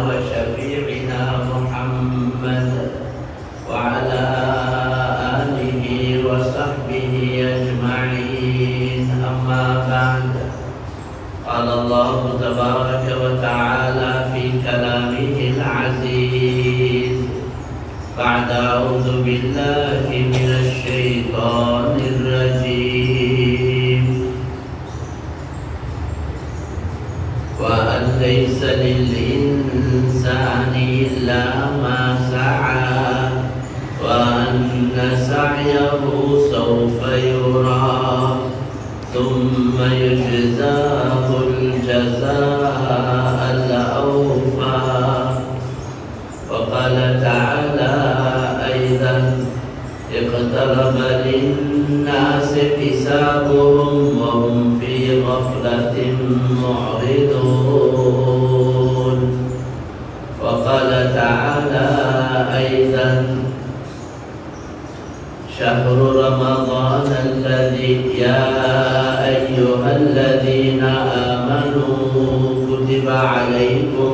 وشفيعنا محمد وعلى آله وصحبه أجمعين. أما بعد، قال الله تبارك وتعالى في كلامه العزيز بعد أعوذ بالله من الشيطان الرجيم: وأن ليس للإنسان إلا ما سعى وأن سعيه سوف يرى ثم يجزاه الجزاء الأوفى. وقال تعالى أيضا: اقترب للناس حسابهم وهم في غفلة معرضون. وقال تعالى أيضا: شهر رمضان الذي يا أيها الذين آمنوا كتب عليكم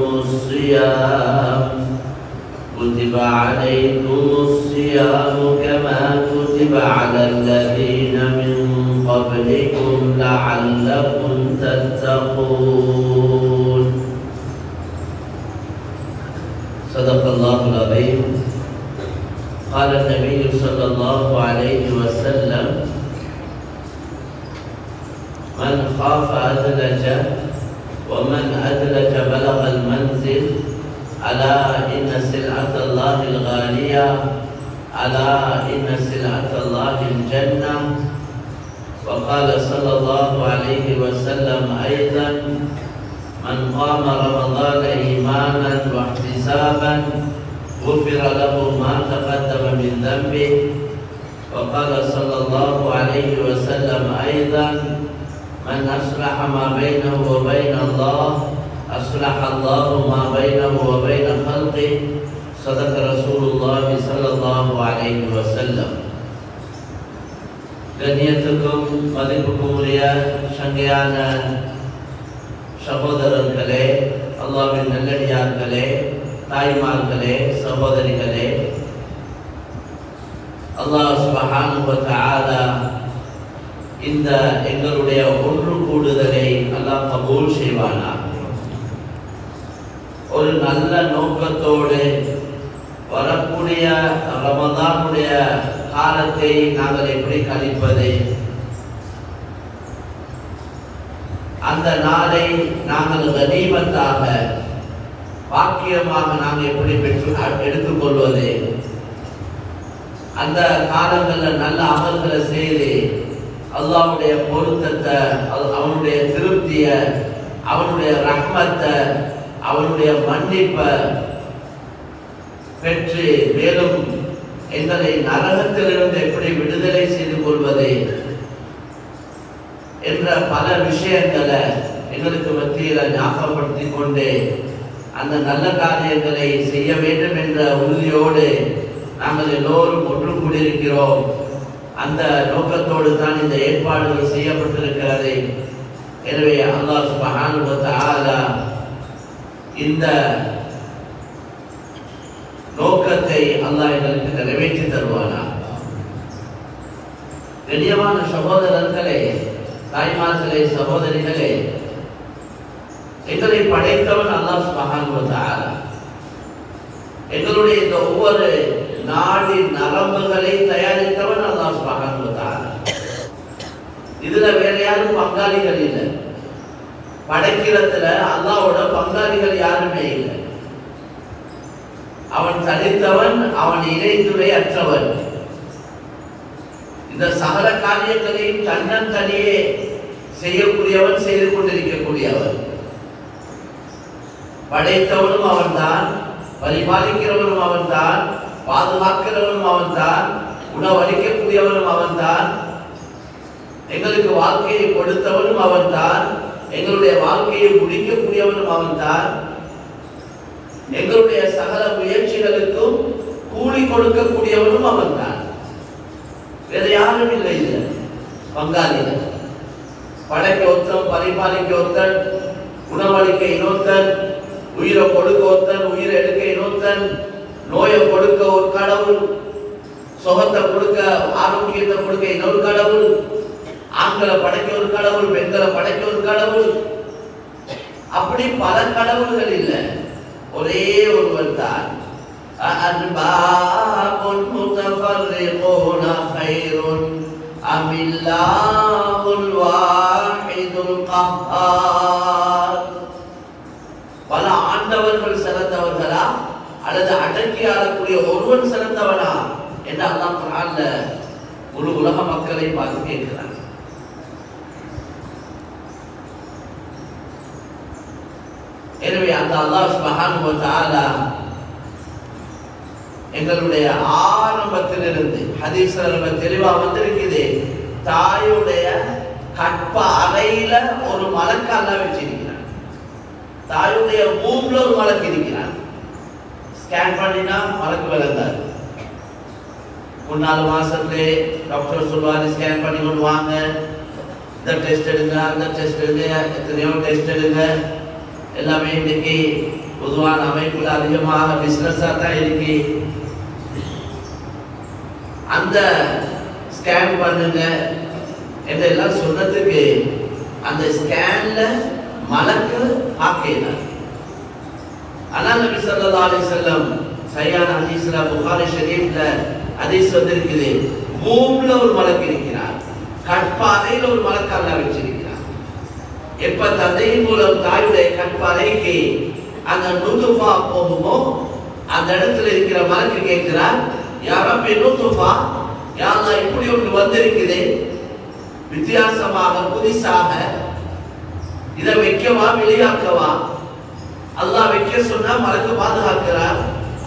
الصيام كما كتب على الذين من قبلكم لعلكم تتقون. صدق الله العظيم. قال النبي صلى الله عليه وسلم: من خاف أدلج ومن أدلج بلغ المنزل. ألا إن سلعة الله الغالية، ألا إن سلعة الله الجنة. وقال صلى الله عليه وسلم أيضا: من قام رمضان إيمانا واحتسابا غفر له ما تقدم من ذنبه. وقال صلى الله عليه وسلم أيضا: من أصلح ما بينه وبين الله أصلح الله ما بينه وبين خلقه. صدق رسول الله صلى الله عليه وسلم. கண்ணியத்துக்கும் மதிப்புக்கும் உரிய சங்கையான சகோதரர்களே, அல்லாஹ்வின் நல்லடியார்களே, தாய்மார்களே, சகோதரிகளே, அல்லாஹ் சுப்ஹானஹு வ தஆலா இந்த எங்களுடைய ஒன்று கூடுதலை அல்லாஹ் கபூல் செய்வானாக. ஒரு நல்ல நோக்கத்தோடு வரக்கூடிய ரமதானுடைய காலத்தை நாங்கள் எப்படி கழிப்பது, அந்த நாளை நாங்கள் கனிமத்தாக பாக்கியமாக நாங்கள் எப்படி பெற்று எடுத்துக்கொள்வது, அந்த காலங்களில் நல்ல அமல்களை செய்து அல்லாஹ்வுடைய பொருத்தத்தை, அவனுடைய திருப்தியை, அவனுடைய ரஹ்மத்தை, அவனுடைய மன்னிப்பை பெற்று மேலும் எங்களை நரகத்திலிருந்து எப்படி விடுதலை செய்து கொள்வது என்ற பல விஷயங்களை எங்களுக்கு மத்தியில் ஞாபகப்படுத்திக் கொண்டு அந்த நல்ல காரியங்களை செய்ய வேண்டும் என்ற உறுதியோடு நாங்கள் எல்லோரும் ஒன்று கூடியிருக்கிறோம். அந்த நோக்கத்தோடு தான் இந்த ஏற்பாடுகள் செய்யப்பட்டிருக்கிறது. எனவே அல்லாஹ் சுப்ஹானஹு வ தஆலா இந்த நோக்கத்தை அல்லாஹ் எங்களுக்கு நிறைவேற்றி தருவானா. கண்ணியமான சகோதரர்களே, தாய்மார்களே, சகோதரிகளே, எங்களை படைத்தவன் அல்லாஹ் சுப்ஹானஹு வ தஆலா. எங்களுடைய இந்த ஒவ்வொரு நாடி நரம்புகளை தயாரித்தவன் அல்லாஹ் சுப்ஹானஹு வ தஆலா. இதுல வேற யாரும் பங்காளிகள் இல்லை. படைக்கிறதுல அல்லாஹ்வோட பங்காளிகள் யாருமே இல்லை. அவன் தனித்தவன், அவன் இணைத்துணை அற்றவன். இந்த சகல காரியங்களையும் தன்னந்தனியே செய்யக்கூடியவன், செய்து கொண்டிருக்கக்கூடியவன். படைத்தவனும் அவன்தான், பரிபாலிக்கிறவனும் அவன்தான், பாதுகாக்கிறவனும் அவன்தான், உணவளிக்கக்கூடியவனும் அவன்தான், எங்களுக்கு வாழ்க்கையை கொடுத்தவனும் அவன்தான், எங்களுடைய வாழ்க்கையை முடிக்கக்கூடியவனும் அவன்தான், எங்களுடைய சகல முயற்சிகளுக்கும் கூலி கொடுக்கக்கூடியவனும் அவன்தான். வேற யாரும் இல்லை. இது பங்காளிகள். படைக்க ஒருத்தன், பரிபாலிக்க ஒருத்தன், உணவளிக்க இன்னொருத்தன், உயிரை கொடுக்க ஒருத்தன், உயிரை எடுக்க இன்னொருத்தன், நோயை கொடுக்க ஒரு கடவுள், சுகத்தை கொடுக்க ஆரோக்கியத்தை கொடுக்க இன்னொரு கடவுள், ஆண்களை படைக்க ஒரு கடவுள், பெண்களை படைக்க ஒரு கடவுள். அப்படி பல கடவுள்கள் இல்லை, ஒரே ஒருவர் தான். அர்பாபுன் முத்தஃபர்ரிகூன கைருன் அமில்லாஹுல் வாஹிதுல் கஹ்ஹார். பல ஆண்டவர்கள் சிறந்தவர்களா அல்லது அடக்கி ஆளக்கூடிய ஒருவன் சிறந்தவனா என்று அல்லாஹ் குர்ஆன்ல முழு உலக மக்களை பார்த்து கேட்கிறார். எனவே அந்த அல்லாஹ் சுப்ஹானஹு வ தஆலா எங்களுடைய ஆரம்பத்திலிருந்து ஹதீஸ்ல ரொம்ப தெளிவா வந்திருக்குது, தாயுடைய கற்ப அறையில ஒரு மலக்கு அல்லாஹ் வச்சிருக்கிறார். தாயுடைய மூக்குல ஒரு மலக்கு இருக்கிறார். ஸ்கேன் பண்ணினா மலக்கு விளங்காது. 3-4 மாசத்துலே டாக்டர் சொல்லுவாரு ஸ்கேன் பண்ணி கொண்டு வாங்க, இந்த டெஸ்ட் எடுங்க, அந்த டெஸ்ட் எடுங்க, எத்தனையோ டெஸ்ட் எடுங்க. எல்லாமே இன்னைக்கு பொதுவான அமைப்புல அதிகமாக பிசினஸா தான் இருக்கு. அந்த ஸ்கேன் பண்ணுங்க என்றெல்லாம் சொன்னதுக்கு அந்த ஸ்கேன்ல மலக்கு ஆக்கினார். ஆனால் நபி ஸல்லல்லாஹு அலைஹி வஸல்லம் சஹீஹான ஹதீஸ்ல புகாரி ஷரீஃப்ல ஹதீஸ் வந்திருக்குது, மூக்குல ஒரு மலக்கு இருக்கிறார், கற்பாறையில ஒரு மலக்கு அல்லாஹ் வச்சிருக்கிறார். எப்ப தந்தையின் மூலம் தாயுடைய கற்பாறைக்கு அந்த நுதுஃபா போகுமோ அந்த இடத்துல இருக்கிற மலக்கு கேட்கிறார், யா ரப்பி நுதுஃபா, யா அல்லாஹ் இப்படி ஒன்று வந்திருக்குது, வித்தியாசமாக புதிசாக, இதை வைக்கவா வெளியாக்கவா? அல்லாஹ் வைக்க சொன்னா மலக்கு பாதுகாக்கிறார்,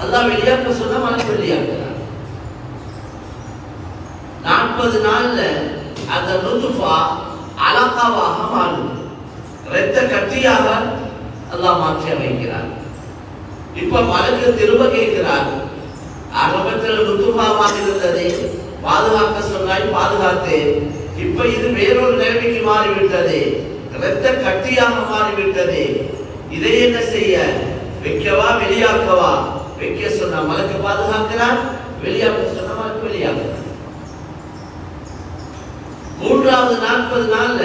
அல்லாஹ் வெளியாக்க சொன்னா மலக்கு வெளியாக்கிறார். 40 நாள்ல அந்த நுதுஃபா அலகாவாக மாறும், இரத்த கட்டியாக அல்லாஹ் மாற்றி அமைக்கிறார். இப்ப மலக்கு திரும்ப கேட்கிறார், ஆரம்பத்தில் நுதுஃபாவாக இருந்தது, பாதுகாக்க சொன்னாய் பாதுகாத்தேன், இப்ப இது வேறொரு நிலைமைக்கு மாறிவிட்டது, இரத்த கட்டியாக மாறிவிட்டது, இதை என்ன செய்ய? வைக்கவா வெளியாக்கவா? வைக்க சொன்ன மலக்கு பாதுகாக்கிறார், வெளியாக்க சொன்ன மலக்கு வெளியாக்கிறார். 3வது 40 நாள்ல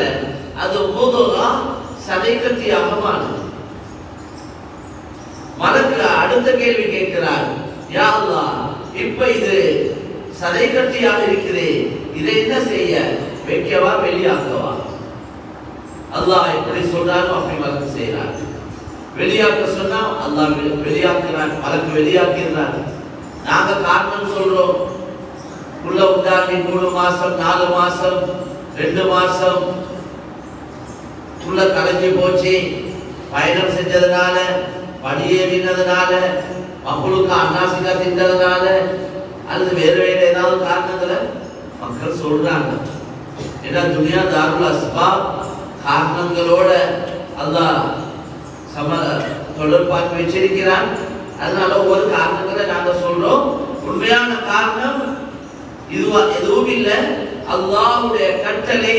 அது முதுகா சதை கட்டியாக மாறும். மலக்கு அடுத்த கேள்வி கேட்கிறார், யா அல்லாஹ் இப்ப இது சதை கட்டியாக இருக்குது, இதை என்ன செய்ய? வைக்கவா வெளியாக்கவா? அல்லாஹ் எப்படி சொல்றாரோ அப்படி மலக்கு செய்யறார். வெளியாக்க சொன்னா அல்லாஹ் வெளியாக்குறான், மலக்கு வெளியாக்கிறார். நாங்க காரணம் சொல்றோம், உள்ள உண்டாகி 3 மாசம் 4 மாசம் 2 மாசம் உள்ள கலைஞ்சு போச்சு, பயணம் செஞ்சதுனால, படியேறினதுனால, மக்களுக்கு அன்னாசிக்கா தின்றதுனால, அல்லது வேறு வேறு ஏதாவது காரணத்துல மக்கள் சொல்றாங்க. ஏன்னா துனியா தாருல் அஸ்பாப், காரணங்களோட அல்லாஹ் தொடர்பாக்கி வச்சிருக்கிறான். அதனால ஒரு காரணங்களை நாங்க சொல்றோம். உண்மையான காரணம் எதுவும் இல்லை, அல்லாஹ்வுடைய கட்டளை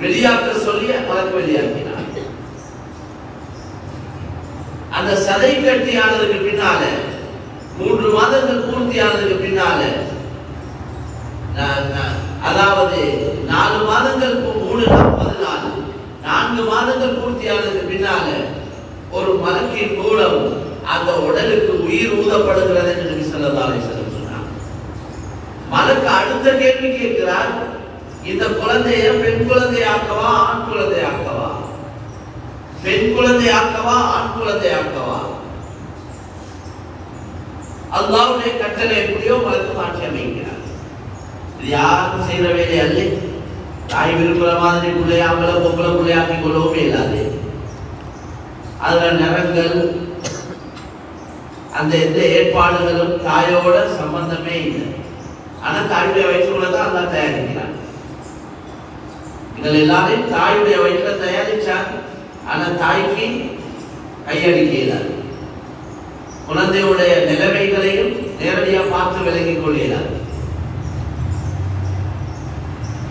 வெளியாக்க சொல்லி மலக்கு வெளியாக்கினார். அந்த சதை கட்டியானதுக்கு பின்னால 3 மாதங்கள் பூர்த்தியானதுக்கு பின்னால, அதாவது 4 மாதங்கள் 340 நாள் 4 மாதங்கள் பூர்த்தியானதுக்கு பின்னால ஒரு மலக்கின் மூலம் அந்த உடலுக்கு உயிர் ஊதப்படுகிறது என்று நபி ஸல்லல்லாஹு அலைஹி வஸல்லம் சொன்னார். மலக்கு அடுத்த கேள்வி கேட்கிறார், இந்த குழந்தைய பெண் குழந்தையாக்கவா ஆண் குழந்தையாக்கவா? பெண் குழந்தையாக்கவா ஆண் குழந்தையாக்கவா? அல்லாஹ்வுடைய கட்டளை எப்படியோ மலக்கு மாற்றி அமைக்கிறார். இது யாரும் செய்த வேலை அல்ல. தாய் விரும்புகிற மாதிரி பிள்ளையாம்பளை பொம்பளை பிள்ளையாக்கி கொள்ளவும் இல்லாது. அதுல நிறங்கள் அந்த எந்த ஏற்பாடுகளும் தாயோட சம்பந்தமே இல்லை. ஆனா தாயுடைய வயிற்றுக்குள்ளதான் அல்லாஹ் தயாரிக்கிறார். நீங்கள் எல்லாரையும் தாயுடைய வயிற்றுல தயாரிச்சார். ஆனா தாய்க்கு கையடிக்கிறார். குழந்தையுடைய நிலைமைகளையும் நேரடியா பார்த்து விளங்கிக் கொள்கிறார்.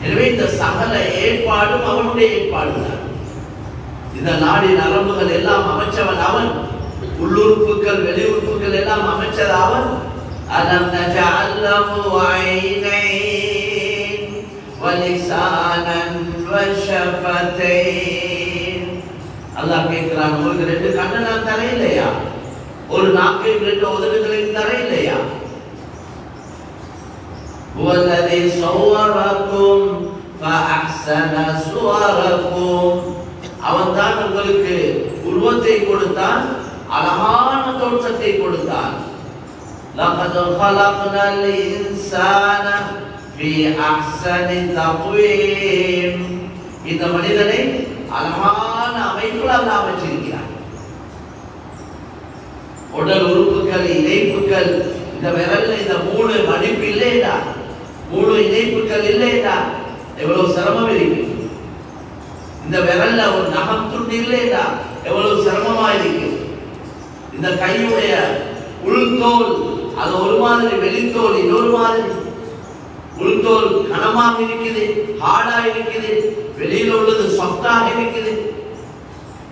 எனவே இந்த சகல ஏற்பாடும் அவனுடைய ஏற்பாடு தான். இந்த நாடி நரம்புகள் எல்லாம் அமைச்சவன் அவன், உள்ளுறுப்புகள் வெளியுறுப்புகள் எல்லாம் அமைச்சது அவன். அலம் நஜஅல் லஹு ஐனைன் வலிசானன் வஷஃபதைன். அல்லாஹ் கேட்கிறான், உங்களுக்கு 2 கண்ணு நான் தர இல்லையா? ஒரு நாக்கை 2 உதடுகளையும் தர இல்லையா? வல்லதி ஸவ்வரக்கும் ஃபஅஹ்ஸன ஸுவரக்கும். அவன் தான் உங்களுக்கு உருவத்தை கொடுத்தான், அழகான தோற்றத்தை கொடுத்தான். லகத் خلقنال இன்சான ஃபீ அஹ்ஸனி தக்வீம். இந்த மனிதனை அழகான அமைப்பில் அல்லாஹ் அமைச்சிருக்கிறான். உடல் உறுப்புகள், இணைப்புகள், இந்த விரல்ல இந்த 3 மடிப்பு இல்லைடா, 3 இணைப்புகள் இல்லைடா, எவ்வளவு சிரமம் இருக்கு. இந்த விரல்ல ஒரு நகம் துண்டு இல்லைடா, எவ்வளவு சிரமமா இருக்கு. இந்த கையுடைய உள்தோல் அது ஒரு மாதிரி, வெளித்தோல் இன்னொரு மாதிரி. உள்தோல் கனமாக இருக்குது, ஹார்டா இருக்குது, வெளியில உள்ளது சாஃப்டாக இருக்குது.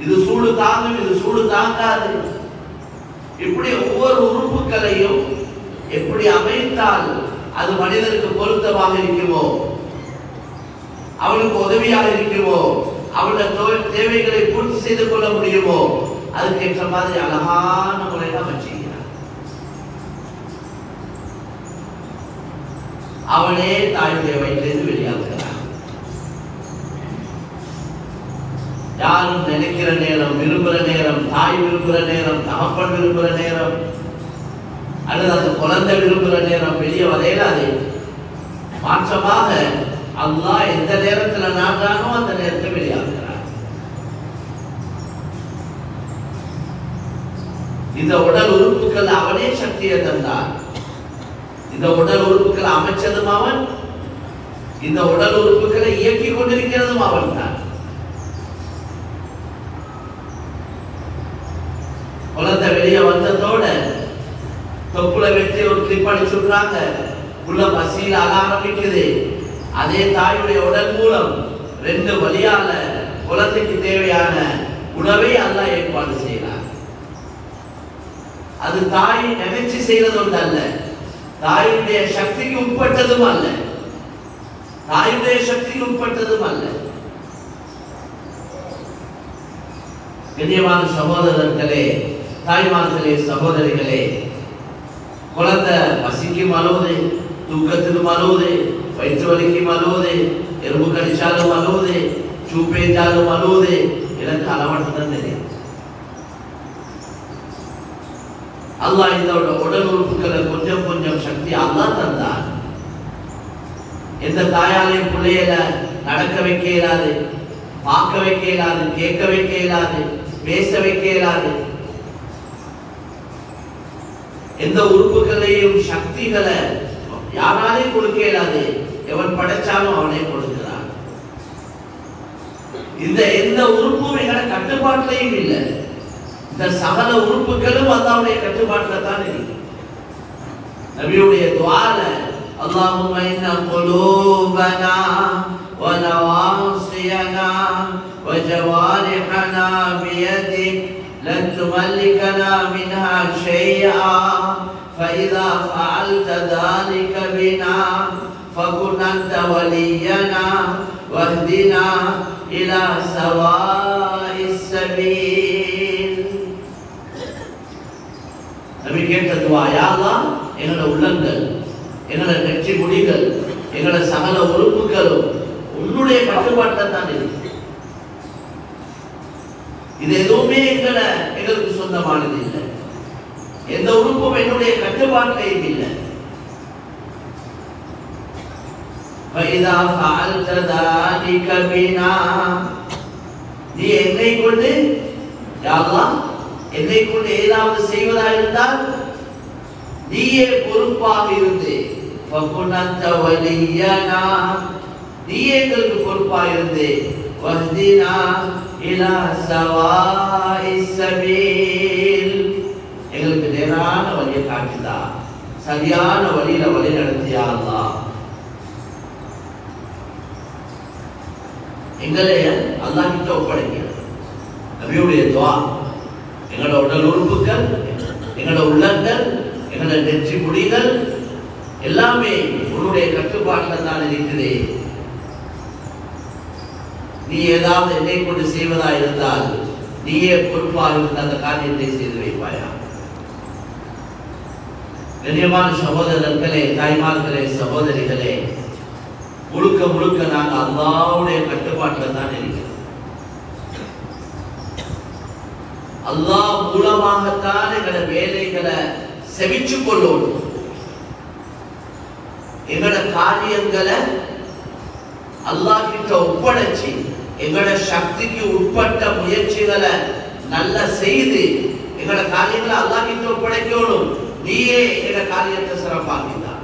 இது சூடு தாங்கும், இது சூடு தாங்காது. இப்படி ஒவ்வொரு உறுப்புகளையும் எப்படி அமைத்தால் அது மனிதனுக்கு பொருத்தமாக இருக்குமோ, அவனுக்கு உதவியாக இருக்குமோ, அவனுடைய தேவைகளை பூர்த்தி செய்து கொள்ள முடியுமோ, அதுக்கேற்ற மாதிரி அழகான முறையில் அமைச்சிருக்கிறான். அவனே தாயுடைய வயிற்றிலிருந்து வெளியாகிறான். யாரும் நினைக்கிற நேரம், விரும்புகிற நேரம், தாய் விரும்புகிற நேரம், தகப்பன் விரும்புகிற நேரம், அல்லது அந்த குழந்தை விரும்புகிற நேரம் வெளியே வரையலாது. மாற்றமாக அல்லாஹ் எந்த நேரத்தில் நாட்டானோ அந்த நேரத்தில் வெளியாகிறார். இந்த உடல் உறுப்புகள் அவனே சக்தியை தந்தான். இந்த உடல் உறுப்புகளை அமைச்சதும் அவன், இந்த உடல் உறுப்புகளை இயக்கிக் கொண்டிருக்கிறதும் அவன் தான். குழந்தை வெளியே வந்ததோட தொப்புல வெட்டி ஒரு கிளிப் அடிச்சுடுறாங்க, உள்ள பசியில் அழ ஆரம்பிக்குது. அதே தாயுடைய உடல் மூலம் 2 வழியால குழந்தைக்கு தேவையான உணவை அல்லாஹ் ஏற்பாடு செய்யலாம். அது தாய் நினைச்சு செய்யறது ஒன்று அல்ல, தாயுடைய சக்திக்கு உட்பட்டதும் அல்ல, தாயுடைய சக்திக்கு உட்பட்டதும் அல்ல. கண்ணியமான சகோதரர்களே, தாய்மார்களே, சகோதரிகளே, குழந்தை பசிக்கும் அழுவுது, தூக்கத்துக்கும் அழுவுது, வயிற்று வலிக்கும் அழுவுது, எறும்பு கடிச்சாலும் அழுவுது, சூப்பேஞ்சாலும் அழுவுது. எனக்கு அளவட்டு தான் தெரியும். அல்லாஹ் இந்த உடல் உறுப்புகளை கொஞ்சம் கொஞ்சம் சக்தி அல்லாஹ் தந்தான். எந்த தாயாலையும் பிள்ளையில நடக்க வைக்க இயலாது, பார்க்க வைக்க இயலாது, கேட்க வைக்க இயலாது, பேச வைக்க இயலாது. எந்த உறுப்புகளையும் சக்திகளை யாராலையும் கொடுக்க இயலாது. எவன் படைச்சாலும் அவனே கொடுக்கிறான். இந்த எந்த உறுப்பும் எங்களை கட்டுப்பாட்டிலையும் இல்லை. இந்த சகல உறுப்புகளும் அல்லாஹ்வுடைய கட்டுப்பாட்டில் தான் இருக்கு. நபியுடைய துஆல அல்லாஹும்ம இன்ன குலூபனா வ நவாசியனா வ ஜவாரிஹனா பியதிக் லன் துமல்லிகனா மின்ஹா ஷைஆ فإذا فعلت ذلك بنا فكن أنت ولينا واهدنا إلى سواء السبيل. நபி கேட்ட துஆ, யா அல்லாஹ், எங்களோட உள்ளங்கள், எங்களோட நெற்றி முடிகள், எங்களோட சகல உறுப்புகளும் உன்னுடைய கட்டுப்பாட்டில் தான் இருக்கு. இது எதுவுமே எங்களுக்கு சொந்தமானது இல்லை. எந்த உறுப்பும் என்னுடைய கட்டுப்பாட்டிலையும் இல்லை. فإذا فعلت ذلك بنا, நீ என்னை கொண்டு, யா அல்லாஹ், என்னை கொண்டு ஏதாவது செய்வதா இருந்தால் நீயே பொறுப்பாக இருந்து, فكن أنت ولينا, நீயே எங்களுக்கு பொறுப்பாக இருந்து, واهدنا إلى سواء السبيل, எங்களுக்கு நேரான வழியை காட்டுதா, சரியான வழியில வழி நடத்தியா அல்லாஹ். எங்களை அல்லாஹ் கிட்ட ஒப்படைக்கிறது. நபியுடைய துஆ. எங்களோட உடல் உறுப்புகள், எங்களோட உள்ளங்கள், எங்களோட நெற்றி முடிகள் எல்லாமே உன்னுடைய கட்டுப்பாட்டில் தான் இருக்குது. நீ ஏதாவது என்னை கொண்டு செய்வதா இருந்தால் நீயே பொறுப்பாக இருந்த அந்த காரியத்தை செய்து வைப்பாயா. கண்ணியமான சகோதரர்களே, தாய்மார்களே, சகோதரிகளே, முழுக்க முழுக்க நாங்கள் அல்லாஹ்வுடைய கட்டுப்பாட்டில் தான் இருக்கிறோம். அல்லாஹ் மூலமாகத்தான் எங்களோட வேலைகளை செவிச்சு கொள்ளணும். எங்களோட காரியங்களை அல்லாஹ் கிட்ட ஒப்படைச்சு எங்களோட சக்திக்கு உட்பட்ட முயற்சிகளை நல்லா செய்து எங்களோட காரியங்களை அல்லாஹ் கிட்ட ஒப்படைக்கணும். நீயே எங்க காரியத்தை சிறப்பாக்கிதான்,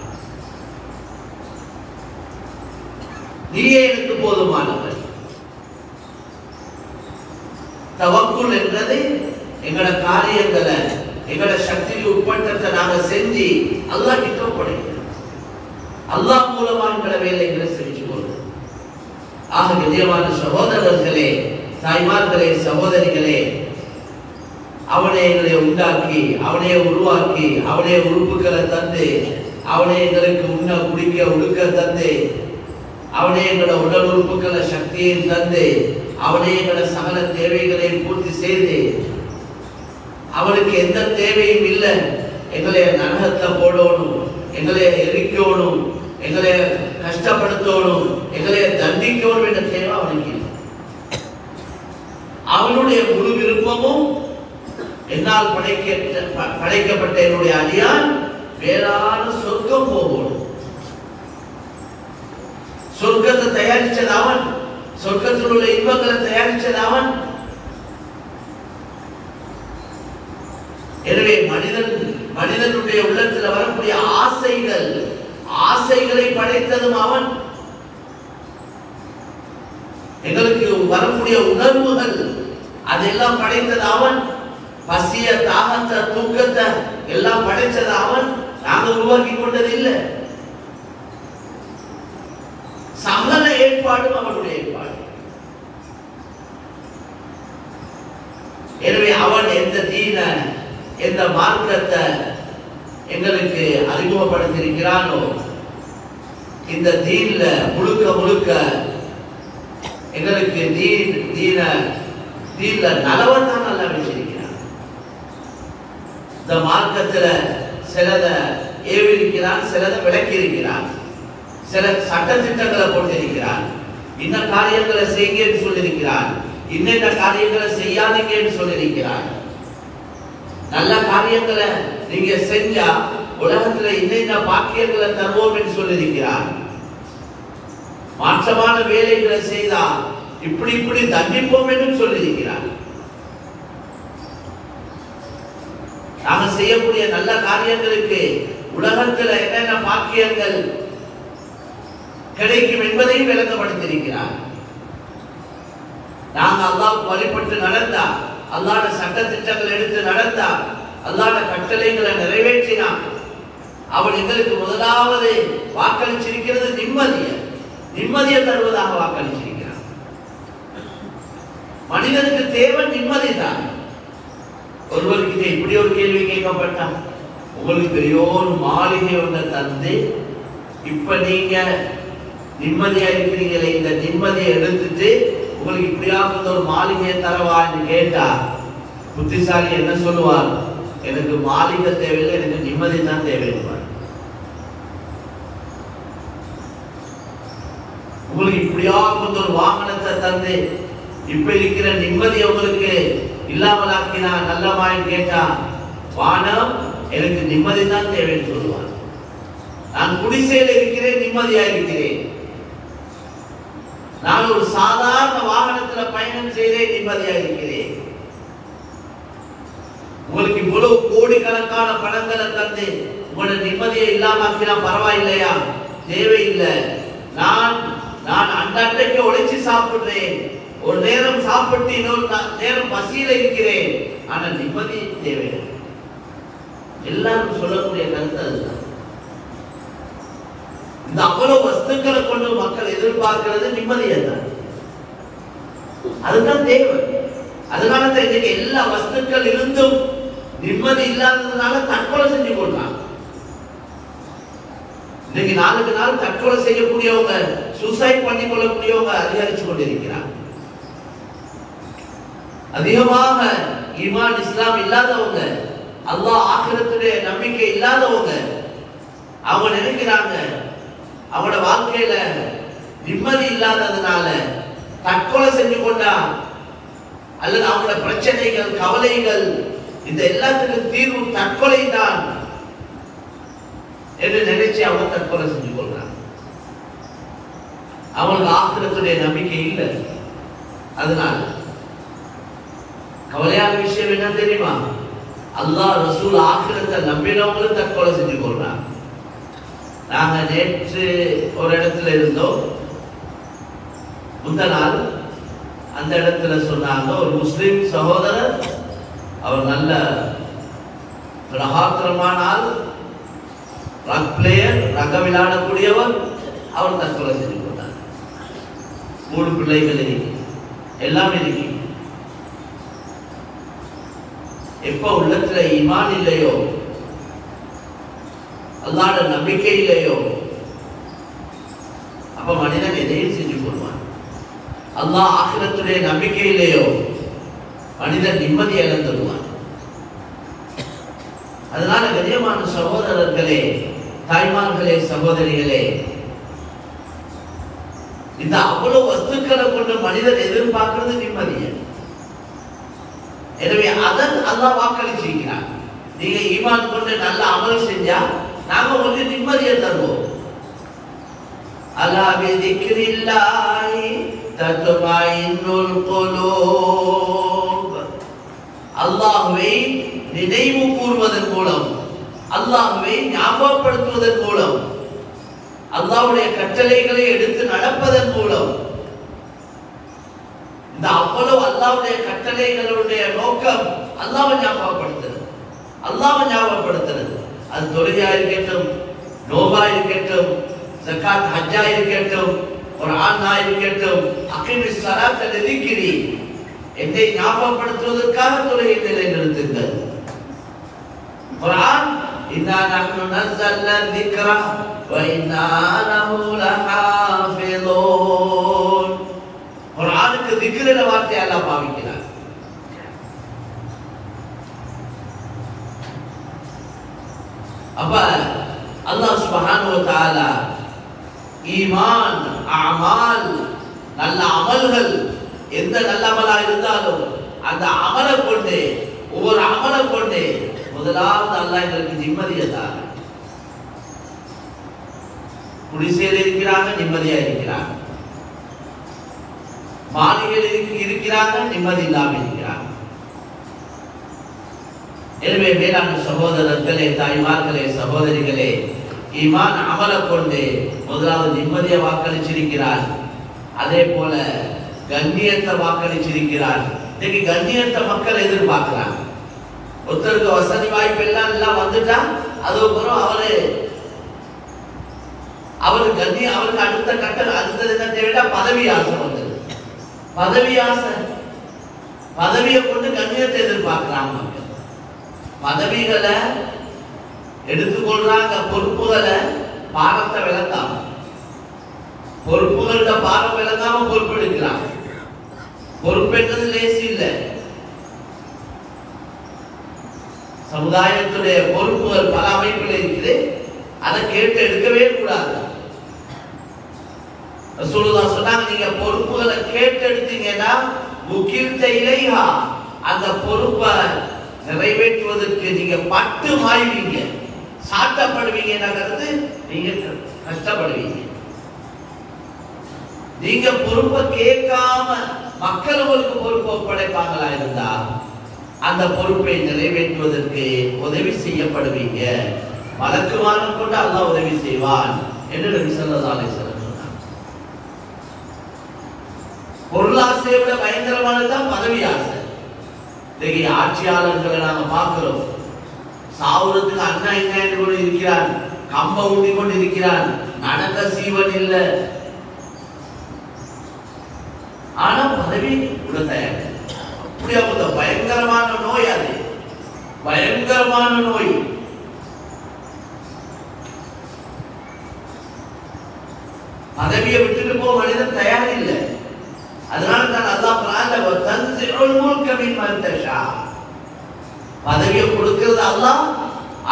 நீயே எனக்கு போதுமானவர். தவக்குல் என்றது எங்களோட காரியங்களை எங்களோட சக்திக்கு உட்பட்டத்தை நாங்க செஞ்சு அல்லாஹ் கிட்ட ஒப்படைக்கிறோம். அல்லாஹ் மூலமா எங்களோட வேலைகளை செஞ்சு கொள்வோம். ஆக கண்ணியமான சகோதரர்களே, தாய்மார்களே, சகோதரிகளே, அவனே எங்களை உண்டாக்கி, அவனே உருவாக்கி, அவனே உறுப்புகளை தந்து, அவனே எங்களுக்கு உண்ண குடிக்க உடுக்க தந்து, அவனே எங்களோட உடல் உறுப்புகளை சக்தியை தந்து, அவனே எங்களோட சகல தேவைகளையும் பூர்த்தி செய்து, அவனுக்கு எந்த தேவையும் இல்லை எங்களை நரகத்தை போடணும், எங்களை எரிக்கணும், எங்களை கஷ்டப்படுத்தணும், எங்களை தண்டிக்கணும் என்ற தேவை அவனுக்கு இல்லை. அவனுடைய முழு விருப்பமும் என்னால் படைக்கப்பட்ட என்னுடைய அடியான் வேறான சொர்க்கம் போகணும். சொர்க்கத்தை தயாரிச்சது அவன், சொர்க்கத்தில் உள்ள இன்பங்களை தயாரிச்சது அவன். எனவே மனிதனுடைய உள்ளத்தில் வரக்கூடிய ஆசைகளை படைத்ததும் அவன். எங்களுக்கு வரக்கூடிய உணர்வுகள் அதெல்லாம் படைத்தது அவன். பசிய, தாகத்தை, தூக்கத்தை எல்லாம் படைச்சது அவன். நாங்கள் உருவாக்கி கொண்டது இல்லை. சகல ஏற்பாடும் அவனுடைய ஏற்பாடு. எனவே அவன் எந்த தீன, எந்த மார்க்கத்தை எங்களுக்கு அறிமுகப்படுத்தியிருக்கிறானோ, இந்த தீன்ல முழுக்க முழுக்க எங்களுக்கு தீன்ல நலவத்தான் நல்லா வச்சிருக்கிறான். இந்த மார்க்கத்துல சிலதை ஏவிருக்கிறான், சிலதை விளக்கி இருக்கிறான், சில சட்ட திட்டங்களை போட்டிருக்கிறான். இன்ன காரியங்களை செய்யுங்கன்னு சொல்லியிருக்கிறான், இன்னென்ன காரியங்களை செய்யாதீங்கன்னு சொல்லியிருக்கிறான். நல்ல காரியங்களை நீங்க செஞ்சா உலகத்துல இன்னென்ன பாக்கியங்களை தருவோம் என்று சொல்லியிருக்கிறான். மாற்றமான வேலைகளை செய்தா இப்படி இப்படி தண்டிப்போம் என்று சொல்லியிருக்கிறார். நாம செய்யக்கூடிய நல்ல காரியங்களுக்கு உலகத்தில் என்னென்ன பாக்கியங்கள் கிடைக்கும் என்பதையும் விளங்கப்படுத்தியிருக்கிறார். நாங்கள் அல்லாஹ் வழிபட்டு நடந்தா, அல்லாஹ்ட சட்ட திட்டங்கள் எடுத்து நடந்தா, அல்லாஹ்ட கட்டளைகளை நிறைவேற்றினா, அவன் எங்களுக்கு முதலாவது வாக்களிச்சிருக்கிறது நிம்மதியை தருவதாக வாக்களிச்சிருக்கிறான். மனிதனுக்கு தேவை நிம்மதி தான். ஒருவருக்கு இப்படி ஒரு கேள்வி கேட்கப்பட்டான், உங்களுக்கு பெரிய ஒரு மாளிகை ஒன்றை தந்து இப்ப நீங்க நிம்மதியா இருக்கிறீங்களே, இந்த நிம்மதியை எடுத்துட்டு உங்களுக்கு இப்படியாக ஒரு மாளிகையை தரவான்னு கேட்டா புத்திசாலி என்ன சொல்லுவார்? எனக்கு மாளிகை தேவையில்லை, எனக்கு நிம்மதி தான் தேவைப்படுவார். உங்களுக்கு இப்படியாக ஒரு வாகனத்தை தந்து இப்ப இருக்கிற நிம்மதி உங்களுக்கு இல்லாமலாக்கினா நல்லமான்னு கேட்டா வானம் எனக்கு நிம்மதி தான் தேவைன்னு சொல்லுவார். நான் குடிசையில் இருக்கிறேன், நிம்மதியா இருக்கிறேன். நான் ஒரு சாதாரண வாகனத்தில் பயணம் செய்தேன், நிம்மதியா இருக்கிறேன். உங்களுக்கு இவ்வளவு கோடிக்கணக்கான பணங்களை தந்து உங்களோட நிம்மதியை இல்லாமக்கினா பரவாயில்லையா? தேவையில்லை. நான் அன்றைக்கு உழைச்சி சாப்பிடுறேன், ஒரு நேரம் சாப்பிட்டு இன்னொரு நேரம் பசியில இருக்கிறேன், ஆனா நிம்மதி தேவையில்லை. எல்லாருக்கும் சொல்லக்கூடிய கருத்து அதுதான். இந்த அவ்வளவு வஸ்துக்களை கொண்டு மக்கள் எதிர்பார்க்கிறது நிம்மதியை தான். அதுதான் தேவை. அதனால தான் இன்னைக்கு எல்லா வஸ்துக்கள் இருந்தும் நிம்மதி இல்லாததுனால தற்கொலை செஞ்சு கொள்றாங்க. இன்னைக்கு நாளுக்கு நாள் தற்கொலை செய்யக்கூடியவங்க, சூசைட் பண்ணி கொள்ளக்கூடியவங்க அதிகரிச்சு கொண்டிருக்கிறாங்க. அதிகமாக ஈமான் இஸ்லாம் இல்லாதவங்க, அல்லாஹ் ஆகிரத்துடைய நம்பிக்கை இல்லாதவங்க, அவங்க நினைக்கிறாங்க அவங்களோட வாழ்க்கையில நிம்மதி இல்லாததுனால தற்கொலை செஞ்சு கொண்டா அல்லது அவங்களோட பிரச்சனைகள் கவலைகள் இந்த எல்லாத்துக்கும் தீர்வு தற்கொலை தான் என்று நினைச்சு அவங்க தற்கொலை செஞ்சு கொள்றாங்க. அவங்களுக்கு ஆகிரத்துடைய நம்பிக்கை இல்லை. அதனால கவலையான விஷயம் என்ன தெரியுமா? அல்லாஹ் ரசூல் ஆகிரத்தை நம்பினவங்களும் தற்கொலை செஞ்சு கொள்றாங்க. நாங்க நேற்று ஒரு இடத்துல இருந்தோம். முந்த நாள் அந்த இடத்துல சொன்னாங்க ஒரு முஸ்லிம் சகோதரர், அவர் நல்ல பிரகாத்திரமான ஆள், ரக் பிளேயர், ரக விளையாடக்கூடியவர், அவர் தற்கொலை செஞ்சு கொண்டார். 3 பிள்ளைகள் இருக்கு, எல்லாம் இருக்கு. எப்ப உள்ளத்துல ஈமான் இல்லையோ, அல்லாஹ்வுடைய நம்பிக்கை இல்லையோ, அப்ப மனிதன் எதையும் செஞ்சு கொள்வான். அல்லாஹ் ஆகிரத்துடைய நம்பிக்கை இல்லையோ, மனிதன் நிம்மதி இழந்துடுவான். அதனால கண்ணியமான சகோதரர்களே, தாய்மார்களே, சகோதரிகளே, இந்த அவ்வளவு வஸ்துக்களை கொண்டு மனிதன் எதிர்பார்க்கிறது நிம்மதியை. எனவே அதன் அல்லாஹ் வாக்களிச்சிருக்கிறான். நீங்க ஈமான் கொண்டு நல்ல அமல் செஞ்சா நாம உங்களுக்கு நிம்மதியை தருவோம். அலா பிதிக்ரில்லாஹி தத்மஇன்னுல் குலூப். அல்லாஹ்வை நினைவு கூர்வதன் மூலம், அல்லாஹ்வை ஞாபகப்படுத்துவதன் மூலம், அல்லாஹ்வுடைய கட்டளைகளை எடுத்து நடப்பதன் மூலம், இந்த அவ்வளவு அல்லாஹ்வுடைய கட்டளைகளுடைய நோக்கம் அல்லாஹ்வை ஞாபகப்படுத்துறது, அல்லாஹ்வை ஞாபகப்படுத்துறது. அது தொழுகையா இருக்கட்டும், நோபா இருக்கட்டும், ஜகாத் ஹஜ்ஜா இருக்கட்டும், குர்ஆனா இருக்கட்டும், அகீமிஸ் ஸலாத்த லிதிக்ரி, என்னை ஞாபகப்படுத்துவதற்காக தொழுகை நிலைநிறுத்துங்கள். குர்ஆன் இன்னா நஹ்னு நஸல்னா ذிக்ரா வ இன்னா லஹு லஹாஃபிலூன். குர்ஆனுக்கு ذிக்ர் என்ற வார்த்தையை அல்லாஹ் பாவிக்கிறார். அப்ப அல்லாஹ் சுப்ஹானஹு வ தஆலா ஈமான், அமால், நல்ல அமல்கள், எந்த நல்ல அமலா இருந்தாலும் அந்த அமலை கொண்டு, ஒவ்வொரு அமலை கொண்டு முதலாவது அல்லாஹ் எங்களுக்கு நிம்மதியை தார். குடிசையில் இருக்கிறாங்க, நிம்மதியா இருக்கிறாங்க. மாளிகையில் இருக்கிறாங்க, நிம்மதி இல்லாமல் இருக்கிறாங்க. எனவே மேலான சகோதரர்களே, தாய்மார்களே, சகோதரிகளே, ஈமான் அமலை கொண்டு முதலாவது நிம்மதியை வாக்களிச்சிருக்கிறார். அதே போல கண்ணியத்தை வாக்களிச்சிருக்கிறார். இன்னைக்கு கண்ணியத்தை மக்கள் எதிர்பார்க்கிறாங்க. ஒருத்தருக்கு வசதி வாய்ப்பு எல்லாம் வந்துட்டா அதுக்கப்புறம் அவரு கண்ணியம், அவருக்கு அடுத்த கட்டம், அடுத்தது என்ன தேவையா? பதவி ஆசை வந்தது. பதவி ஆசை, பதவியை கொண்டு கண்ணியத்தை எதிர்பார்க்கிறாங்க மக்கள். பதவிகளை எடுத்துக்கொள்றாங்க, பொறுப்புகளை பாரத்தை விளங்காம, பொறுப்புகளோட பாரம் விளங்காம பொறுப்பு எடுக்கிறாங்க. பொறுப்பெற்றது லேசி இல்லை. சமுதாயத்துடைய பொறுப்புகள் பல அமைப்புகள் இருக்குது, அதை கேட்டு எடுக்கவே கூடாது. ரசூலுல்லாஹ் சொன்னாங்க, நீங்க பொறுப்புகளை கேட்டு எடுத்தீங்கன்னா முகில்த இலைஹா, அந்த பொறுப்பை நிறைவேற்றுவதற்கு நீங்க பட்டு மாய்வீங்க, சாட்டப்படுவீங்கன்றது, நீங்க கஷ்டப்படுவீங்க. நீங்க பொறுப்பை கேட்காம மக்கள் உங்களுக்கு பொறுப்பு ஒப்படைப்பாங்களா இருந்தா அந்த பொறுப்பை நிறைவேற்றுவதற்கு உதவி செய்யப்படுவீங்க. மலக்குமாரன் கொண்டு அல்லாஹ் உதவி செய்வான் என்று நபி ஸல்லல்லாஹு அலைஹி வஸல்லம் சொன்னார். பொருளாசையை விட பயங்கரமானதுதான் பதவி ஆசை. இன்னைக்கு ஆட்சியாளர்களை நாங்க பார்க்கிறோம், சாவுறதுக்கு அண்ணா என்ன கொண்டு இருக்கிறான், கம்ப ஊண்டி கொண்டு இருக்கிறான், நடக்க சீவன் இல்லை, ஆனா பதவி கூட தயார். இப்படியாப்பட்ட பயங்கரமான நோய் அது, பயங்கரமான நோய். பதவியை விட்டுட்டு போக மனிதன் தயார் இல்லை. அதனால தான் அல்லாஹ் குர்ஆன்ல தன்ஸிஉல் முல்க மிம்மன் தஷா, பதவியை கொடுக்கிறது அல்லாஹ்,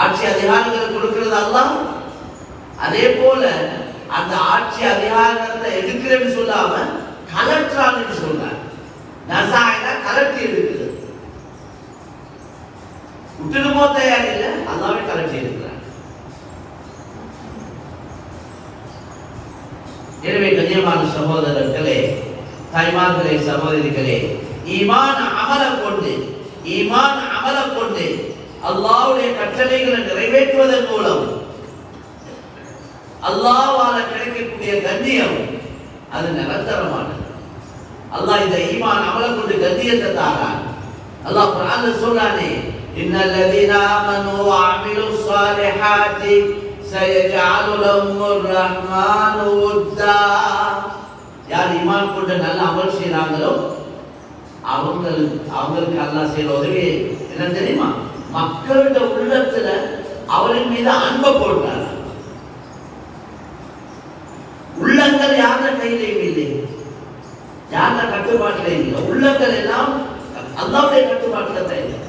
ஆட்சி அதிகாரங்களை கொடுக்கிறது அல்லாஹ். அதே போல அந்த ஆட்சி அதிகாரத்தை எடுக்கிறேன்னு சொல்லாம கலற்றான்னு சொல்றாங்க. நஸாயினா கலட்டி எடுக்கிறது, விட்டுட்டு போக தயார் இல்லை, அல்லாஹ்வே கலட்டி எடுக்கிறார். எனவே கண்ணியமான சகோதரர்களே, தாய்மார்களே, சகோதரிகளே, ஈமான் அமல கொண்டு அல்லாஹ்வுடைய கட்டளைகளை நிறைவேற்றுவதன் மூலம் அல்லாஹ்வால கிடைக்கக்கூடிய கண்ணியம் அது நிரந்தரமானது. அல்லாஹ் இந்த ஈமான் அமல கொண்டு கண்ணியத்தை தாரான். அல்லாஹ் குர்ஆன்ல சொல்றானே, இன்னல்லதீன ஆமனூ வ அமிலுஸ் ஸாலிஹாத்தி சயஜஅலு லஹுர் ரஹ்மானு வத்தா. யார் ஈமான் கொண்டு நல்ல அமல் செய்றாங்களோ அவங்களுக்கு அல்லாஹ் செய்யற உதவி என்ன தெரியுமா? மக்களோட உள்ளத்துல அவரின் மீது அன்பை போட்டார். உள்ளங்கள் யார கையிலையும் இல்லை, யார கட்டுப்பாட்டில இல்லை, உள்ளங்கள் எல்லாம் அல்லாஹ்வுடைய கட்டுப்பாட்டில தான் இல்லை.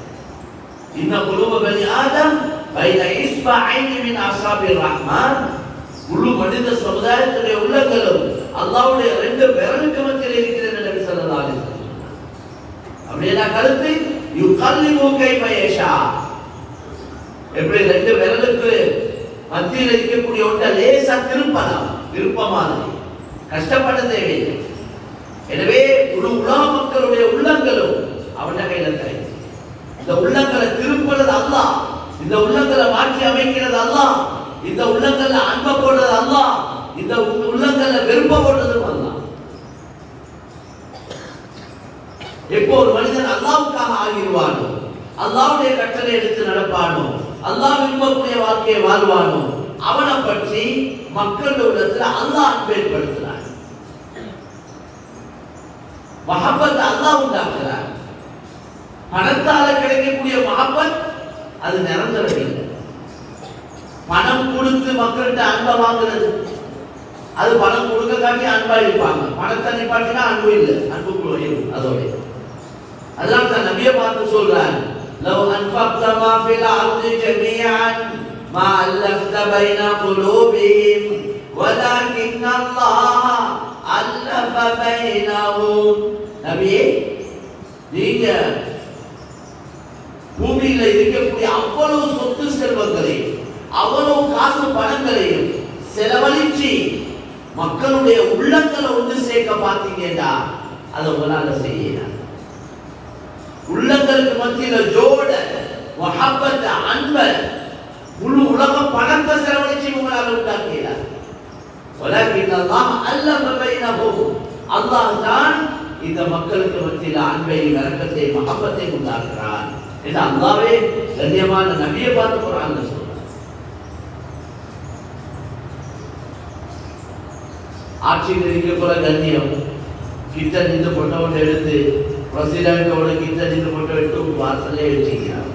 இன்ன குலூப பனி ஆதம் பைன இஸ்பஅைனி மின் அஸாபிர் ரஹ்மான். முழு மனித சமுதாயத்துடைய உள்ளங்களும் அல்லாஹ்வுடைய 2 விரலுக்கு மத்தியில் இருக்கிறது நபி ஸல்லல்லாஹு அலைஹி வஸல்லம். அப்படியே கருத்து யுகல்லிபு கைஃப யஷா, எப்படி 2 விரலுக்கு மத்தியில் இருக்கக்கூடிய ஒன்றை லேசா திருப்பலாம், விருப்பமானது, கஷ்டப்பட தேவையில்லை. எனவே முழு உலக மக்களுடைய உள்ளங்களும் அவன கையில தான். இந்த உள்ளங்களை திருப்புறது அல்லாஹ், இந்த உள்ளங்களை மாற்றி அமைக்கிறது அல்லாஹ், இந்த உள்ளங்கள்ல அன்பை போடுறது அல்லாஹ், இந்த உள்ளங்கள்ல வெறுப்ப போடுறதும் அல்லாஹ். எப்போ ஒரு மனிதன் அல்லாஹ்வுக்காக ஆகிடுவானோ, அல்லாஹ்வுடைய கட்டளை எடுத்து நடப்பானோ, அல்லாஹ் விரும்பக்கூடிய வாழ்க்கையை வாழ்வானோ, அவனை பற்றி மக்கள் உள்ளத்துல அல்லாஹ் அன்பை ஏற்படுத்துறான். மஹப்பத் அல்லாஹ் உண்டாக்குறான். பணத்தால கிடைக்கக்கூடிய மஹப்பத் அது நிரந்தரம் இல்லை. பணம் கொடுத்து மக்கள்கிட்ட அன்பை வாங்குறது, அது பணம் கொடுக்க காட்டி அன்பா இருப்பாங்க. பணத்தை நிப்பாட்டினா அன்பு இல்லை, அன்பு குறையும் அதோட. அதனால தான் நபியை பார்த்து சொல்றான், லவ் அன்ஃபக்த மா ஃபில் அர்தி ஜமீஅன் மா அல்லஃப்த பைன குலூபிஹிம் வலக்கின் அல்லாஹ் அல்லஃப பைனஹும். நபியே, நீங்க பூமியில இருக்கக்கூடிய அவ்வளவு சொத்து செல்வங்களையும் அவ்வளவு காசு பணங்களையும் செலவழிச்சு மக்களுடைய உள்ளங்களை ஒன்று சேர்க்க பார்த்தீங்கன்னா அதை உங்களால செய்யலாம். உள்ளங்களுக்கு மத்தியில ஜோட மஹப்பத் அன்பை முழு உலகம் பணத்தை செலவழிச்சு உங்களால உண்டாக்கலாம். வலக்கின் அல்லாஹ் அல்லஃப பைனஹும், அல்லாஹ் தான் இந்த மக்களுக்கு மத்தியில அன்பையும் இரக்கத்தையும் மஹப்பத்தையும் உண்டாக்குறான். இது அல்லாஹ்வே கண்ணியமான நபியை பார்த்து குர்ஆன்ல சொல்றான். ஆட்சியில் இருக்க போல கண்ணியம், கிட்ட நின்று போட்டோட எடுத்து பிரசிடண்டோட கிட்ட நின்று போட்டோ எடுத்து வாசலே வச்சுக்கிறான்.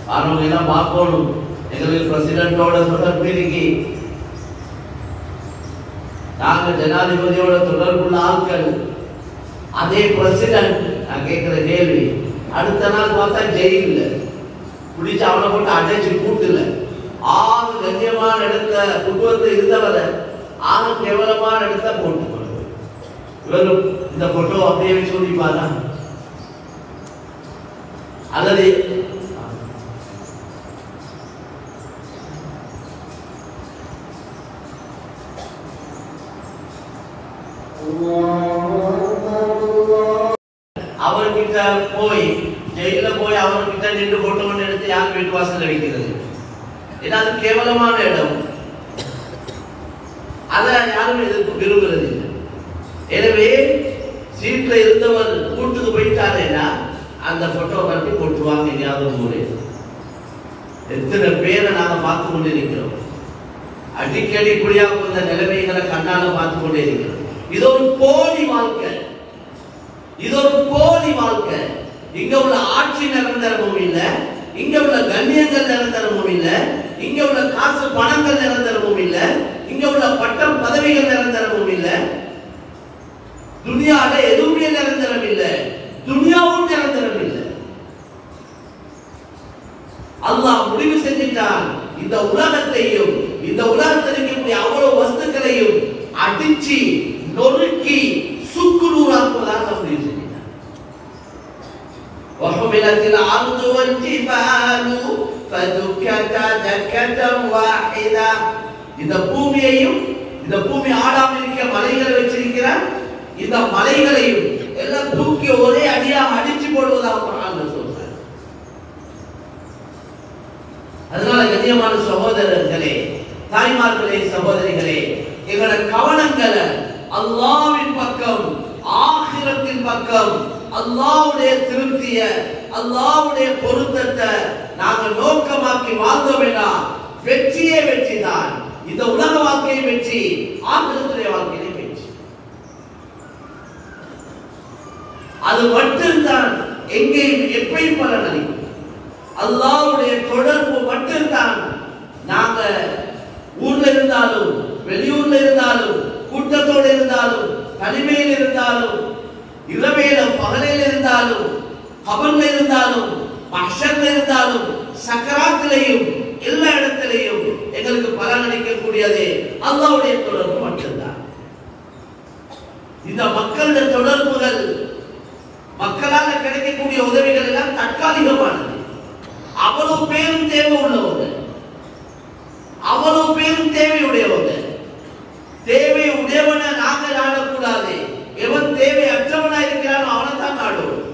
வரவங்க எல்லாம் பார்க்கணும், எங்களுக்கு பிரசிடண்டோட தொடர்பு இருக்கு, நாங்க ஜனாதிபதியோட தொடர்புள்ள ஆட்கள். அதே பிரசிடண்ட், நான் கேட்கிற கேள்வி, அடுத்த நாள் பார்த்தா ஜெயில பிடிச்சு அவனை போட்டு அடைச்சு கூட்டுல ஆக கண்ணியமான இடத்த குடும்பத்தை இருந்தவரை ஆக கேவலமான இடத்த போட்டு இவரும் இந்த போட்டோ அப்படியே சொல்லிப்பாரா? அல்லது அவர்கிட்ட போய் ஜெயில போய் அவர்கிட்ட நின்று போட்டோ எடுத்து யார் வீட்டு வாசல்ல வைக்கிறது? ஏன்னா அது கேவலமான இடம், அதை யாரும் எதிர்ப்பு விரும்புறது இல்லை. எனவே சீட்ல இருந்தவர் கூட்டுக்கு போயிட்டாருன்னா அந்த போட்டோ கட்டி போட்டுவாங்க எங்கேயாவது ஒரு. எத்தனை பேரை நாங்க பார்த்து கொண்டு இருக்கிறோம், அடிக்கடி குடியாக இந்த நிலைமைகளை கண்ணால பார்த்து கொண்டே இருக்கிறோம். இது ஒரு போலி வாழ்க்கை, இது ஒரு போலி வாழ்க்கை. இங்க உள்ள ஆட்சி நிரந்தரமும் இல்லை, இங்க உள்ள கண்ணியங்கள் நிரந்தரமும் இல்லை, இங்க உள்ள காசு பணங்கள் நிரந்தரமும் இல்லை, இங்க உள்ள பட்டம் பதவிகள் நிரந்தரமும் இல்லை. துனியால எதுவுமே நிரந்தரம் இல்லை, துனியாவும் நிரந்தரம் இல்லை. அல்லாஹ் முடிவு செஞ்சிட்டான், இந்த உலகத்தையும் இந்த உலகத்தில் இருக்கக்கூடிய அவ்வளவு வஸ்துக்களையும் அடிச்சு நொறுக்கி சுக்குநூறாக்குவதாக முடிவு செஞ்சிட்டான். وحملت الأرض والجبال فدكتا دكة واحدة. இந்த பூமியையும் இந்த பூமி ஆடாமல் இருக்க மலைகளை வச்சிருக்கிறார், இந்த மலைகளையும் எல்லாம் தூக்கி ஒரே அடியாக அடிச்சு போடுவதாக சொல்றார். அதனால கண்ணியமான சகோதரர்களே, தாய்மார்களே, சகோதரிகளே, எங்களோட கவனங்களை அல்லாஹ்வின் பக்கம், ஆகிரத்தின் பக்கம், அல்லாஹ்வுடைய திருப்திய, அல்லாஹ்வுடைய பொருத்தத்தை நாங்கள் நோக்கமாக்கி வாழ்ந்தோமேனா வெற்றியே வெற்றிதான். இந்த உலக வாழ்க்கை வெற்றி, ஆகிரத்துடைய வாழ்க்கையிலே வெற்றி. அது மட்டும்தான் எங்கேயும் எப்பயும் பலன் அளிக்கும். அல்லாஹ்வுடைய தொடர்பு மட்டும்தான். நாங்க ஊர்ல இருந்தாலும், வெளியூர்ல இருந்தாலும், கூட்டத்தோடு இருந்தாலும், தனிமையில் இருந்தாலும், இரவேல பகலில் இருந்தாலும், கபர்ல இருந்தாலும், மஹ்ஷர்ல இருந்தாலும், சக்கராத்திலையும், எல்லா இடத்திலையும் எங்களுக்கு பலன் அளிக்கக்கூடியது அல்லாஹ்வுடைய தொடர்பு மட்டும்தான். இந்த மக்களுடைய தொடர்புகள், மக்களால் கிடைக்கக்கூடிய உதவிகள் எல்லாம் தற்காலிகமானது. அவ்வளவு பேரும் தேவை உள்ளவங்க, அவ்வளவு பேரும் தேவையுடையவங்க. தேவை உடையவனை நாங்க நாடக்கூடாது. எவன் தேவை அற்றவனா இருக்கிறானோ அவனை தான் நாடுவோம்.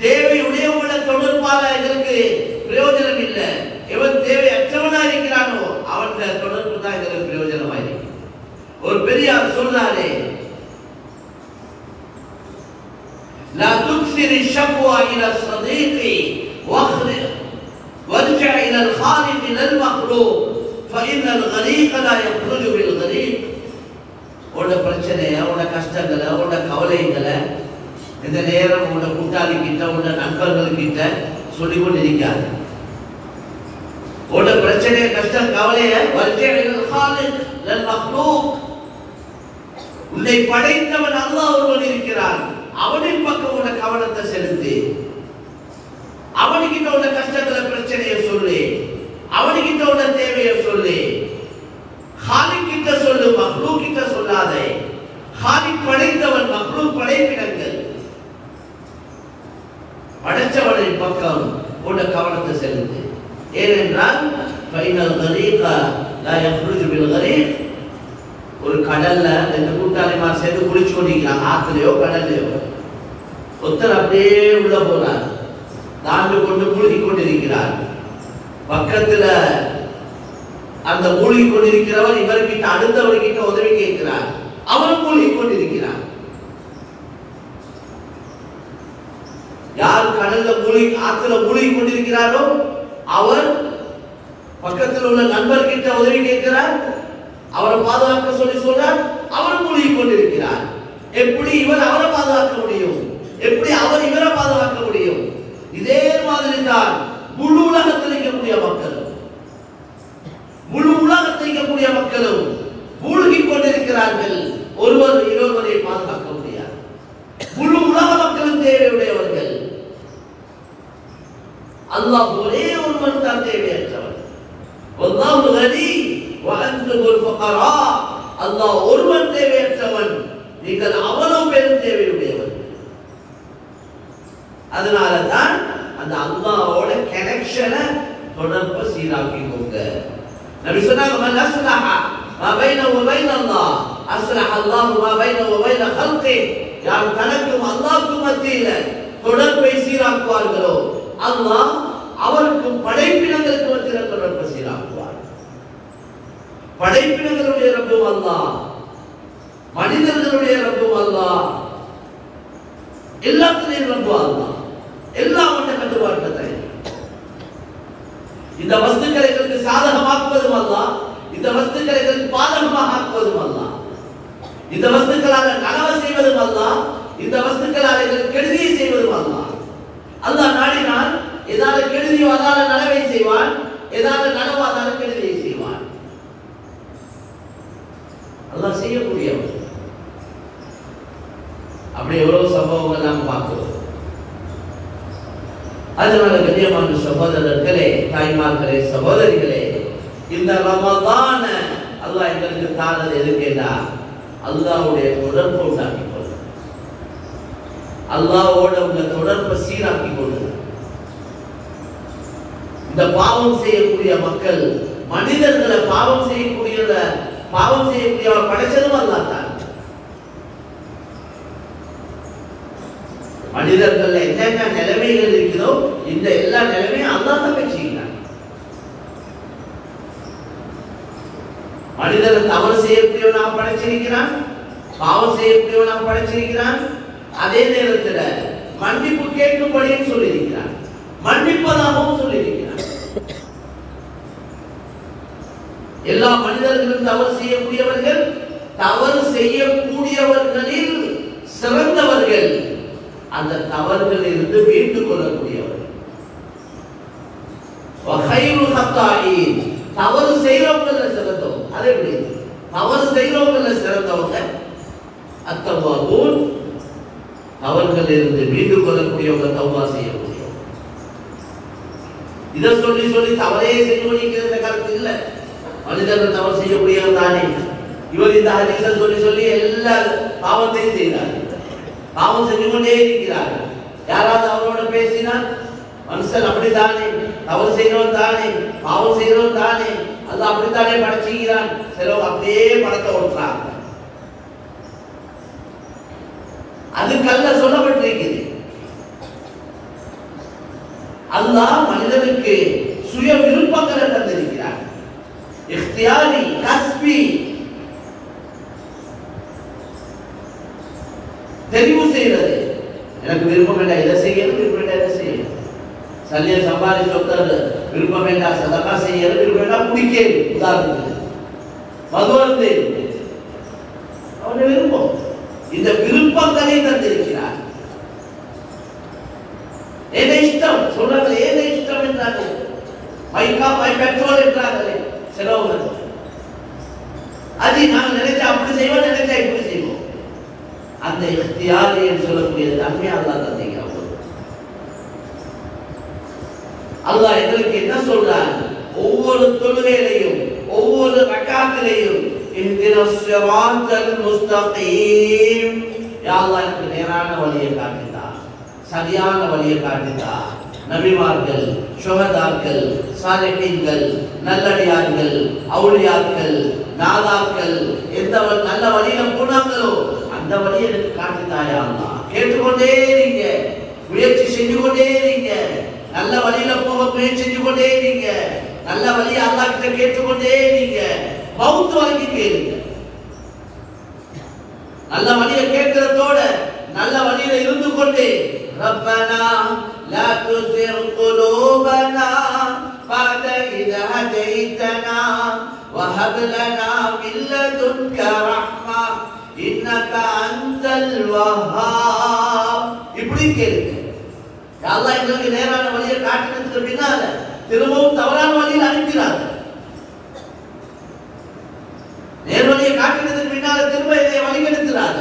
தேவை உடையவங்கள தொடர்பால எங்களுக்கு பிரயோஜனம் இல்லை. எவன் தேவை அற்றவனா இருக்கிறானோ அவன் தொடர்பு தான் எங்களுக்கு பிரயோஜனமா இருக்கு. ஒரு பெரியார் சொல்றாரு, லா துக்ஸிரி ஷக்வா இலா ஸதீகி وارجع الى الخالق للمخلوق فان الغريق لا يخرج بالغريق. உன்ன பிரச்சனை, உன்ன கஷ்டங்களை, உன்ன கவலைகளை இந்த நேரம் உன்ன கூட்டாளி கிட்ட, உன்ன நண்பர்கள் கிட்ட சொல்லிக் கொண்டிருக்காது. உன்ன பிரச்சனை, கஷ்டம், கவலையை வர்ஜிஅ இலல் خالق للمخلوق, உன்னை படைத்தவன் அல்லாஹ் ஒருவன் இருக்கிறான், அவனின் பக்கம் உன்ன கவனத்தை செலுத்து. அவனுக்கிட்ட உள்ள கஷ்டங்களை, பிரச்சனையை சொல்லு, அவனுக்கிட்ட உள்ள தேவையை சொல்லு. காலிக் கிட்ட சொல்லு, மக்லூக் கிட்ட சொல்லாதே. காலிக் படைத்தவன், மக்லூக் படைப்பினங்கள். படைச்சவனின் பக்கம் உள்ள கவனத்தை செலுத்து. ஏனென்றால் ஃபைனல் கரீக லா யஃப்ருஜு பில் கரீக். ஒரு கடல்ல ரெண்டு கூட்டாளிமார் சேர்ந்து குளிச்சு கொண்டிருக்கிறாங்க, ஆத்துலயோ கடல்லையோ. ஒருத்தர் அப்படியே உள்ள போறார், தாண்டு கொண்டு மூழ்கி கொண்டிருக்கிறார். பக்கத்துல அந்த மூழ்கி கொண்டிருக்கிறவர் இவர்கிட்ட, அடுத்தவர்கிட்ட உதவி கேட்கிறார். அவரும் மூழ்கி கொண்டிருக்கிறார். யார் கடல்ல மூழ்கி, ஆத்துல மூழ்கி கொண்டிருக்கிறாரோ அவர் பக்கத்தில் உள்ள நண்பர்கிட்ட உதவி கேட்கிறார். அவரை பாதுகாக்க சொல்லி சொல்றார். அவரும் மூழ்கி கொண்டிருக்கிறார். எப்படி இவர் அவரை பாதுகாக்க முடியும்? எப்படி அவர் இவரை பாதுகாக்க முடியும்? இதே மாதிரி தான் முழு உலகத்தில் இருக்கக்கூடிய மக்களும், முழு உலகத்தில் இருக்கக்கூடிய மக்களும் மூழ்கி கொண்டிருக்கிறார்கள். ஒருவர் இன்னொருவரை பாதுகாக்க முடியாது. முழு உலக மக்களும் தேவையுடையவர்கள். அல்லாஹ் ஒரே ஒருவன் தான் தேவையற்றவன். வல்லாஹு கனி வ அன்துமுல் ஃபுகரா. அல்லாஹ் ஒருவன் தேவையற்றவன், நீங்கள் அவ்வளவு பேரும் தேவையுடையவன். அதனால தான் அந்த அல்லாஹ்வோட கனெக்ஷனை, தொடர்பை சீராக்கிக்கோங்க. நபி சொன்னாங்க, மன் அஸ்லஹ மா பைனஹு வ பைன அல்லாஹ் அஸ்லஹ அல்லாஹு மா பைனஹு வ பைன ஹல்கி. யார் தனக்கும் அல்லாஹ்வுக்கும் மத்தியில தொடர்பை சீராக்குவார்களோ அல்லாஹ் அவருக்கும் படைப்பினங்களுக்கு மத்தியில தொடர்பை சீராக்குவார். படைப்பினங்களுடைய ரப்பும் அல்லாஹ், மனிதர்களுடைய ரப்பும் அல்லாஹ், எல்லாத்திலையும் ரப்பு அல்லாஹ். எல்லாம் அவனுடைய கட்டுப்பாட்டில் தான். இந்த வஸ்துக்களை எங்களுக்கு சாதகமாக்குவதும் அல்லாஹ், இந்த வஸ்துக்களை எங்களுக்கு பாதகமாக ஆக்குவதும் அல்லாஹ், இந்த வஸ்துக்களால் நனவ செய்வதும் அல்லாஹ், இந்த வஸ்துக்களால் எங்களுக்கு கெடுதியை செய்வதும் அல்லாஹ். அல்லாஹ் நாடினால் ஏதாவது கெடுதியோ அதால நனவை செய்வான், ஏதாவது நனவோ அதால கெடுதியை செய்வான். அல்லாஹ் செய்யக்கூடியவர். அப்படி எவ்வளவு சம்பவங்கள் நாம் பார்க்கிறோம். அதனால கண்ணியமான சகோதரர்களே, தாய்மார்களே, சகோதரிகளே, இந்த ரமலான அல்லாஹ் எங்களுக்கு தானது எதுக்கேண்டா அல்லாஹ்வுடைய தொடர்பை உண்டாக்கி கொள்ள, அல்லாஹ்வோட உள்ள தொடர்பை சீராக்கி கொள்ள. இந்த பாவம் செய்யக்கூடிய மக்கள், மனிதர்களை பாவம் செய்யக்கூடிய படைச்சதும் அல்லாஹ் தான். மனிதர்கள் என்னென்ன நிலைமைகள் இருக்கிறதோ இந்த எல்லா நிலைமையும் அல்லாஹ் தான் வச்சுக்கிறான். மனிதனை தவறு செய்யக்கூடியவனாக படைச்சிருக்கிறான், பாவம் செய்யக்கூடியவனாக படைச்சிருக்கிறான். அதே நேரத்தில் மன்னிப்பு கேட்கும்படியும் சொல்லியிருக்கிறான், மன்னிப்பதாகவும் சொல்லியிருக்கிறான். எல்லா மனிதர்களும் தவறு செய்யக்கூடியவர்கள், தவறு செய்யக்கூடியவர்களில் சிறந்தவர்கள் அந்த தவறுகளில் இருந்து மீண்டு கொள்ளக்கூடியவர்கள். தவறு செய்யறவங்கள சிறந்தவங்க. அதே எப்படி தவறு செய்யறவங்கள சிறந்தவங்க அத்தவாபூன், தவறுகளில் இருந்து மீண்டு கொள்ளக்கூடியவங்க, தௌபா செய்யக்கூடியவங்க. இதை சொல்லி சொல்லி தவறே செய்ய முடிக்கிற கருத்து இல்லை. மனிதர்கள் தவறு செய்யக்கூடியவர் தானே. இவர் இந்த ஹதீஸை சொல்லி சொல்லி எல்லா பாவத்தையும் செய்கிறார், பாவம் செஞ்சு கொண்டே இருக்கிறார். யாராவது அவரோட பேசினால் மனுஷன் அப்படித்தானே, தவறு செய்கிறவன் தானே, பாவம் செய்கிறவன் தானே, அல்லாஹ் அப்படித்தானே படைச்சுக்கிறான். சிலவங்க அப்படியே படத்தை ஓட்டுறாங்க. அதுக்கல்ல சொல்லப்பட்டிருக்குது. அல்லாஹ் மனிதனுக்கு சுய விருப்பங்களை தந்திருக்கிறார். இக்தியாரி, கஸ்பி, தெரிவு செய்வது. எனக்கு விருப்பம் வேண்டாம் இதை செய்யணும், விருப்பம் வேண்டாம் இதை செய்யணும். சல்லியை சம்பாதிச்சு ஒருத்தர் விருப்பம் வேண்டாம் சதகா செய்யணும், விருப்பம் வேண்டாம் குடிக்கேன். உதாரணத்துக்கு மதுவந்து அவனுடைய விருப்பம். இந்த விருப்பங்களை தந்திருக்கிறார். ஏதே இஷ்டம் சொல்றாங்க, ஏதே இஷ்டம் என்றாங்க, மைக்கா மை பெட்ரோல் என்றாங்களே சிலவங்க. அது நாங்கள் நினைச்சா அப்படி செய்வோம், நினைச்சா இப்படி செய்வோம். அந்த இக்தியார் என்று சொல்லக்கூடிய தன்மை அல்லாஹ் தந்திருக்கிறார். அல்லாஹ் எங்களுக்கு என்ன சொல்றார்? ஒவ்வொரு தொழுகையிலையும் ஒவ்வொரு ரக்காத்திலையும் இஹ்தினஸ் ஸிராத்தல் முஸ்தகீம், யா அல்லாஹ் எனக்கு நேரான வழியை காட்டுதா, சரியான வழியை காட்டுதா. நபிமார்கள், ஷுஹதாக்கள், சாலிஹீன்கள், நல்லடியார்கள், அவுலியாக்கள், நாதாக்கள் எந்த நல்ல வழியில போனாங்களோ அந்த வழியை எனக்கு காட்டுதாயா அல்லாஹ். கேட்டுக்கொண்டே இருங்க, முயற்சி செஞ்சு கொண்டே இருங்க, நல்ல வழியில போக முயற்சி செஞ்சு கொண்டே இருங்க, நல்ல வழியை அல்லாஹ் கிட்ட கேட்டுக்கொண்டே இருங்க, மவுத் வரைக்கும் கேளுங்க. நல்ல வழியை கேட்கிறதோட நல்ல வழியில இருந்து கொண்டு ரப்பனா லா துஸிர் குலூபனா பஅத இத ஹதைதனா வஹப் லனா மின் லதுன்க ரஹ்மா இன்னக அன்தல் வஹ்ஹாப். இப்படி கேளுங்க. யா அல்லாஹ் எங்களுக்கு நேரான வழியை காட்டினதுக்கு பின்னால திரும்பவும் தவறான வழியில் அனுப்பினார். நேர் வழியை காட்டினதுக்கு பின்னால திரும்ப இதை வழிகெடுக்கிறார்.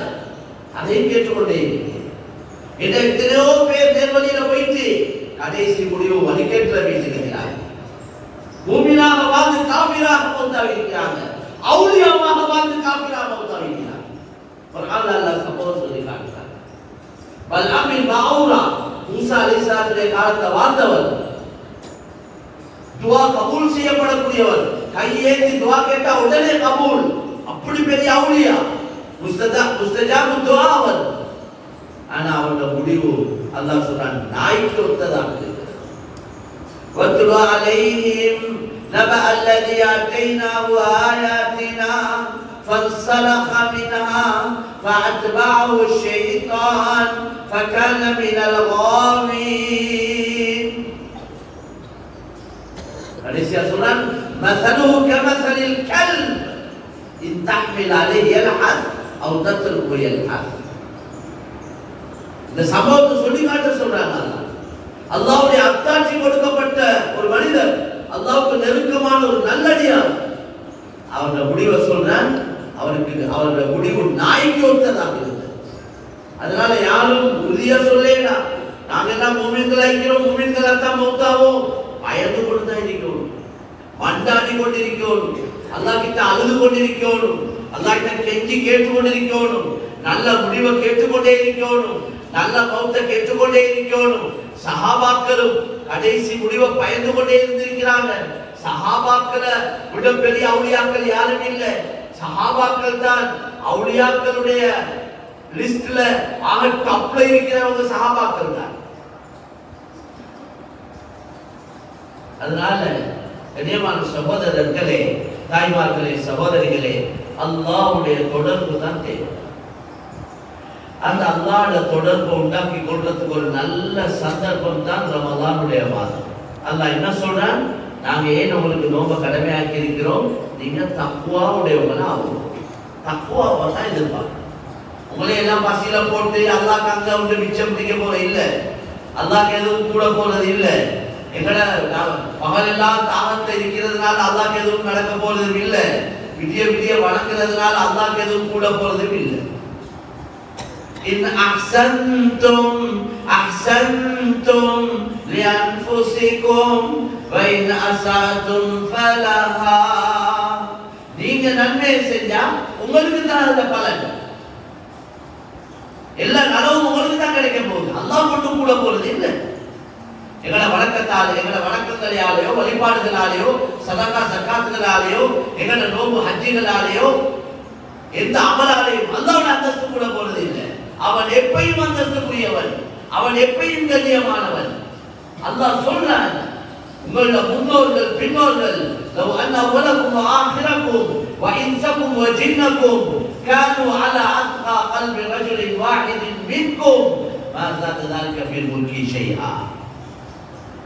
அதையும் கேட்டுக்கொண்டே எத்தனையோ பேர் நேர் வழியில போயிட்டு கடைசி முடிவு வழிகேட்டுல பேசுகிறார். மூமினாக வாழ்ந்து காபிராக மௌத்தாவிக்கிறாங்க, அவுலியாவாக வாழ்ந்து காபிராக மௌத்தாவிக்கிறாங்க. ஒரு ஆள் அல்லாஹ் சம்பவம் சொல்லி காட்டுறார். பல்ஆமின் பாவுரா மூசா அலைஹிஸ்ஸலாத்துடைய காலத்துல வாழ்ந்தவர், துஆ கபூல் செய்யப்படக்கூடியவர், கையேந்தி துஆ கேட்டா உடனே கபூல், அப்படி பெரிய அவுலியா, முஸ்தஜாபு துஆ அவர். ஆனா அவருடைய முடிவு அல்லாஹ் சொல்றான், நாய்க்கு ஒத்ததாக இருக்கிறது. வத்லு அலைஹிம் நபஅ அல்லதி ஆதைனாஹு ஆயாத்தினா فانسلخ منها فأتبعه الشيطان فكان من الغاوين. கடைசியா சொல்றான், مثله كمثل الكلب إن تحمل عليه يلحث أو تتركه يلحث. இந்த சம்பவத்தை சொல்லி காட்ட சொல்றாங்க. அல்லாஹ்வுடைய அத்தாட்சி கொடுக்கப்பட்ட ஒரு மனிதர், அல்லாஹ்வுக்கு நெருக்கமான ஒரு நல்லடியார். அவருடைய முடிவை சொல்றான், அவருடைய முடிவு நாய்க்கு ஒத்ததாக இருந்தது. அதனால யாரும் உறுதியா சொல்லேடா நாங்க எல்லாம் மூமின்களா இருக்கிறோம், மூமின்களா தான் மௌத்தாவோம், பயந்து கொண்டு தான் இருக்கிறோம், மண்டாடி கொண்டிருக்கிறோம், அல்லாஹ் கிட்ட அழுது கொண்டிருக்கிறோம், அல்லாஹ் கிட்ட கெஞ்சி கேட்டுக்கொண்டிருக்கிறோம், நல்ல முடிவை கேட்டுக்கொண்டே இருக்கிறோம், நல்ல மௌத்தை கேட்டுக்கொண்டே இருக்கிறோம். சஹாபாக்களும் கடைசி முடிவை பயந்து கொண்டே இருந்திருக்கிறாங்க. சஹாபாக்களை விட பெரிய அவுலியாக்கள் யாரும் இல்லை. சஹாபாக்கள் தான் அவுலியாக்களுடைய லிஸ்ட்ல ஆக டாப்ல இருக்கிறவங்க சஹாபாக்கள் தான். அதனால கண்ணியமான சகோதரர்களே, தாய்மார்களே, சகோதரிகளே, அல்லாஹ்வுடைய தொடர்பு தான் தேவை. அந்த அல்லாஹ்வுடைய தொடர்பை உண்டாக்கி கொள்றதுக்கு ஒரு நல்ல சந்தர்ப்பம் தான் ரமலானுடைய மாதம். அல்லாஹ் என்ன சொல்றான், நாங்க ஏன் உங்களுக்கு நோம்ப கடமையாக்கி இருக்கிறோம், நீங்க தக்வாவுடையவங்களா ஆகும். தக்வாவை தான் எதிர்பார்க்கணும். உங்களே எல்லாம் பசியில போட்டு அல்லாஹ் அங்க வந்து மிச்சம் பிடிக்க போற இல்ல, அல்லாஹ் எதுவும் கூட போறது இல்ல. எங்கட பகலெல்லாம் தாகத்தை இருக்கிறதுனால அல்லாஹ் எதுவும் நடக்க போறதும் இல்ல. விடிய விடிய வணங்குறதுனால அல்லாஹ் எதுவும் கூட போறதும் இல்ல. இன் அஹ்சன்தும் அஹ்சன்தும் லிஅன்ஃபுஸிகும் வ இன் அஸஅதும் ஃபலஹா. நீங்க நன்மை செஞ்சா உங்களுக்கு தான் அந்த பலன். எல்லா நலவும் உங்களுக்கு தான் கிடைக்க போகுது, அல்லாஹ் மட்டும் கூட போறது இல்ல. எங்களை வணக்கத்தாலே, எங்களை வணக்கங்களாலேயோ, வழிபாடுகளாலேயோ, சதகா ஜகாத்துகளாலேயோ, எங்களை நோம்பு ஹஜ்ஜிகளாலேயோ, எந்த அமலாலேயும் அல்லாஹ்வுடைய அந்தஸ்து கூட போறது இல்லை. அவன் எப்பயும் அந்தஸ்துக்குரியவன், அவன் எப்பயும் கண்ணியமானவன். அல்லாஹ் சொல்றான், உங்களோட முன்னோர்கள் பின்னோர்கள் லவ் அன்ன அவலக்கும் ஆஹிரக்கும் வ இன்சக்கும் வ ஜின்னக்கும் கானு அலா அத்கா கல்பி ரஜுலின் வாஹிதின் மின்கும் மா ஸாத ذلك في الملك شيئا.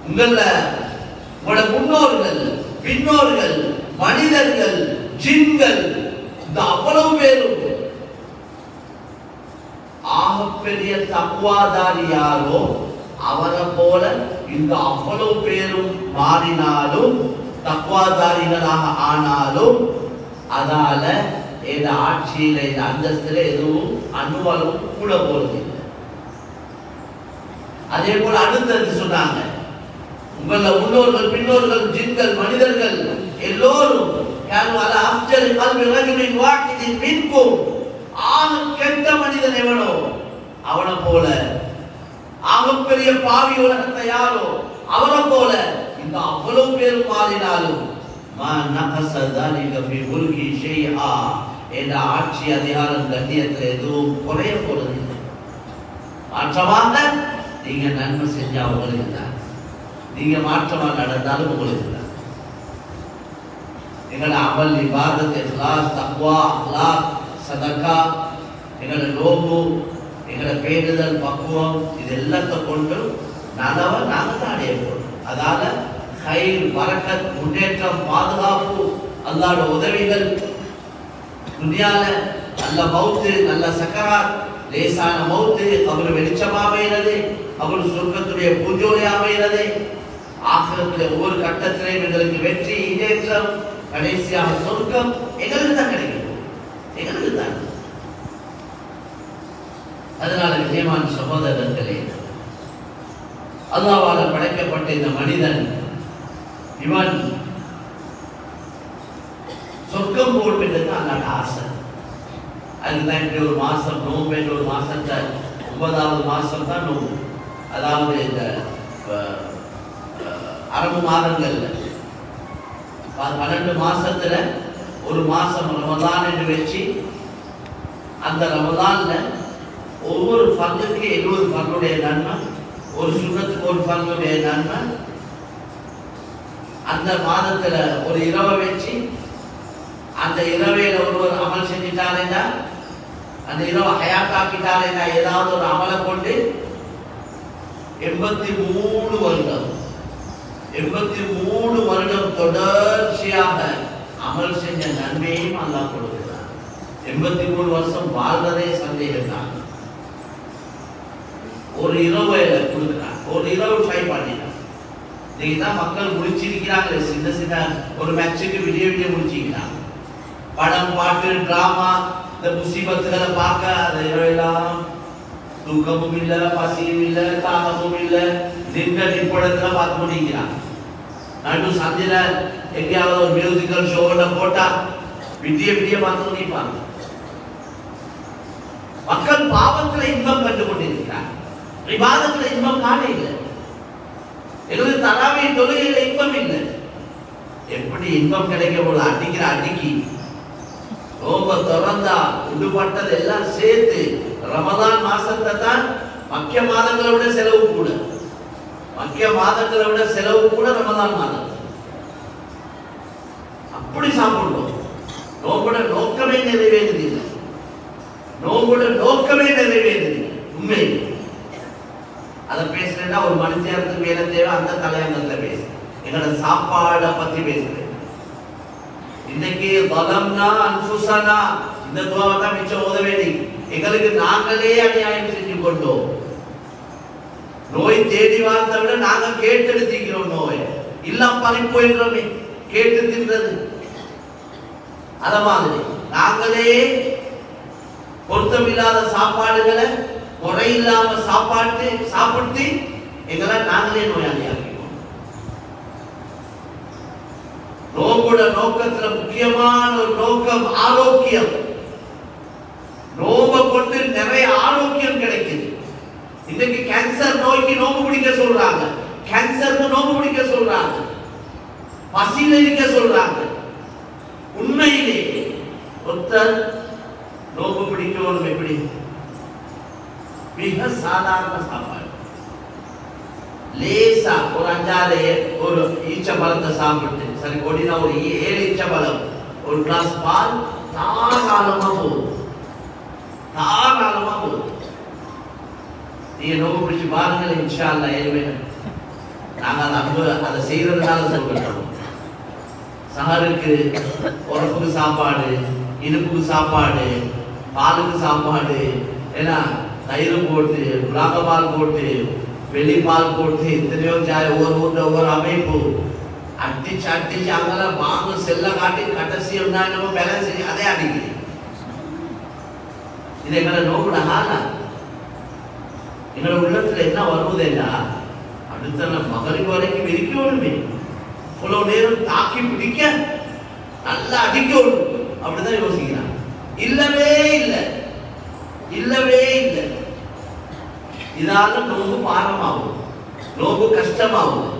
உங்களோட முன்னோர்கள் பின்னோர்கள் மனிதர்கள் ஜின்கள் இந்த அவ்வளவு பேரும் ஆகப்பெரிய தக்வாதாரி யாரோ அவரை போல இந்த அவ்வளவு பேரும் மாறினாலும் தக்வாதாரிகளாக ஆனாலும் அதால இந்த ஆட்சியில இந்த அந்தஸ்துல எதுவும் அனுபவம் கூட போறது இல்லை. அதே போல அடுத்தது சொன்னாங்க, உங்கள முன்னோர்கள் பின்னோர்கள் ஜின்கள் மனிதர்கள் எல்லோரும் கெட்ட மனிதன் எவனோ அவனை போல, ஆகப்பெரிய பாவி உலகத்தை யாரோ அவனை போல இந்த அவ்வளவு பேரும் மாறினாலும் என்ற ஆட்சி அதிகாரம் கண்ணியத்தில் எதுவும் குறைய போறதில்லை. மாற்றமாக நீங்க நன்மை செஞ்சா உங்களுக்கு தான், நீங்க மாற்றமா நடந்தாலும் உங்களுக்கு தான். எங்களோட அமல் இபாதத் இக்லாஸ் தக்வா அக்லாக் சதகா, எங்களோட நோம்பு, எங்களோட பேணுதல் பக்குவம், இது எல்லாத்தை கொண்டு நலவை நாங்க தான் அடைய போறோம். அதால ஹைர் பரக்கத் முன்னேற்றம் பாதுகாப்பு அல்லாஹ்வோட உதவிகள் துனியால நல்ல மௌத்து நல்ல சக்கராத் லேசான மௌத்து கபர் வெளிச்சமா அமைகிறது, கபர் சொர்க்கத்துடைய பூஜோலை அமைகிறது, ஆகிரத்தில் ஒவ்வொரு கட்டத்திலையும் எங்களுக்கு வெற்றி ஈடேற்றம் கடைசியாக சொர்க்கம் எங்களுக்கு தான் கிடைக்கும், எங்களுக்கு தான். அதனால விஜயமான சகோதரர்களே, அல்லாஹ்வால் படைக்கப்பட்ட இந்த மனிதன் இவன் சொர்க்கம் போடுவது அல்லாஹ்வுடைய ஆசை. அதுதான் இப்படி ஒரு மாசம் நோம்பு என்ற ஒரு மாசத்தை 9வது மாசம் தான் நோம்பு. அதாவது இந்த அரபு மாதங்கள்ல 12 மாசத்துல ஒரு மாசம் ரமலான் என்று வச்சு அந்த ரமலான்ல ஒவ்வொரு ஃபர்துக்கு 70 ஃபர்துடைய நன்மை, ஒரு சுன்னத்துக்கு ஒரு ஃபர்துடைய நன்மை. அந்த மாதத்துல ஒரு இரவை வச்சு அந்த இரவையில ஒருவர் அமல் செஞ்சிட்டாருன்னா, அந்த இரவை ஹயாத்தாக்கிட்டாருன்னா, ஏதாவது ஒரு அமலை கொண்டு 83 வருடம் 83 வருடம் தொடர்ச்சியாக அமல் செஞ்ச நன்மையும் அல்லாஹ் கொடுக்கிறார். 83 வருஷம் வாழ்றதே சந்தேகம் தான். ஒரு இரவையில கொடுக்கிறார், ஒரு இரவு ட்ரை பண்ணிட்டான். இன்னைக்கு தான் மக்கள் முடிச்சிருக்கிறாங்களே, சின்ன சின்ன ஒரு மேட்சுக்கு விடிய விடிய முடிச்சிக்கிறாங்க. படம், பாட்டு, டிராமா, இந்த முசீபத்துகளை பார்க்க அதை இரவெல்லாம் தூக்கமும் இல்லை, பசியும் இல்லை, தாகமும் இல்லை, நின்ற நிப்படத்துல பார்த்து முடிக்கிறாங்க. நடு சந்தில எங்கேயாவது ஒரு மியூசிக்கல் ஷோட போட்டா விடிய விடிய பார்த்து முடிப்பாங்க. மக்கள் பாவத்துல இன்பம் கண்டு கொண்டிருக்கிறார், இபாதத்துல இன்பம் காண இல்லை. எங்களுக்கு தராவி தொழுகையில இன்பம் இல்லை. எப்படி இன்பம் கிடைக்க போல அடிக்கிற அடிக்கி நோம்ப திறந்தா உடுபட்டது எல்லாம் சேர்த்து ரமதான் மாசத்தை தான் மக்கிய மாதங்களை விட செலவு கூட, மக்கிய மாதங்களை விட செலவு கூட ரமதான் மாதம். அப்படி சாப்பிடுவோம். நோம்போட நோக்கமே நிறைவேறுதில்லை, நோம்போட நோக்கமே நிறைவேறுதில்லை. உண்மை அதை பேசுறேன்னா ஒரு மணி நேரத்துக்கு மேல தேவை. அந்த தலையங்கத்துல பேச எங்களோட சாப்பாடை பத்தி பேசுறேன். இன்னைக்கு வலம்னா அன்ஃபுஸனா இந்த துஆவை தான் மிச்சம் ஓத வேண்டி. எங்களுக்கு நாங்களே அநியாயம் செஞ்சு கொண்டோம். நோய் தேடி வாழ்ந்த விட நாங்க கேட்டெடுத்திக்கிறோம். நோய் இல்லம் பறிப்பு என்றோமே கேட்டு தின்றது. அத மாதிரி நாங்களே பொருத்தமில்லாத சாப்பாடுகளை குறையில்லாம சாப்பிட்டு எங்களை நாங்களே நோயாளியாக்கிறோம். நோம்போட நோக்கத்துல முக்கியமான ஒரு நோக்கம் ஆரோக்கியம். நோம்பை கொண்டு நிறைய ஆரோக்கியம் கிடைக்குது. இன்னைக்கு கேன்சர் நோய்க்கு நோம்பு பிடிக்க சொல்றாங்க, கேன்சருக்கு நோம்பு பிடிக்க சொல்றாங்க, பசியில இருக்க சொல்றாங்க. உண்மையிலே ஒருத்தர் நோம்பு பிடிக்கணும் எப்படி? மிக சாதாரண சாப்பாடு, லேசா ஒரு 5-6 ஒரு ஈச்ச பழத்தை சாப்பிட்டு, சரி கொடினா ஒரு 7 ஈச்ச பழம், ஒரு கிளாஸ் பால் தாராளமா போதும், தாராளமா போதும். நீங்க நோம்பு பிடிச்சு பாருங்கள், இன்ஷா அல்லாஹ் ஏழுவேன். நாங்கள் அதை செய்யறதுனால சொல்றோம். சஹருக்கு உரப்புக்கு சாப்பாடு, இனிப்புக்கு சாப்பாடு, பாலுக்கு சாப்பாடு, ஏன்னா தயிர் போட்டு, புலாகபால் போட்டு, வெளிப்பால் போட்டு, எத்தனையோ ஒவ்வொரு ஊர்ல ஒவ்வொரு அமைப்பு அடிச்சு அங்கெல்லாம் வாங்க செல்ல காட்டி கடைசி நம்ம பேலன்ஸ் அதே அடிக்குது. இது எங்களை நோக்குட ஆனா எங்களோட உள்ளத்துல என்ன வருவதேன்னா, அடுத்த மகரிப் வரைக்கும் இருக்கணுமே, இவ்வளவு நேரம் தாக்கி பிடிக்க நல்லா அடிக்கணும் அப்படிதான் யோசிக்கிறான். இல்லவே இல்லை, இல்லவே இல்லை. இதால நோம்பு பாரமாகும், நோம்பு கஷ்டமாகும்,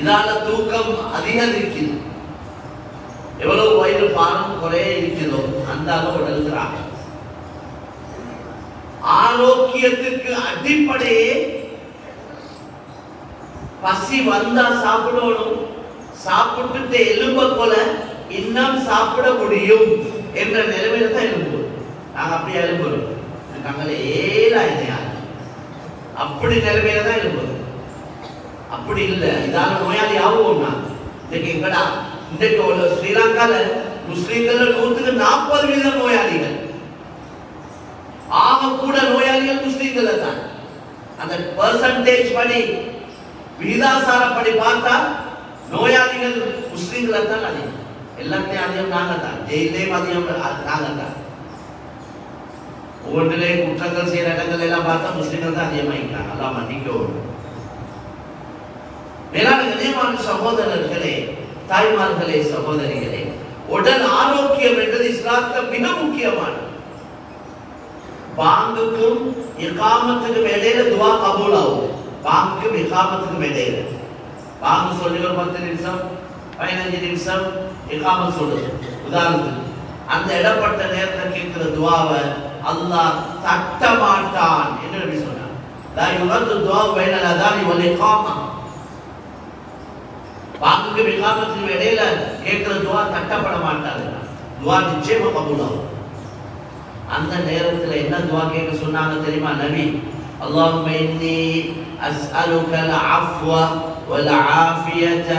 இதால தூக்கம் அதிகரிக்குது. எவ்வளவு வயிறு பாரம் குறைய இருக்குதோ அந்த அளவு உடல்கிறாங்க. ஆரோக்கியத்துக்கு அடிப்படையே பசி வந்தா சாப்பிடணும், சாப்பிட்டு எலும்ப போல இன்னும் சாப்பிட முடியும் என்ற நிலைமையில தான் எழும்புவோம். நாங்க அப்படியே எழும்புறோம், நாங்களே ஏழாயிரம் அப்படி நிலைமையில தான் எழும்புறோம். அப்படி இல்லை, இதால நோயாளி ஆகுவோம்னா இன்னைக்கு எங்கடா இன்றைக்கு ஸ்ரீலங்கால முஸ்லீம்கள் 140% நோயாளிகள். ஆக கூட நோயாளிகள் முஸ்லீம்கள் தான். அந்த பெர்சன்டேஜ் படி விகிதாசாரப்படி பார்த்தா நோயாளிகள் முஸ்லீம்கள் தான் அதிகம். எல்லாத்தையும் அதிகம் நாங்க தான், ஜெயிலையும் அதிகம் நாங்க தான். ஒவ்வொன்றிலே குற்றங்கள் செய்யற இடங்கள் எல்லாம் பார்த்தா முஸ்லீம்கள் தான் அதிகமாகிக்கிறாங்க. எல்லாம் மன்னிக்கவும். மேலான கண்ணியமான சகோதரர்களே, தாய்மார்களே, சகோதரிகளே, உடல் ஆரோக்கியம் என்பது இஸ்லாத்துல மிக முக்கியமானது. பாங்குக்கும் இகாமத்துக்கும் இடையில துவா கபூல் ஆகும். பாங்குக்கும் இகாமத்துக்கும் இடையில பாங்கு சொல்லி ஒரு 10 நிமிஷம் 15 நிமிஷம் இகாமத் சொல்லுது. உதாரணத்துக்கு அந்த இடப்பட்ட நேரத்தில் கேட்கிற துவாவை அல்லாஹ் தட்ட மாட்டான் என்று நபி சொன்னார். லா யுரது துஆ பைனல் அதானி வல் இகாமா. பாங்குக்கும் இகாமத்துக்கும் இடையில கேட்கிற துவா தட்டப்பட மாட்டாது. துவா நிச்சயமா கபூல் ஆகும். அந்த நேரத்தில் என்ன துவா கேட்க சொன்னாங்க தெரியுமா நபி? அல்லாஹும்ம இன்னி அஸ்அலுகல் அஃப்வ வல் ஆஃபியத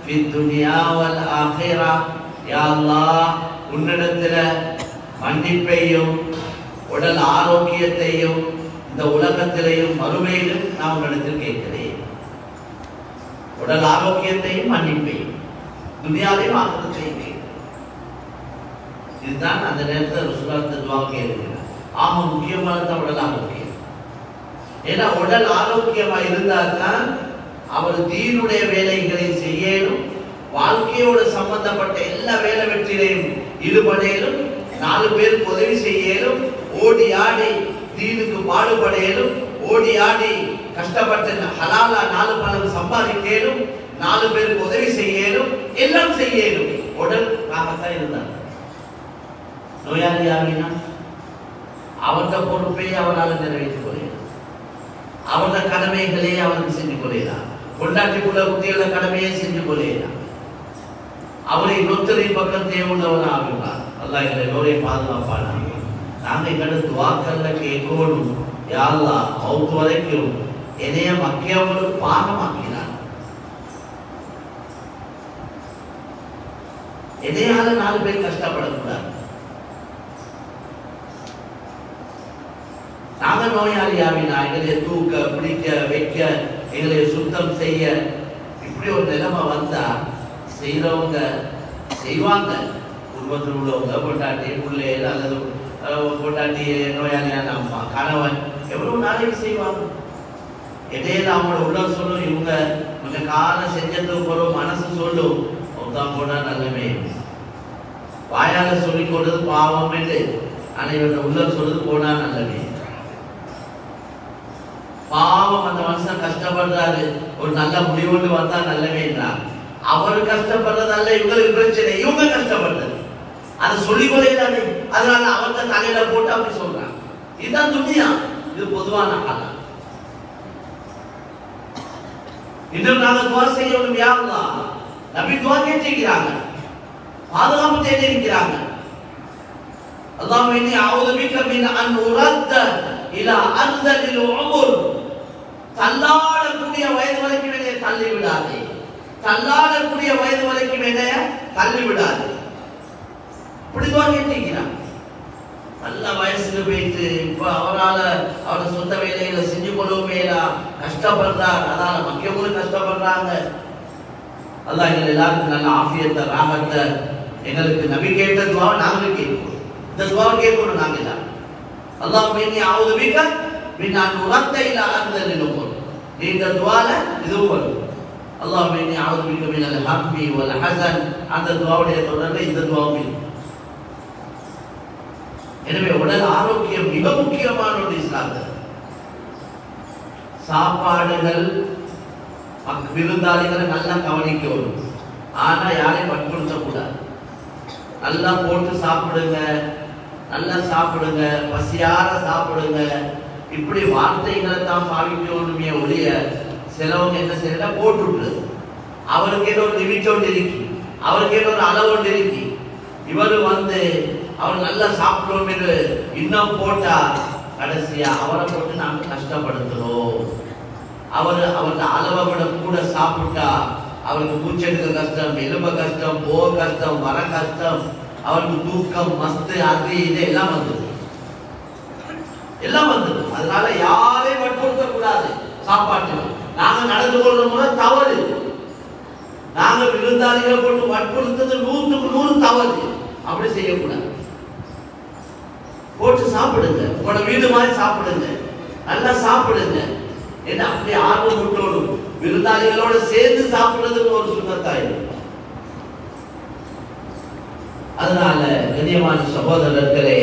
ஃபித் துன்யா வல் ஆখিরা. யா அல்லாஹ், உன்னிடத்தில் மன்னிப்பையும் உடல் ஆரோக்கியத்தையும் இந்த உலகத்திலேயும் மறுமையிலும் நான் உங்களிடத்தில் கேட்கிறேன். உடல் ஆரோக்கியத்தையும் மன்னிப்பேன், துனியாவையும் ஆக்கிரத்தையும் கேட்கிறேன். இதுதான் அந்த நேரத்தில் ரசூலுல்லாஹ் துஆ கேட்கிறார். ஆக முக்கியமானது உடல் ஆரோக்கியம். ஏன்னா உடல் ஆரோக்கியமா இருந்தால் தான் அவர் தீனுடைய வேலைகளை செய்யணும், வாழ்க்கையோடு சம்பந்தப்பட்ட எல்லா வேலை வெற்றிலையும் ஈடுபடையிலும், 4 பேருக்கு உதவி செய்யலும், ஓடி ஆடி தீனுக்கு பாடுபடையலும், ஓடி ஆடி கஷ்டப்பட்டு ஹலாலா 4 பணம் சம்பாதிக்கலும், 4 பேருக்கு உதவி செய்யலும், எல்லாம் செய்யலும். உடல் நாமத்தான் இருந்தார். நோயாளி ஆகினா அவருடைய பொறுப்பை அவரால் நிறைவேற்றிக் கொள்கிறார். அவருடைய கடமைகளே அவருக்கு செஞ்சு கொள்கிறார். கொண்டாட்டிக்குள்ள குட்டிகள கடமையை செஞ்சு கொள்கிறார். அவரை நொத்தரை பக்கத்தே உள்ளவர் ஆகிறார். அல்லாஹ் எங்களை எல்லோரையும் பாதுகாப்பானாங்க. நாங்கள் எங்களோட துவாக்கல்ல கேட்கணும், யா அல்லாஹ் மௌத் வரைக்கும் என்னைய மக்கியவங்களுக்கு பாகமாக்கினார். என்னையால 4 பேர் கஷ்டப்படக்கூடாது. நாங்கள் நோயாளியாவினா எங்களை தூக்க பிடிக்க வைக்க எங்களை சுத்தம் செய்ய இப்படி ஒரு நிலைமை வந்தா செய்யறவங்க செய்வாங்க. குடும்பத்தில் உள்ளவங்க பொண்டாட்டி பிள்ளைகள் அல்லது பொண்டாட்டி நோயாளியான அம்மா கணவன் எவ்வளவு நாளைக்கு செய்வாங்க. இடையில அவங்களோட உள்ள சொல்லும், இவங்க கொஞ்சம் காலம் செஞ்சதுக்கு போறோம் மனசு சொல்லும் ஒருத்தான் போனா நல்லமே, வாயால சொல்லிக் கொடுறது பாவம் என்று, ஆனா இவங்க உள்ள சொல்றது போனா நல்லமே. பாவம் அந்த மனுஷன் கஷ்டப்படுறாரு, ஒரு நல்ல முடிவுண்டு வந்தா நல்லவேன்றார். அவர் கஷ்டப்படுறதல்ல இவங்களுக்கு பிரச்சனை, இவங்க கஷ்டப்படுறது அதை சொல்லிக் கொள்ளையிடாது. அதனால அவர்கிட்ட தலையில போட்டு அப்படி சொல்றாங்க. இதுதான் துனியா, இது பொதுவான காலம். இன்னும் நாங்க துவா செய்யணும், யா அல்லாஹ் நபி துவா கேட்டிருக்கிறாங்க, பாதுகாப்பு தேடியிருக்கிறாங்க. அல்லாஹ் இன்னி அஊது பிக மின் அன் உரத்த இலா அர்தலில் உம்ர். தள்ளாடக்கூடிய வயது வரைக்கும் என்னை தள்ளி விடாதே, தள்ளாடக்கூடிய வயது வரைக்கும் என்னை தள்ளி விடாதே. இப்படி துவா கேட்டிருக்கிறாங்க. நல்ல வயசுக்கு போயிட்டு இப்ப அவரால் அவரோட சொந்த வேலைகளை செஞ்சு கொள்ளவுமேலா கஷ்டப்படுறார். அதனால மக்களும் கஷ்டப்படுறாங்க. அல்லாஹ் எங்கள் எல்லாருக்கும் நல்ல ஆஃபியத்தை ராகத்தை எங்களுக்கு நபி கேட்ட துவா நாங்களும் கேட்கணும். இந்த துவா கேட்கணும் நாங்கள் எல்லாரும். அல்லாஹ் இன்னி அஊது பிக மின் அன் உரத்த இலா அர்தலில் உம்ர். இந்த துவால இதுவும் வரும். அல்லாஹ் இன்னி அஊது பிக மினல் ஹம்மி வல் ஹஸன். அந்த துவாவுடைய தொடர்ந்து இந்த துவாவும் இருக்கு. எனவே உடல் ஆரோக்கியம் மிக முக்கியமான ஒரு இஸ்லாத்தில். சாப்பாடுகள் விருந்தாளிகளை நல்லா கவனிக்கணும், ஆனா யாரையும் வற்புறுத்தக்கூடாது. நல்லா போட்டு சாப்பிடுங்க, நல்லா சாப்பிடுங்க, பசியார சாப்பிடுங்க, இப்படி வார்த்தைகளை தான் பாவிக்கணுமே ஒழிய சிலவங்க என்ன செய்யல போட்டுட்டு அவருக்கு ஏதோ ஒரு லிமிட் ஒன்று இருக்கு, அவருக்கு ஏதோ ஒரு அளவு ஒன்று இருக்கு. இவர் அவர் நல்லா சாப்பிடுவோம் என்று இன்னும் போட்டா கடைசியா அவரை போட்டு நாங்கள் கஷ்டப்படுத்துறோம். அவருக்கு அளவை விட கூட சாப்பிட்டா அவருக்கு மூச்செடுக்க கஷ்டம், எலும்ப கஷ்டம், போக கஷ்டம், வர கஷ்டம், அவருக்கு தூக்கம் மஸ்து அது இது எல்லாம் வந்தது, எல்லாம் வந்தது. அதனால யாரையும் வற்புறுத்த கூடாது. சாப்பாட்டு நாங்க நடந்து கொள்ற முறை தவறு. நாங்க விருந்தாளிகளை போட்டு வற்புறுத்தது 100க்கு 100 தவறு. அப்படி செய்யக்கூடாது. போட்டு சாப்பிடுங்க, உங்களோட வீடு மாதிரி சாப்பிடுங்க, நல்லா சாப்பிடுங்க. என்ன அப்படி ஆர்வம் விட்டோடும் விருந்தாளிகளோட சேர்ந்து சாப்பிடுறதுக்கு ஒரு சுண்ணத்தாயிரும். அதனால கண்ணியமான சகோதரர்களே,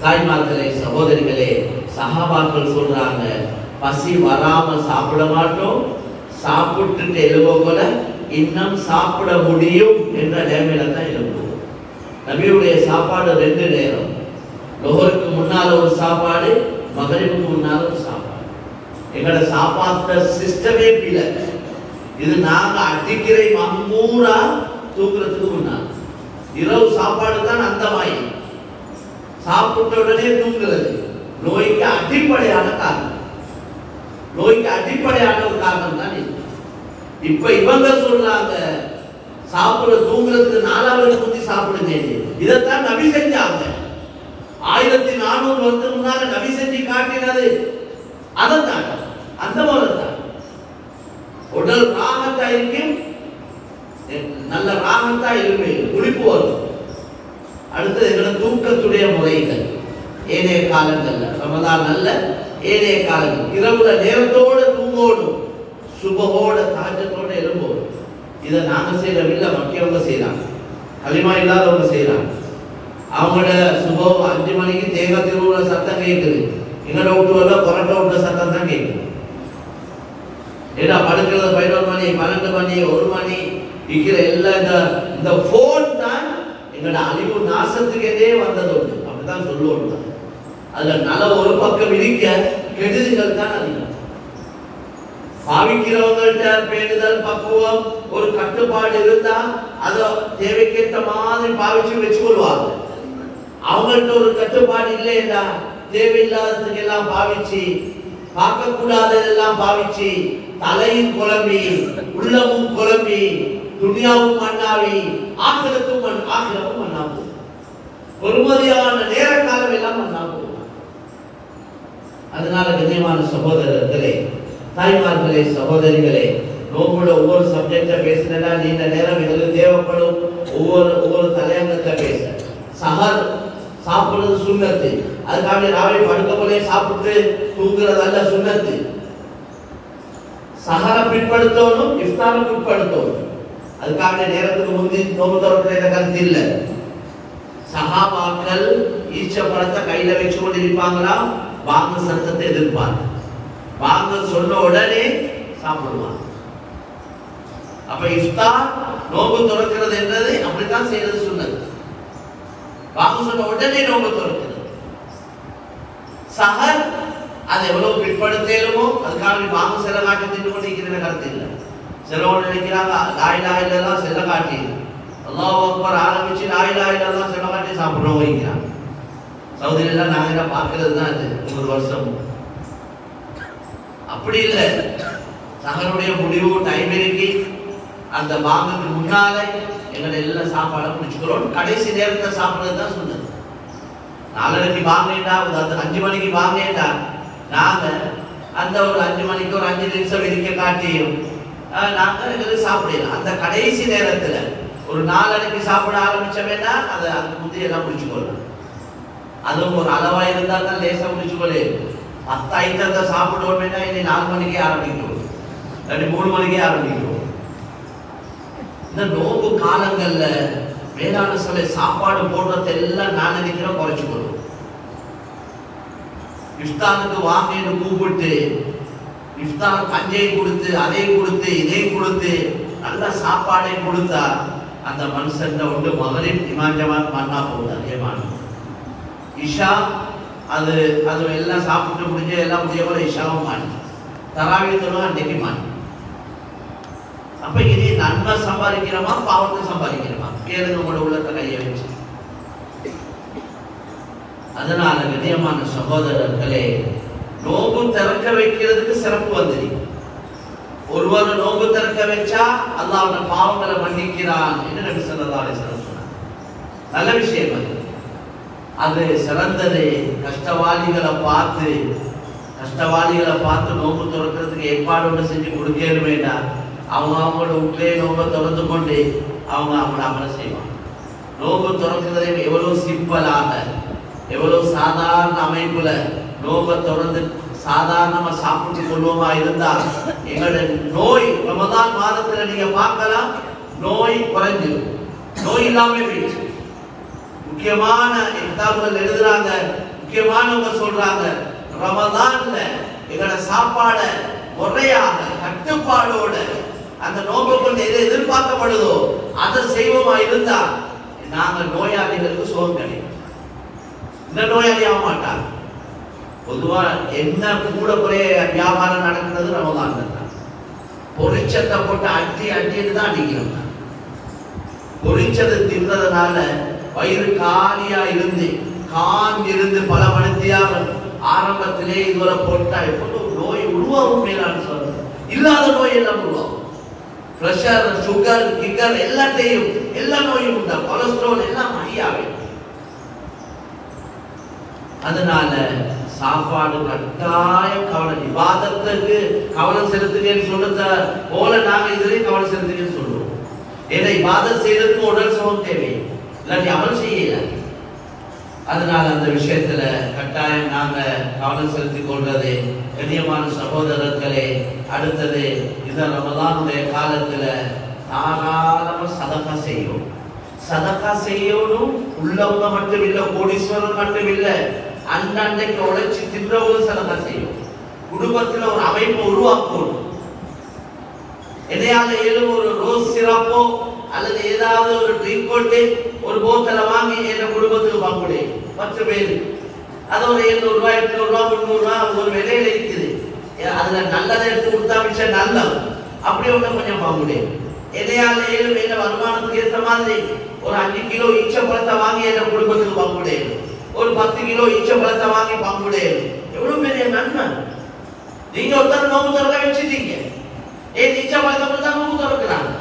தாய்மார்களே, சகோதரிகளே, சஹாபாக்கள் சொல்றாங்க, பசி வராம சாப்பிட மாட்டோம், சாப்பிட்டுட்டு எழுப போல இன்னும் சாப்பிட முடியும் என்ற நிலைமையில தான் எழுப்புவோம். நபியுடைய சாப்பாடு 2 நேரம், லோஹருக்கு முன்னால ஒரு சாப்பாடு, மகரிபுக்கு முன்னால ஒரு சாப்பாடு. எங்களோட சாப்பாட்டு சிஸ்டமே பில. இது நாங்க அடிக்கிறை மம்மூரா தூக்குறதுக்கு முன்னால இரவு சாப்பாடு தான் அந்த மாதிரி சாப்பிட்ட உடனே தூங்குறது நோய்க்கு அடிப்படையான காரணம். நோய்க்கு அடிப்படையான ஒரு காரணம் தான் இது. இப்ப இவங்க சொல்றாங்க சாப்பிட தூங்குறதுக்கு 4 முந்தி சாப்பிடுங்க. இதைத்தான் நபி செஞ்சாங்க. 1400 வருஷத்துக்கு முன்னால நபி செஞ்சு காட்டினது. அதான் அந்த மூலத்தான் உடல் ராகத்தா இருக்கும், நல்ல ராகத்தா இருக்கு, குளிப்பு வரும். அடுத்தது எங்களோட தூக்கத்துடைய முறைகள் ஏனைய காலங்கள்ல ரமதான் அல்ல ஏனைய காலங்கள் இரவுல நேரத்தோட தூங்கோடும், சுபகோட தாஜத்தோட எழும்போடும். இதை நாங்க செய்யறவில்லை, மக்கியவங்க செய்யறாங்க, களிமா இல்லாதவங்க செய்யறாங்க. அவங்களோட சுபம் 5 மணிக்கு தேங்காய் திருவுள்ள சத்தம் கேட்குது, எங்களோட விட்டு வரல கொரட்டை விட்ட சத்தம் தான் கேட்குது. ஏன்னா படுக்கிறது 11 மணி 12 மணி 1 மணி இருக்கிற எல்லாம் இந்த போன் தான் எங்களோட அழிவு நாசத்துக்கே வந்தது உண்டு. அப்படிதான் சொல்லுவோம். அதுல நல்ல ஒரு பக்கம் இருக்க கெடுதிகள் தான் அதிகம். பாவிக்கிறவங்கள்ட்ட பேணுதல் பக்குவம் ஒரு கட்டுப்பாடு இருந்தா அதை தேவைக்கேற்ற மாதிரி பாவிச்சு வச்சு கொள்வாங்க. அவங்கள்ட்ட ஒரு கட்டுப்பாடு இல்லையா, தேவையில்லாததுக்கு எல்லாம் பாவிச்சு, பார்க்க கூடாததெல்லாம் பாவிச்சு, தலையும் குழம்பி உள்ளமும் குழம்பி துனியாவும் மண்ணாவி ஆகிரத்தும் மண்ணாவும் பொறுமதியான நேர காலம் எல்லாம் மண்ணாவும். அதனால கண்ணியமான சகோதரர்களே, தாய்மார்களே, சகோதரிகளே, நோம்போட ஒவ்வொரு சப்ஜெக்டை பேசினா நீண்ட நேரம் எங்களுக்கு தேவைப்படும். ஒவ்வொரு தலையங்கத்தை பேச சஹர் சாப்பிடுறது சுண்ணத்து, அதுக்காக ராவை படுக்க போலே சாப்பிட்டு தூங்குறதல்ல சுண்ணத்து. சஹரை பிற்படுத்தணும், இஃப்தாரை பிற்படுத்தணும். அதுக்காக நேரத்துக்கு முந்தி நோம்பு திறக்கிற கருத்து இல்லை. சஹாபாக்கள் ஈச்ச பழத்தை கையில வச்சு கொண்டு இருப்பாங்களாம், வாங்க சத்தத்தை எதிர்ப்பாங்க, வாங்க சொன்ன உடனே சாப்பிடுவாங்க. அப்ப இஃப்தார் நோம்பு திறக்கிறது என்றது அப்படித்தான் செய்யறது சொன்னது. வாங்க சொன்ன உடனே நோம்பு திறக்கிறது. சஹர் அது எவ்வளவு பிற்படுத்தலுமோ அதுக்காக வாங்க செல்ல காட்டி தின்னு கொண்டிருக்கிற கருத்து இல்லை. சிலவங்க நினைக்கிறாங்க லா இலாஹ இல்லல்லாஹ் செல்ல காட்டி அல்லாஹ் அக்பர் ஆரம்பிச்சு லா இலாஹ இல்லல்லாஹ் செல்ல காட்டி சாப்பிடுறோம் வைக்கிறாங்க. சவுதியில நாங்க பார்க்கறது தான் அது 1 வருஷம். அப்படி இல்லை, சஹருடைய முடிவு டைம் இருக்கு, அந்த வாங்குக்கு முன்னால எங்களை எல்லாம் சாப்பாடை முடிச்சுக்கிறோம். கடைசி நேரத்தை சாப்பிடுறது தான் சொன்னது. 4 மணிக்கு வாங்கிட்டா 5 மணிக்கு வாங்கிட்டா நாங்க அந்த ஒரு 5 மணிக்கு ஒரு 5 நிமிஷம் இருக்க காட்டியும் நாங்க எங்களுக்கு சாப்பிடலாம். அந்த கடைசி நேரத்துல ஒரு 4 மணிக்கு சாப்பிட ஆரம்பிச்சோம்னா அதை அதுக்கு முந்தைய எல்லாம் முடிச்சுக்கொள்ளலாம். அதுவும் ஒரு அளவா இருந்தா தான் லேசா முடிச்சுக்கொள்ளே. 10 ஐட்டத்தை சாப்பிடுவோம்னா இனி 4 மணிக்கே ஆரம்பிக்கிறோம், இல்லாட்டி 3 மணிக்கே ஆரம்பிக்கிறோம். இந்த நோம்பு காலங்கள்ல வேளாண் சொல்ல சாப்பாடு போடுறத எல்லாம் நான் நினைக்கிறேன் குறைச்சுக்கொள்ளும். இஃப்தாருக்கு வாங்கிட்டு கூப்பிட்டு இஃப்தார் கஞ்சை கொடுத்து அதையும் கொடுத்து இதையும் கொடுத்து நல்ல சாப்பாடை கொடுத்தா அந்த மனுஷன் ஒன்று மகரின் இமாஞ்சமான் மண்ணா போகுது. அதிகமான இஷா அது எல்லாம் சாப்பிட்டு முடிஞ்சு எல்லாம் முடிய போல இஷாவும் மாறி தராவித்தனும் அன்னைக்கு மாறி. அப்ப இனி நன்மை சம்பாதிக்கிறோமா பாவத்தை சம்பாதிக்கிறோமா கேளுங்க உங்களோட உள்ளத்தை கையை வச்சு. அதனால கண்ணியமான சகோதரர்களே, நோம்பு திறக்க வைக்கிறதுக்கு சிறப்பு வந்துரு. ஒருவர் நோம்பு திறக்க வச்சா அல்லாஹ் அவன பாவங்களை மன்னிக்கிறான் என்று நபி ஸல்லல்லாஹு அலைஹி வஸல்லம் சொன்னார். நல்ல விஷயம் அது சிறந்தது. கஷ்டவாளிகளை பார்த்து நோம்பு திறக்கிறதுக்கு ஏற்பாடு ஒன்று செஞ்சு கொடுக்கணும் வேண்டாம். அவங்களோட வீட்டிலே நோம்பை திறந்து கொண்டு அவங்க அமலை செய்வாங்க. நோம்பு திறக்கிறதே எவ்வளவு சிம்பிளாக எவ்வளவு சாதாரண அமைப்புல நோம்பை திறந்து சாதாரணமா சாப்பிட்டு கொள்வோமா இருந்தா எங்களோட நோய் ரமதான் மாதத்துல நீங்க பார்க்கலாம், நோய் குறைஞ்சிடும், நோய் இல்லாம போயிடுச்சு. முக்கியமான கிதாபுகள் எழுதுறாங்க, முக்கியமானவங்க சொல்றாங்க, ரமதான்ல எங்களோட சாப்பாட முறையாக கட்டுப்பாடோட அந்த நோம்பை கொண்டு எது எதிர்பார்க்கப்படுதோ அதை செய்வோமா இருந்தா நாங்க நோயாளிகளுக்கு சுகம் கிடைக்கும். இந்த நோயாளி ஆக மாட்டாங்க. பொதுவா என்ன கூட குறைய வியாபாரம் நடக்கிறது ரமதான் தான். பொரிச்சத்தை போட்டு அட்டின்னு தான் அடிக்கிறோம். பொரிச்சதை தின்றதுனால வயிறு காலியா இருந்து பல மணித்தியாக ஆரம்பத்திலே இதுவரை போட்டா எப்போது நோய் உருவாகும் மேலான்னு சொல்றது. இல்லாத நோய் எல்லாம் உருவாகும். பிரஷர், சுகர், கிகர் எல்லாத்தையும் எல்லா நோயும் உண்டா, கொலஸ்ட்ரால் எல்லாம் ஹையாவே. அதனால சாப்பாடு கட்டாயம் கவனம், இபாதத்துக்கு கவனம் செலுத்துங்கன்னு சொல்றத போல நாங்க இதுலயும் கவனம் செலுத்துங்கன்னு சொல்லுவோம். ஏன்னா இபாதத் செய்யறதுக்கு உடல் சுகம் தேவை, இல்லாட்டி அமல் செய்யல. அதனால அந்த விஷயத்துல கட்டாயம் நாங்க கவனம் செலுத்திக் கொள்றது. கண்ணியமான சகோதரர்களே, அடுத்தது இந்த ரமலானுடைய காலத்துல தாராளமா சதகா செய்யும். சதகா செய்யணும் உள்ளவங்க மட்டும் இல்ல, கோடீஸ்வரன் மட்டும் இல்ல, அன்றைக்கு உழைச்சி தின்றவங்க சதகா செய்யும். குடும்பத்துல ஒரு அமைப்பு உருவாக்கணும். எதையாவது ஏழும் ஒரு ரோஸ் சிறப்போ அல்லது ஏதாவது ஒரு ட்ரிங்க் கொண்டு ஒரு போத்தலை வாங்கி என் குடும்பத்துக்கு பங்குடைய 10 பேர், அது ஒரு 700 ரூபாய் 800 ரூபாய் 300 ரூபாய் ஒரு விலையில இருக்குது. அதுல நல்லதை எடுத்து கொடுத்தா மிச்சம் நல்லது. அப்படி ஒண்ணு கொஞ்சம் பங்குடைய எதையால ஏழும் என் வருமானத்துக்கு ஏற்ற மாதிரி ஒரு 5 கிலோ ஈச்ச பழத்தை வாங்கி என் குடும்பத்துக்கு பங்குடைய, ஒரு 10 கிலோ ஈச்ச பழத்தை வாங்கி பங்குடைய. எவ்வளவு பெரிய நன்மை. நீங்க ஒருத்தர் நோம்பு திறக்க வச்சுட்டீங்க, ஏன் ஈச்ச பழத்தை கொடுத்தா நோம்பு திறக்கிறாங்க.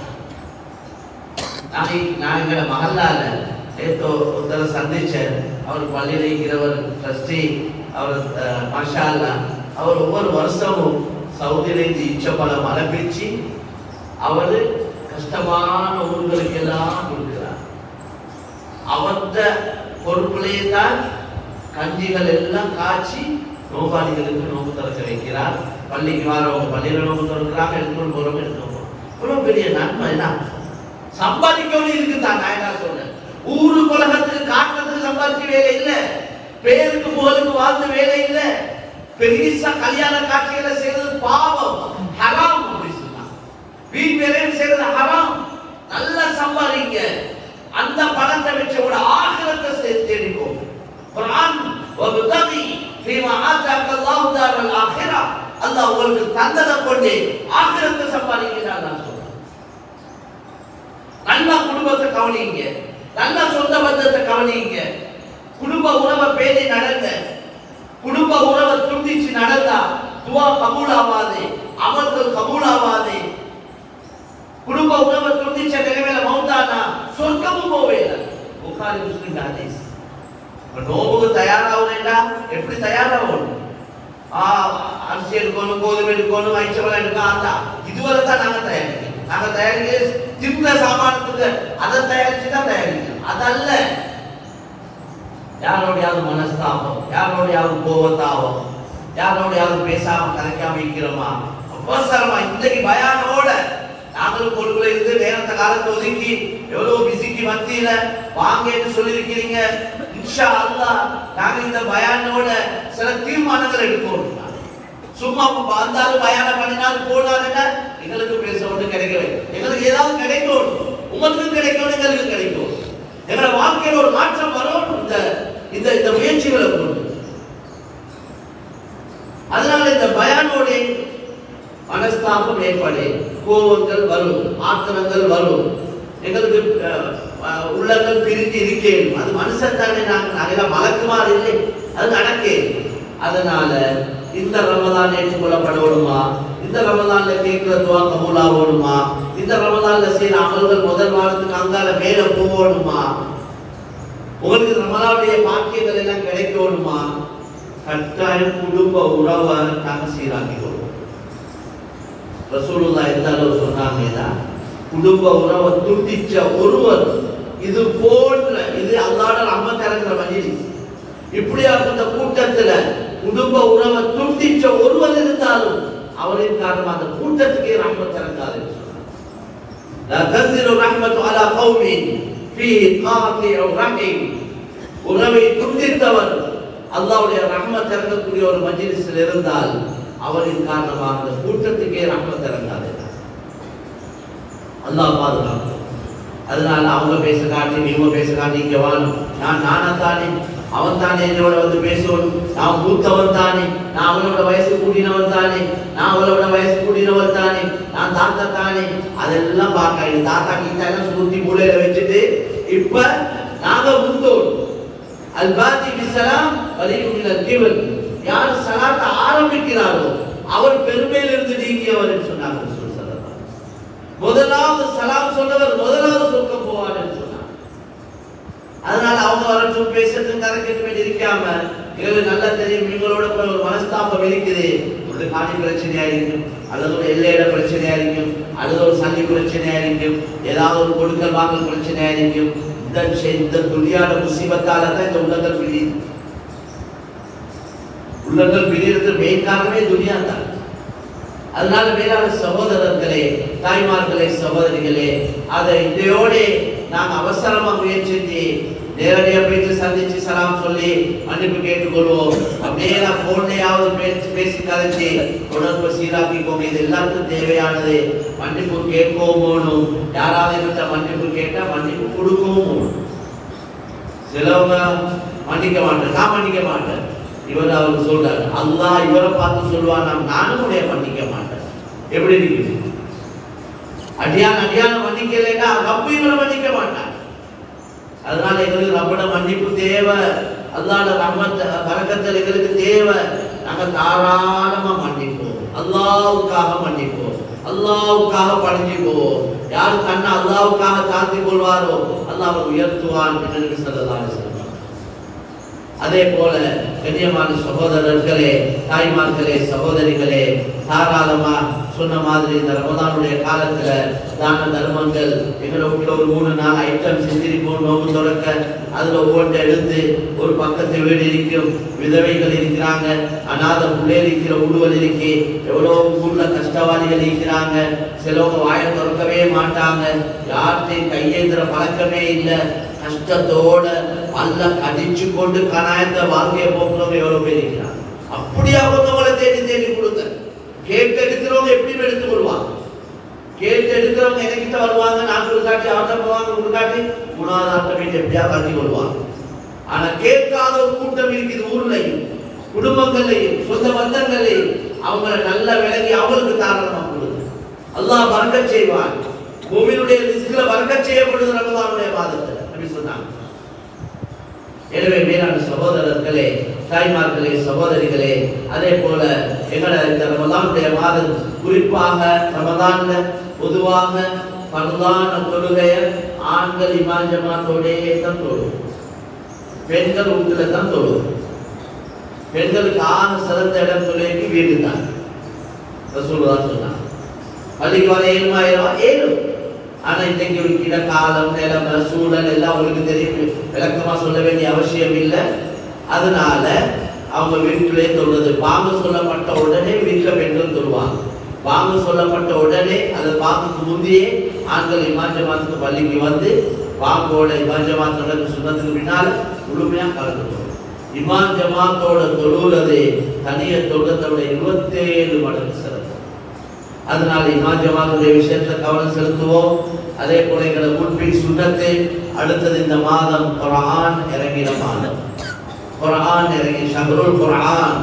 நான் எங்களோட மகல்லால நேற்று ஒருத்தரை சந்திச்சேன். அவர் பள்ளியில் இருக்கிறவர் ட்ரஸ்டி, அவர் மாஷா அல்லாஹ், அவர் ஒவ்வொரு வருஷமும் சவுதியிலிருந்து இச்சப்பழம் அனுப்பிச்சு அவர் கஷ்டமான ஊர்களுக்கு எல்லாம் கொடுக்கிறார். அவற்ற பொறுப்புலேயே தான் கஞ்சிகள் எல்லாம் காய்ச்சி நோபாளிகளுக்கு நோம்பு திறக்க வைக்கிறார். பள்ளிக்கு வரவங்க பள்ளியில் நோம்பு திறக்கிறாங்க, எடுத்துக்கொண்டு போறவங்க எடுத்துக்கோங்க. இவ்வளவு பெரிய நன்மை தான். சம்பாதிக்கணும் இருக்குதான். நான் என்ன சொல்றேன், ஊரு உலகத்துக்கு காட்டுறதுக்கு சம்பாதிக்க வேலை இல்லை, பேருக்கு புகழுக்கு வாழ்ந்து வேலை இல்லை. பெரிசா கல்யாண காட்சிகளை செய்யறது பாவம், ஹராம். அப்படி சொன்னா வீண் வேலையும் செய்யறது ஹராம். நல்லா சம்பாதிங்க, அந்த பணத்தை வச்சு ஒரு ஆகிரத்தை தேடிக்கும். குர்ஆன் வபதகி ஃபீமா ஆதாக அல்லாஹ் தாரல் ஆகிரா, அல்லாஹ் உங்களுக்கு தந்ததை கொண்டு ஆகிரத்தை சம்பாதிக்கிறான். நான் சொல்றேன், நல்லா குடும்பத்தை கவனிங்க, நல்லா சொந்த பந்தத்தை கவனிங்க. குடும்ப உறவை பேணி நடங்க. குடும்ப உறவை துண்டிச்சு நடந்தா துவா கபூலாவாது, அமல்கள் கபூலாவாது. குடும்ப உறவை துண்டிச்ச நிலைமையில மௌத்தானா சொர்க்கமும் போவேல. புகாரி முஸ்லிம் ஹதீஸ். நோம்புக்கு தயாராகணும்னா எப்படி தயாராகணும்? அரிசி எடுக்கணும், கோதுமை எடுக்கணும், ஐச்சவளம் எடுக்கணும். இதுவரை தான் நாங்க தயாரிக்கிறோம். நாங்க தயாரிக்க தின்ன சாமானத்துக்கு அதை தயாரிச்சு தான் தயாரிக்கிறோம். அதல்ல யாரோடையாவது மனஸ்தாபம், யாரோடையாவது கோபத்தாபம், யாரோடையாவது பேசாம கரைக்காம இருக்கிறோமா, அவசரமா இன்றைக்கு பயானோட நாங்களும் பொருட்களை இருந்து நேரத்தை காலத்தை ஒதுக்கி எவ்வளவு பிசிக்கு மத்தியில வாங்கன்னு சொல்லியிருக்கிறீங்க. இன்ஷா அல்லாஹ் நாங்க இந்த பயானோட சில தீர்மானங்கள் எடுக்கணும். சும்மா வந்தாலும் பயானம் பண்ணினாலும் போனாலும் எங்களுக்கு பேச ஒன்று கிடைக்கவே, எங்களுக்கு ஏதாவது கிடைக்கும், உங்களுக்கு கிடைக்கும், எங்களுக்கு கிடைக்கும். எங்களோட வாழ்க்கையில் ஒரு மாற்றம் வரும் இந்த இந்த முயற்சிகளை கொண்டு. அதனால இந்த பயானோட மனஸ்தாபம் ஏற்படு, கோபங்கள் வரும், ஆத்திரங்கள் வரும், எங்களுக்கு உள்ளங்கள் பிரிஞ்சு இருக்கேன். அது மனுஷன் தானே, நாங்கள் மலக்குமாறு இல்லை, அது நடக்கே. அதனால இந்த ரமதான் ஏற்றுக்கொள்ளப்படணுமா, இந்த ரமதான்ல கேட்கிற துவா கபூலாகணுமா, இந்த ரமதான்ல செய்யற அமல்கள் முதல் வாரத்துக்கு அங்கால மேல போகணுமா, உங்களுக்கு ரமலானுடைய பாக்கியங்கள் எல்லாம் கிடைக்கணுமா, கட்டாயம் குடும்ப உறவை நாங்க சீராக்கிக்கணும். ரசூலுல்லாஹ் எந்த அளவு சொன்னாங்கன்னா, குடும்ப உறவை துண்டிச்ச ஒருவர் இது போன்ற, இது அல்லாஹ்வோட ரஹ்மத் இறங்குற மஜ்லிஸ், இப்படியாப்பட்ட கூட்டத்துல குடும்ப உறவை துண்டிச்ச ஒருவர் இருந்தாலும் அவரின் காரணமா அந்த கூட்டத்துக்கே ரஹ்மத் இறங்காது என்று சொன்னார். லா தன்சிலு ரஹ்மத்து அலா கௌமின் ஃபீஹி காத்திஉ ரஹீம். உறவை துண்டித்தவர் அல்லாஹ்வுடைய ரஹ்மத் இறங்கக்கூடிய ஒரு மஜ்லிஸில் இருந்தால் அவரின் காரணமாக அந்த கூட்டத்துக்கே ரஹ்மத் இறங்காது. அல்லாஹ் பாதுகாக்கும். அதனால அவங்க பேச காட்டி இவங்க பேச காட்டி இங்க வாழும், நானா தானே, அவன் தானே என்னோட வந்து பேசணும், நான் மூத்தவன் தானே, நான் அவனோட வயசு கூடினவன் தானே, நான் அவளோட வயசு கூடினவன் தானே, நான் தாத்தா தானே, அதெல்லாம் பார்க்க தாத்தா கீத்தா எல்லாம் சுத்தி மூலையில வச்சுட்டு இப்ப நாங்க முந்தோம். அல்பாதி பிஸ்ஸலாம் வலியுமினல் கிபர். யார் ஸலாத்தை ஆரம்பிக்கிறாரோ அவர் பெருமையிலிருந்து நீங்கியவர் என்று சொன்னாங்க. முதலாவது சலாம் சொன்னவர் முதலாவது சொர்க்கம் போவார் என்று சொன்னார். அதனால அவங்க வரட்டும் பேசுறதுக்கு கரைக்கிட்டு இருக்காம எங்களுக்கு நல்லா தெரியும் இவங்களோட ஒரு மனஸ்தாபம் இருக்குது. ஒரு காணி பிரச்சனையா இருக்கும், அல்லது ஒரு எல்லையிட பிரச்சனையா இருக்கும், அல்லது ஒரு சந்தி பிரச்சனையா இருக்கும், ஏதாவது ஒரு கொடுக்கல் வாங்கல் பிரச்சனையா இருக்கும். இந்த துணியான முசீபத்தால தான் இந்த உள்ளங்கள் பிரியுது. உள்ளங்கள் பிரியறது மெயின் காரணமே துனியா தான். அதனால மேலான சகோதரர்களே, தாய்மார்களே, சகோதரிகளே, அதை இதையோட நாங்கள் அவசரமா முயற்சி நேரடியா போயிட்டு சந்திச்சு சலாம் சொல்லி மன்னிப்பு கேட்டுக்கொள்வோம். அப்படியே நான் போன்லயாவது பேசி கதைச்சு உடம்பு சீராக்கிக்கோங்க. இது எல்லாத்துக்கும் தேவையானது. மன்னிப்பு கேட்கவும் போகணும். யாராவது என்கிட்ட மன்னிப்பு கேட்டா மன்னிப்பு கொடுக்கவும் போகணும். சிலவங்க மன்னிக்க மாட்டேன், நான் மன்னிக்க மாட்டேன். இவர் அவருக்கு சொல்றாரு, அல்லாஹ் இவரை பார்த்து சொல்லுவான், நானும் உடைய மன்னிக்க மாட்டேன். எப்படி இருக்குது? அடியான மன்னிக்கலைன்னா ரப்பு இவரை மன்னிக்க மாட்டான். அதனால எங்களுக்கு ரப்போட மன்னிப்பு தேவை. அல்லாஹ்வோட ரஹ்மத் பரக்கத் எங்களுக்கு தேவை. நாங்க தாராளமா மன்னிப்போம். அல்லாஹ்வுக்காக மன்னிப்போம். அல்லாஹ்வுக்காக பணிஞ்சு போவோம். யார் தன்னை அல்லாஹ்வுக்காக தாழ்த்தி கொள்வாரோ அல்லாஹ் உயர்த்துவான் என்று நபி ஸல்லல்லாஹு அலைஹி வஸல்லம். அதே போல கண்ணியமான சகோதரர்களே, தாய்மார்களே, சகோதரிகளே, தாராளமா சொன்ன மாதிரி இந்த ரமதானுடைய காலத்துல தான தர்மங்கள் எங்களை வீட்டுல ஒரு 3-4 ஐட்டம் செஞ்சிருப்போம். நோம்பு தொடக்க அதுல ஒவ்வொன்றை எடுத்து ஒரு பக்கத்து வீடு இருக்கும், விதவைகள் இருக்கிறாங்க, அநாத பிள்ளைகள் இருக்கிற ஊடுவல் இருக்கு, எவ்வளோ ஊர்ல கஷ்டவாதிகள் இருக்கிறாங்க. சிலவங்க வாயை திறக்கவே மாட்டாங்க, யார்கிட்டையும் கையேந்திர பழக்கமே இல்லை. கஷ்டத்தோட அல்ல கடிச்சு கொண்டு கனாயத்தை வாழ்க்கைய போக்குறவங்க எவ்வளவு பேர் இருக்கிறாங்க. அப்படியா ஒருத்தவங்களை தேடி கொடுங்க. கேட்டு எடுக்கிறவங்க எப்படி எடுத்து கொள்வாங்க? கேட்டு எடுக்கிறவங்க என்கிட்ட வருவாங்க, நான் கொடுக்காட்டி அவர்கிட்ட போவாங்க, கொடுக்காட்டி 3வது ஆட்ட வீட்டு எப்படியா கட்டி கொள்வாங்க. ஆனா கேட்காத ஒரு கூட்டம் இருக்குது ஊர்லையும், குடும்பங்கள்லையும், சொந்த பந்தங்களையும். அவங்களை நல்ல விலகி அவங்களுக்கு தாராளமா கொடுங்க. அல்லாஹ் பரக்கத் செய்வான். பூமியினுடைய ரிஸ்க்ல பரக்கத் செய்யப்படுது ரமதானுடைய மாதத்துல அப்படி சொன்னாங்க. எனவே மேலான சகோதரர்களே, தாய்மார்களே, சகோதரிகளே, அதே போல எங்களை இந்த ரமதானுடைய மாதம் குறிப்பாக ரமதான்ல பொதுவாக பரதான தொழுகைய ஆண்கள் இமாம் ஜமாத்தோடே தான் தொழும், பெண்கள் வீட்டுல தான் தொழும். பெண்களுக்கு ஆக சிறந்த இடம் தொழுகைக்கு வீடு தான். ரசூலுல்லாஹ் சொன்னாங்க, பள்ளிக்கு வர 7 ஆனா இன்னைக்கு இருக்கிற காலம், நிலைமை, சூழல் எல்லாம் உங்களுக்கு தெரியும், விளக்கமா சொல்ல வேண்டிய அவசியம் இல்லை. அதனால அவங்க வீட்டிலே தொழுது. பாங்கு சொல்லப்பட்ட உடனே வீட்டில் பெண்கள் தொழுவாங்க. பாங்கு சொல்லப்பட்ட உடனே அது பாங்குக்கு முந்தையே ஆண்கள் இமாம் ஜமாத்துக்கு பள்ளிக்கு வந்து பாங்கோட இமாம் ஜமாத்தோட சுன்னத்துக்கு பின்னால் முழுமையா கலந்துக்கணும். இமாம் ஜமாத்தோட தொழுகிறது தனிய தொழுதை விட 27 மடங்கு சிறப்பு. அதனால இமாம் ஜமாத்துடைய விஷயத்துல கவனம் செலுத்துவோம். அதே போல எங்களை முன்பின் சுன்னத்து. அடுத்தது இந்த மாதம் குர்ஆன் இறங்கின மாதம். குர்ஆன் இறங்கி ஷஹ்ருல் குர்ஆன்,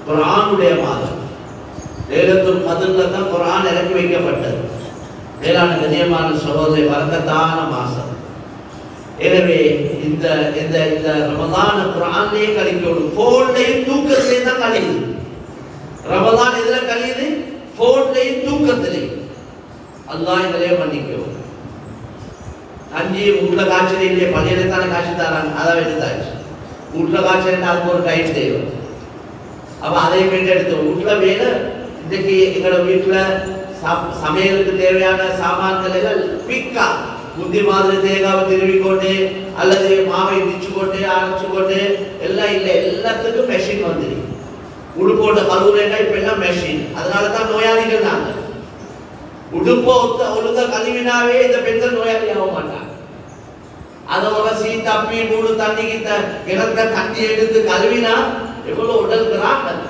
குர்ஆனுடைய மாதம். லைலத்துல் கத்ர்ல தான் குர்ஆன் இறக்கி வைக்கப்பட்டது. மேலான கண்ணியமான சகோதரி, பரக்கத்தான மாசம். எனவே இந்த இந்த இந்த ரமதான குர்ஆன்லயே கழிக்கணும். போன்லையும் தூக்கத்திலையும் தான் கழியுது. ரமதான் எதுல கழியுது? போன்லையும் தூக்கத்திலையும். அல்லாஹ் எங்களே மன்னிக்கும். கஞ்சி வீட்டுல காய்ச்சல் இல்லையே, பள்ளியில காய்ச்சி தராங்க, அதான் எடுத்தாச்சு. வீட்டுல காய்ச்சல் அதுக்கு ஒரு டைம் தேவை. அப்ப அதை போயிட்டு எடுத்தோம். வீட்டுல வேலை இன்னைக்கு எங்களோட வீட்டுல சமையலுக்கு தேவையான சாமான்கள் எல்லாம் பிக்கா புத்தி மாதிரி தேங்காவை திருவிக்கொண்டு அல்லது மாவை இடிச்சு கொண்டு அரைச்சு கொண்டு எல்லாம் இல்லை. எல்லாத்துக்கும் மெஷின் வந்துருக்கு. உடுப்போட கழுவுறேன்னா இப்ப எல்லாம் மெஷின். அதனாலதான் நோயாளிகள் நாங்க. உடுப்போ ஒழுங்கா கழுவினாவே இந்த பெண்கள் நோயாளி ஆக மாட்டாங்க. அதை உரசி தப்பி 3 தண்ணிக்கு கிணத்த தண்ணி எடுத்து கழுவினா எவ்வளவு உடலுக்கு ராகத்.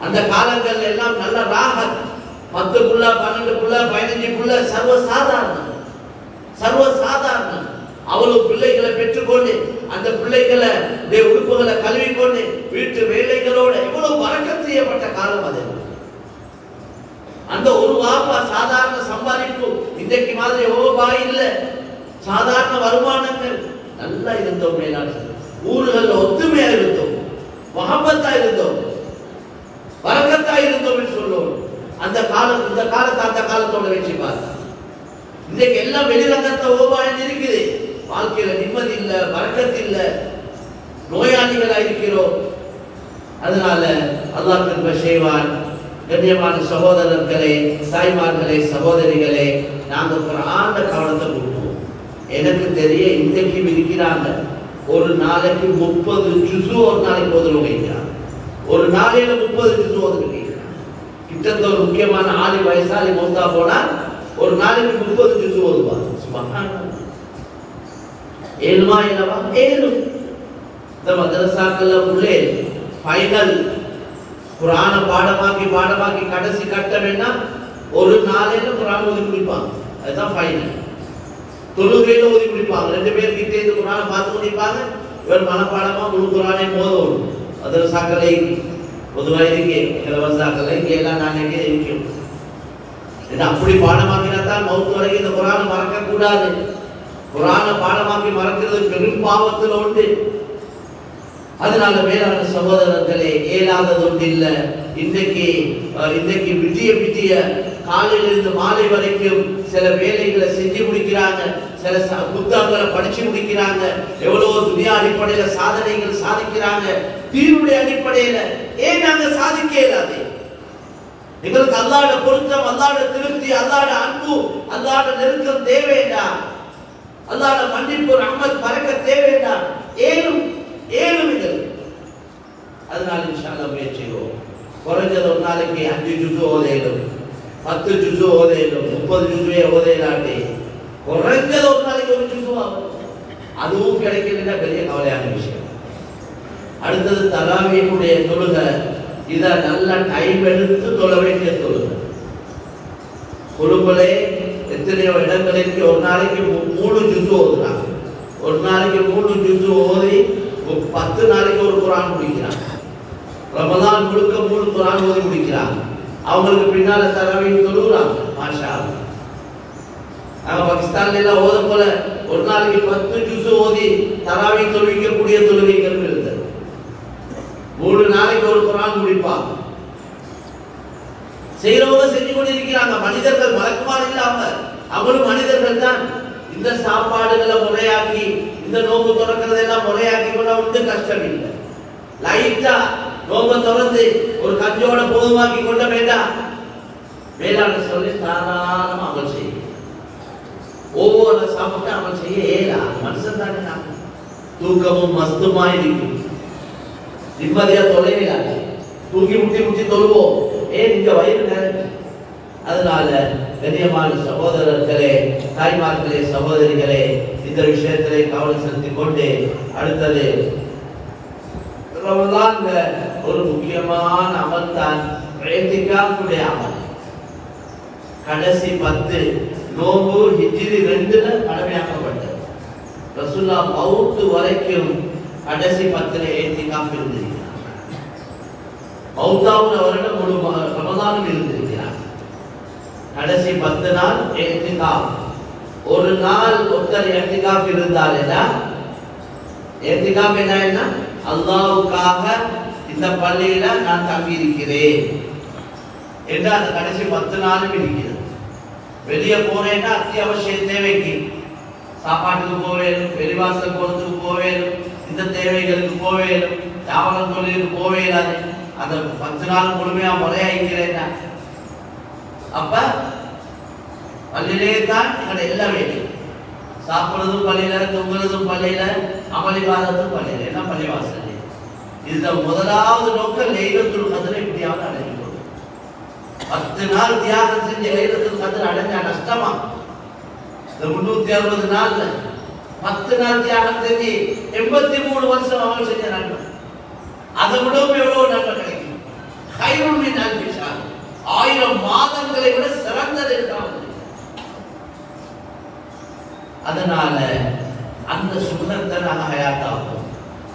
அந்த காலங்கள் எல்லாம் நல்ல ராகத். 10 புள்ள 12 புள்ள 15 புள்ள சர்வசாதாரணம், சர்வசாதாரணம். அவ்வளவு பிள்ளைகளை பெற்றுக்கொண்டு அந்த பிள்ளைகளை உடுப்புகளை கழுவிக்கொண்டு வீட்டு வேலைகளோட எவ்வளவு வரக்கத் செய்யப்பட்ட காலம் அது. அந்த ஒரு வாப்பா சாதாரண சம்பாதிப்பு இன்றைக்கு மாதிரி ஓபாய் இல்ல. சாதாரண வருமானங்கள் நல்லா இருந்தோம். மேலான ஊர்கள்ல ஒத்துமையா இருந்தோம், மஹப்பத்தா இருந்தோம், வரக்கத்தா இருந்தோம் என்று சொல்லுவோம். அந்த காலம் இந்த காலத்தை அந்த காலத்தோட வச்சு பார்த்தா இன்னைக்கு எல்லாம் வெளிரங்கத்தை ஓபாய் இருக்குது. வாழ்க்கையில நிம்மதி இல்ல, வரக்கத்து இல்ல, நோயாளிகளா இருக்கிறோம். அதனால அல்லாஹ் கிருபை செய்வான். கண்ணியமான சகோதரர்களே, தாய்மார்களே, சகோதரிகளே, நாங்கள் குர்ஆன்ல கவனத்தை கொடுப்போம். எனக்கு தெரிய இன்றைக்கு இருக்கிறாங்க ஒரு நாளைக்கு 30 ஜுஸு ஒரு நாளைக்கு ஓதுறவங்க இருக்கிறாங்க. ஒரு நாளையில 30 ஜுஸு ஓதுறீங்க. கிட்டத்தட்ட ஒரு முக்கியமான ஆளி வயசாளி மௌத்தா போனா ஒரு நாளைக்கு 30 ஜுஸு ஓதுவாங்க. சுப்ஹானல்லாஹ். ஏழுமா இல்லவா? ஏழு. இந்த மதரசாக்கள்ல உள்ளே ஃபைனல் குர்ஆன பாடமாக்கி கடைசி கட்டம் என்ன? ஒரு நாளையில குர்ஆன் ஓதி முடிப்பாங்க. அதுதான் ஃபைனல். தொழுகையில ஓதி முடிப்பாங்க. 2 பேர் கிட்ட இருந்து குர்ஆனை பார்த்து முடிப்பாங்க. இவர் மனப்பாடமா முழு குர்ஆனை ஓதணும். மதரசாக்களை பொதுவாக இருக்கு, இலவசாக்களை எல்லாம் நாளைக்கே இருக்கும். அப்படி பாடமாக்கினா தான் மௌத் வரைக்கும் இந்த குர்ஆனை மறக்க கூடாது. குர்ஆனை பாடமாக்கி மறக்கிறது பெரும் பாவத்தில் உண்டு. அதனால மேலான சகோதரர்களே, ஏழாவது ஒன்று இல்லை. இன்றைக்கு விட்டிய காலையிலிருந்து மாலை வரைக்கும் சில வேலைகளை செஞ்சு முடிக்கிறாங்க, சில புத்தகங்களை படிச்சு முடிக்கிறாங்க, எவ்வளவு துனியா அடிப்படையில சாதனைகள் சாதிக்கிறாங்க. தீனுடைய அடிப்படையில ஏன் நாங்க சாதிக்க இயலாது? எங்களுக்கு அல்லாஹ்வுடைய பொருத்தம், அல்லாஹ்வுடைய திருப்தி, அல்லாஹ்வுடைய அன்பு, அல்லாஹ்வுடைய நெருக்கம் தேவையா? அல்லாஹ்வுடைய மன்னிப்பு, ரஹ்மத், பரக்கத் தேவையா? ஏனும் எங்களுக்கு. அதனால இன்ஷா அல்லாஹ் முயற்சி செய்வோம். குறைஞ்சது ஒரு நாளைக்கு 5 ஜுஸு ஓதேலும், 10 ஜுஸு ஓதேலும், 30 ஜுஸுவே ஓதேலாட்டி குறைஞ்சது ஒரு நாளைக்கு ஒரு ஜுஸு ஆகும். அதுவும் கிடைக்கலன்னா பெரிய கவலையான விஷயம். அடுத்தது தராவீஹுடைய தொழுகை. இதை நல்ல டைம் எடுத்து தொழ வேண்டிய தொழுகை. கொழும்புலே எத்தனையோ இடங்களுக்கு ஒரு நாளைக்கு 3 ஜுஸு ஓதுறாங்க. ஒரு நாளைக்கு 3 ஜுஸு ஓதி 10 நாளைக்கு ஒரு குர்ஆன் முடிக்கிறாங்க. ரமலான் முழுக்க 3 குர்ஆன் ஓதி முடிக்கிறாங்க. அவங்களுக்கு பின்னால தராவீஹ் தொழுகிறாங்க. மாஷா அல்லாஹ். நாங்க பாகிஸ்தான்ல எல்லாம் ஓத போல ஒரு நாளைக்கு 10 ஜுஸு ஓதி தராவீஹ் தொழுவிக்கக்கூடிய தொழுகைகள் இருக்கு. 3 நாளைக்கு ஒரு குர்ஆன் முடிப்பாங்க. செய்யறவங்க செஞ்சு கொண்டிருக்கிறாங்க. மனிதர்கள் மலக்குமார் இல்லாம அவங்களும் மனிதர்கள் தான். இந்த சாப்பாடுகளை முறையாக்கி, இந்த நோம்பு திறக்கிறதெல்லாம் முறையாக்கி கொண்டா ஒன்றும் கஷ்டம் இல்லை. லைட்டா நோம்பை திறந்து ஒரு கஞ்சோட போதுமாக்கி கொண்ட வேண்டாம். மேலான சொல்லி தாராளமா அமல் செய்ய. ஒவ்வொரு சாப்பிட்டு அமல் செய்ய ஏலா. மனுஷன் தானே. தூக்கமும் மஸ்துமா இருக்கும். நிம்மதியா தொலைவில்லை. தூக்கி முட்டி தொழுவோம். ஏன் இங்க வயிறு நேரம். அதனால கண்ணியமான சகோதரர்களே, தாய்மார்களே, சகோதரிகளே, இந்த விஷயத்திலே கவனம் செலுத்திக் கொண்டு அடுத்தது ரமலான்ல ஒரு முக்கியமான அமல் தான் இஅ்திகாஃபுடைய அமல். கடைசி 10 நோம்பு ஹிஜ்ரி 2ல கடமையாக்கப்பட்டது. ரசூலுல்லாஹ் மவுத் வரைக்கும் கடைசி 10ல இஅ்திகாஃப் இருந்திருக்கிறார். மௌத்தாவுன வருடம் முழு ரமலானும் இருந்திருக்கிறார். கடைசி 10 நாள் இஅ்திகாஃப். ஒரு நாள் ஒருத்தர் இஅ்திகாஃப் இருந்தால் இஅ்திகாஃப் என்ன? அல்லாஹ்வுக்காக இந்த பள்ளியில நான் தங்கி இருக்கிறேன் என்று அந்த கடைசி 10 நாளும் இருக்கிறது. வெளியே போறேன்னா அத்தியாவசிய தேவைக்கு சாப்பாட்டுக்கு போவேலும், வெளிவாசல் போறதுக்கு போவேலும், இந்த தேவைகளுக்கு போவேலும், வியாபாரம் தொழிலுக்கு போவேலாது. அந்த 10 நாள் முழுமையா முறையா இருக்கிறேன்னா அப்ப பள்ளியிலே தான் எங்களை எல்லாம் வேணும். சாப்பிடுறதும் பள்ளியில, தூங்குறதும் பள்ளியில, அமளிவாதத்தும் பள்ளியில, எல்லாம் பள்ளிவாசல். இதுல முதலாவது நோக்கம் லைலத்துல் கத்ர் எப்படியாவது அடைஞ்சிக்கணும். 10 நாள் தியாகம் செஞ்ச லைலத்துல் கத்ர் அடைஞ்சா நஷ்டமா? இந்த 360 நாள்ல 10 நாள் தியாகம் செஞ்சு 83 வருஷம் அமல் செஞ்ச நன்மை. அதை விடவும் எவ்வளவு நன்மை கிடைக்கும்? கைருள் மின் அல்ஃபி ஷஹர். 1000 மாதங்களை விட சிறந்தது இருக்காது. அதனால அந்த சுன்னத்தை நாங்க ஹயாத்தாக்கும்.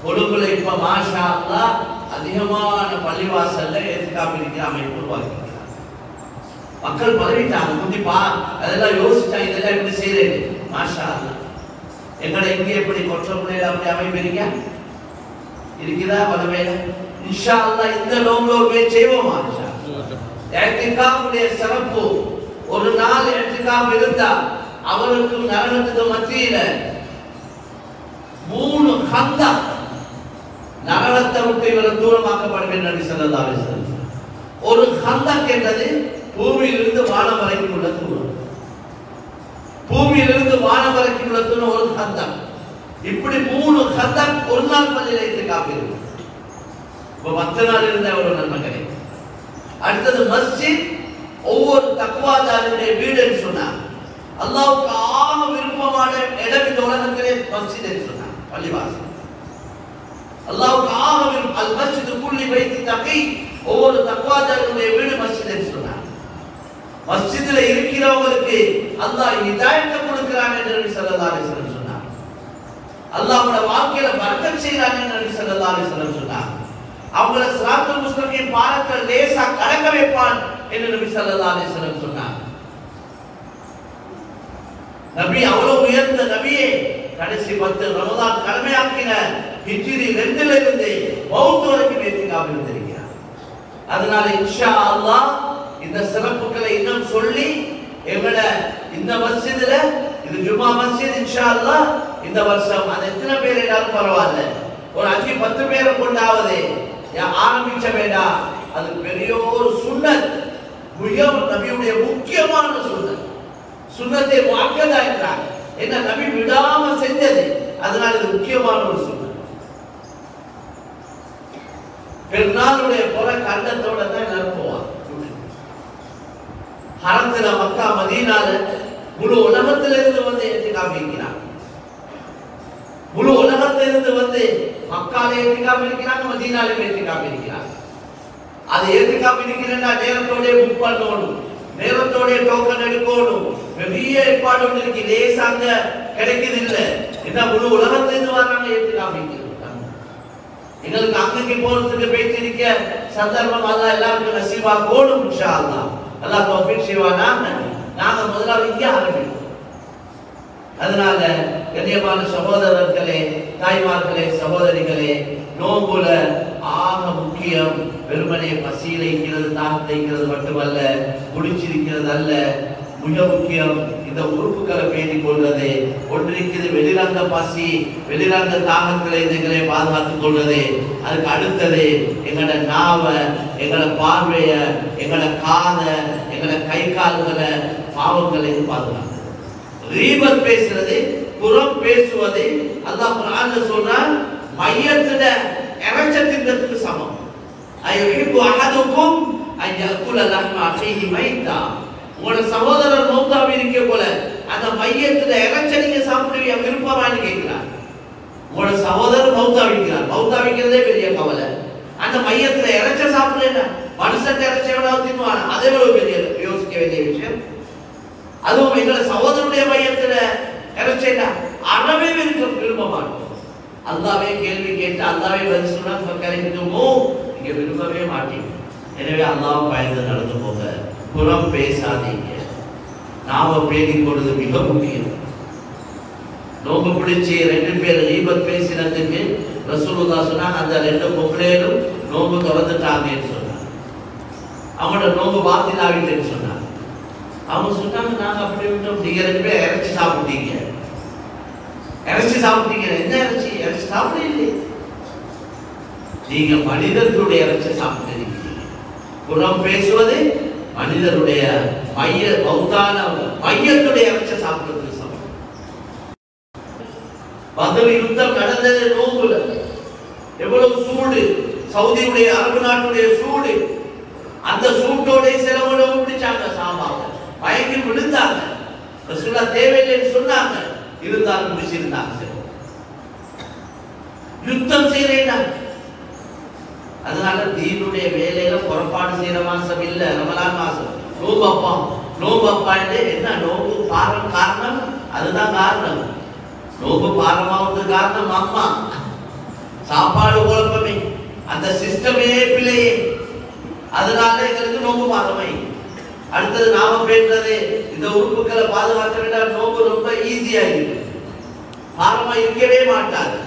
கொழும்புல இப்ப மாஷா அல்லாஹ் அதிகமான பள்ளிவாசல்ல இஅ்திகாஃப் இருக்கிற அமைப்பு உருவாக்கிக்கிறாங்க. மக்கள் பரவிட்டாங்க. கண்டிப்பா அதெல்லாம் யோசிச்சா இதெல்லாம் எப்படி செய்யறது? மாஷா அல்லாஹ். எங்களை இங்க எப்படி கொற்றமுறையில் அப்படி அமைப்பு இருக்கா? இருக்குதா? பலவேளை இன்ஷா அல்லாஹ் இந்த நோம்போவே செய்வோமா? இஅ்திகாஃபுடைய சிறப்பு, ஒரு நாள் இஅ்திகாஃப் இருந்தா அவருக்கும் நரகத்துக்கு மத்தியில 3 கந்தக் நரகத்தை விட்டு இவர் தூரமாக்கப்படும் என்று நபி ஸல்லல்லாஹு அலைஹி வஸல்லம். ஒரு கந்தக் என்பது பூமியிலிருந்து வானம் வரைக்கும் உள்ள தூரம். பூமியிலிருந்து வானம் வரைக்கும் உள்ள தூரம் ஒரு கந்தக். இப்படி 3 கந்தக் ஒரு நாள் பள்ளியில் இத்திகாஃப் இருக்கும். இப்போ 10 நாள் இருந்த ஒரு நன்மை கிடைக்கும். அடுத்தது மஸ்ஜித், ஒவ்வொரு தக்வாதாரியுடைய வீடுன்னு சொன்னார். அல்லாஹ்வுக்கு ஆக விருப்பமான இடம் இந்த உலகத்திலே மஸ்ஜித் என்று சொன்னார், பள்ளிவாசல். அல்லாஹ்வுக்கு ஆக விருப்பம் அல் மஸ்ஜிது குல்லி பைத்தி தகி, ஒவ்வொரு தக்வாதாரியுடைய வீடு மஸ்ஜித் என்று சொன்னார். மஸ்ஜித்ல இருக்கிறவங்களுக்கு அல்லாஹ் ஹிதாயத்தை கொடுக்கிறான் என்று நபி ஸல்லல்லாஹு அலைஹி வஸல்லம் சொன்னார். அல்லாஹ்வோட வாழ்க்கையில பரக்கத் செய்றான் என்று நபி ஸல்லல்லாஹு அலைஹி வஸல்லம் சொன்னார். அவங்கள சிராத்துல் முஸ்தகீம் பாலத்தை லேசா கடக்க வைப்பான் என்று நபி ஸல்லல்லாஹு அலைஹி வஸல்லம் சொன்னார். நபி அவ்வளவு உயர்ந்த நபியே கடைசி 10 ரமலான் கடமையாக்கின ஹிஜ்ரி 2ல இருந்து மௌத் வரைக்கும் இத்திகாஃப் இருந்திருக்கிறார். அதனால இன்ஷா அல்லாஹ் இந்த சிறப்புகளை இன்னும் சொல்லி எங்கட இந்த மஸ்ஜிதுல இது ஜும்மா மஸ்ஜித் இன்ஷா அல்லாஹ் இந்த வருஷம் அது எத்தனை பேர் இருந்தாலும் பரவாயில்ல, ஒரு 5-10 பேரை கொண்டாவது ஆரம்பிச்ச வேண்டாம். அது பெரிய ஒரு சுன்னத், நபியுடைய முக்கியமான சுன்னத். சுன்னத்தை வாக்கதா என்றார். என்ன நபி விடாம செஞ்சது, அதனால இது முக்கியமான ஒரு சுன்னத். பெருநாளுடைய புற கண்டத்தோட தான் எல்லாரும் போவாங்க. ஹரத்துல மக்கா மதீனால முழு உலகத்திலிருந்து வந்து இத்திகாஃப் இருக்கிறாங்க. முழு உலகத்திலிருந்து வந்து மக்கால இத்திகாஃப் இருக்கிறாங்க, மதீனால இத்திகாஃப் இருக்கிறாங்க. அது இத்திகாஃப் இருக்கிறேன்னா நேரத்தோட புக் பண்ணணும், நேரத்தோட டோக்கன் எடுக்கணும், பெரிய ஏற்பாடு ஒன்று இருக்கு. லேசாங்க கிடைக்குது இல்ல, என்ன முழு உலகத்திலிருந்து வர்றாங்க இத்திகாஃப் இருக்கிறாங்க. எங்களுக்கு அங்கக்கு போறதுக்கு பேச்சு இருக்க சந்தர்ப்பம் அல்லாஹ் எல்லாருக்கும் நசீபா கோடும் இன்ஷா அல்லாஹ். அல்லாஹ் தௌஃபீக் செய்வானா. நாங்க முதல்ல இங்கே ஆரம்பிப்போம். அதனால கண்ணியமான சகோதரர்களே, தாய்மார்களே, சகோதரிகளே, நோம்புல ஆக முக்கியம் வெறுமனே பசியிலைக்கிறது தாகத்தைக்கிறது மட்டுமல்ல, குடிச்சிருக்கிறது அல்ல. மிக முக்கியம் இந்த உறுப்புகளை பேணிக் கொள்வது. ஒன்றிருக்கிறது வெளிரங்க பசி, வெளிரங்க தாகங்களை எங்களை பாதுகாத்துக் கொள்வது. அதுக்கு அடுத்தது எங்களோட நாவை, எங்களோட பார்வைய, எங்களோட காதை, எங்களோட கை கால்களை பாவங்களை பாதுகாத்து. ரீபத் பேசுறது, புறம் பேசுவது அல்லாஹ் குர்ஆன்ல சொல்றான், மையத்துட இறைச்ச தின்றதுக்கு சமம். அய்யுஹிப்பு அஹதுக்கும் அன் யஅகுல லஹ்ம அஹீஹி மைத்தா. உங்களோட சகோதரர் மௌத்தாவி இருக்க போல அந்த மையத்துல இறைச்ச நீங்க சாப்பிடுவீங்க விருப்பமானு கேட்கிறார். உங்களோட சகோதரர் மௌத்தாவிக்கிறார், மௌத்தாவிக்கிறதே பெரிய கவலை. அந்த மையத்துல இறைச்ச சாப்பிடுறேன்னா மனுஷன் இறைச்ச எவ்வளவு தின்னுவான், அதை எவ்வளவு பெரிய யோசிக்க வேண்டிய விஷயம். அதுவும் எங்களை சகோதரனுடைய மையத்துல இறைச்சா அறவே விரும்ப மாட்டோம். அல்லாவே கேள்வி கேட்டு அல்லாவே பதில் சொன்னா கரைக்குமோ நீங்க விரும்பவே மாட்டீங்க. எனவே அல்லாஹ் பயந்து நடந்து போக, புறம் பேசாதீங்க. நாம பேணிக் கொள்வது மிக முக்கியம். நோம்பு பிடிச்சி 2 பேர் ரீபத் பேசினதுக்கு ரசூலுல்லாஹ் சொன்னாங்க, அந்த 2 பொம்பளைகளும் நோம்பு திறந்துட்டாங்கன்னு சொன்னாங்க. அவங்களோட நோம்பு பாத்திலாவிட்டுன்னு சொன்னாங்க. அவங்க சொன்னாங்க, நாங்க அப்படி விட்டோம், நீங்க 2 பேர் இறைச்சி சாப்பிட்டீங்க. இறைச்சி சாப்பிட்டீங்க, என்ன இறைச்சி? இறைச்சி சாப்பிடல, நீங்க மனிதர்களுடைய இறைச்சி சாப்பிட்டிருக்கீங்க. புறம் பேசுவது மனிதருடைய மௌத்தான மையத்துடைய இறைச்சி சாப்பிடுறதுக்கு சமம். பத்ர் யுத்தம் நடந்தது நோம்புல. எவ்வளவு சூடு, சவுதியுடைய அரபு நாட்டுடைய சூடு. அந்த சூட்டோட சில உணவு பிடிச்சாங்க, சாமாவை பயங்கி விழுந்தாங்க. ரசூலுல்லாஹ் தேவையில்லைன்னு சொன்னாங்க, இருந்தாலும் பிடிச்சிருந்தாங்க. யுத்தம் செய்யறாங்க. அதனால தீனுடைய வேலையில புறப்பாடு செய்யற மாசம் இல்ல ரமலான் மாசம். நோம்பு அப்பா, நோம்பு அப்பா என்ன நோம்பு பாரம் காரணம், அதுதான் காரணம். நோம்பு பாரமாவது காரணம் அம்மா, சாப்பாடு குழப்பமே, அந்த சிஸ்டமே பிள்ளையே. அதனால எங்களுக்கு நோம்பு பாரமை. அடுத்தது நாம பேசுறது, இந்த உறுப்புகளை பாதுகாக்க வேண்டாம். நோம்பு ரொம்ப ஈஸியா இருக்கு, பாரமா இருக்கவே மாட்டாது.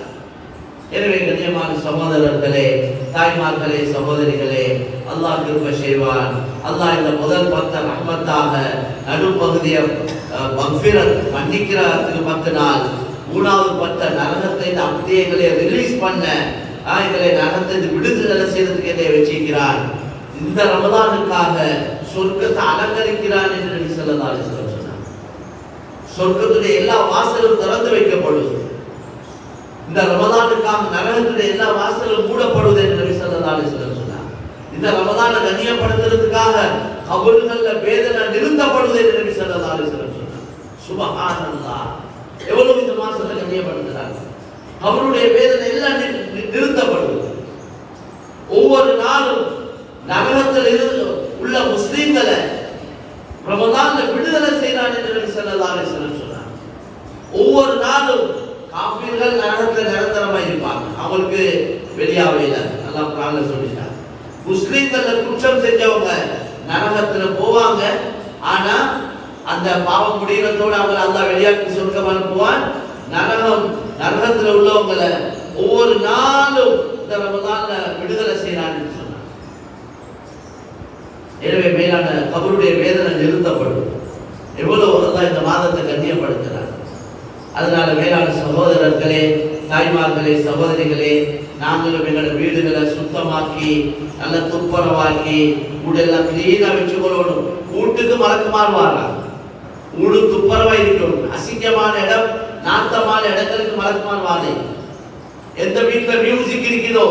எனவே கண்ணியமான சகோதரர்களே, தாய்மார்களே, சகோதரிகளே, அல்லாஹ் கிருபை செய்வான். அல்லாஹ் இந்த முதல் 10 ரஹ்மத்தாக, நடுப்பகுதியை மக்ஃபிரத் மன்னிக்கிறதுக்கு 10 நாள், 3வது 10 நரகத்தை அப்படியே ரிலீஸ் பண்ண எங்களை நரகத்தை விடுதலை செய்யறதுக்கு என்னை வச்சிருக்கிறான், இந்த ரமதானுக்காக சொர்க்கத்தை அலங்கரிக்கிறான் என்று நபி ஸல்லல்லாஹு அலைஹி வஸல்லம் சொன்னார். சொர்க்கத்துடைய எல்லா வாசலும் திறந்து வைக்கப்படுவது, இந்த ரமதானுக்காக நரகத்துடைய எல்லா வாசலும் மூடப்படுவது என்று நபி ஸல்லல்லாஹு அலைஹி வஸல்லம் சொன்னார். இந்த ரமதானை கண்ணியப்படுத்துறதுக்காக கபறுகள்ல வேதனை நிறுத்தப்படுவது என்று நபி ஸல்லல்லாஹு அலைஹி வஸல்லம் சொன்னார். சுப்ஹானல்லாஹ், எவ்வளவு இந்த மாசத்தை கண்ணியப்படுத்துறாங்க. அவருடைய வேதனை எல்லாம் நிறுத்தப்படுவது. ஒவ்வொரு நாளும் நரகத்தில் உள்ள முஸ்லிம்களை ரமதான்ல விடுதலை செய்யறான் என்று நபி ஸல்லல்லாஹு அலைஹி வஸல்லம் சொன்னார். ஒவ்வொரு நாளும் காஃபிர்கள் நரகத்தில் நிரந்தரமா இருப்பாங்க, அவங்களுக்கு வெளியாவே இல்லை. அல்லாஹ் குர்ஆன்ல சொல்லிட்டார். முஸ்லிம்கள குற்றம் செஞ்சவங்க நரகத்துல போவாங்க, ஆனா அந்த பாவம் முடிகிறதோட அவங்க அல்லாஹ் வெளியாக்கி சொர்க்கம் அனுப்புவான். நரகத்துல உள்ளவங்களை ஒவ்வொரு நாளும் இந்த ரமதான்ல விடுதலை செய்யறான்னு சொன்னார். எனவே மேலான கபருடைய வேதனை நிறுத்தப்படும். எவ்வளவு அல்லாஹ் இந்த மாதத்தை கண்ணியப்படுத்துறார். அதனால மேலான சகோதரர்களே, தாய்மார்களே, சகோதரிகளே, நாங்களும் எங்களோட வீடுகளை சுத்தமாக்கி நல்ல துப்புரவாக்கி வீடெல்லாம் கிளீனா வச்சுக்கொள்ளணும். வீட்டுக்கு மலக்குமார் வாராங்க, வீடு துப்புரவா இருக்கணும். அசிங்கமான இடம், நாத்தமான இடங்களுக்கு மலக்குமார் வாரை. எந்த வீட்டுல மியூசிக் இருக்குதோ,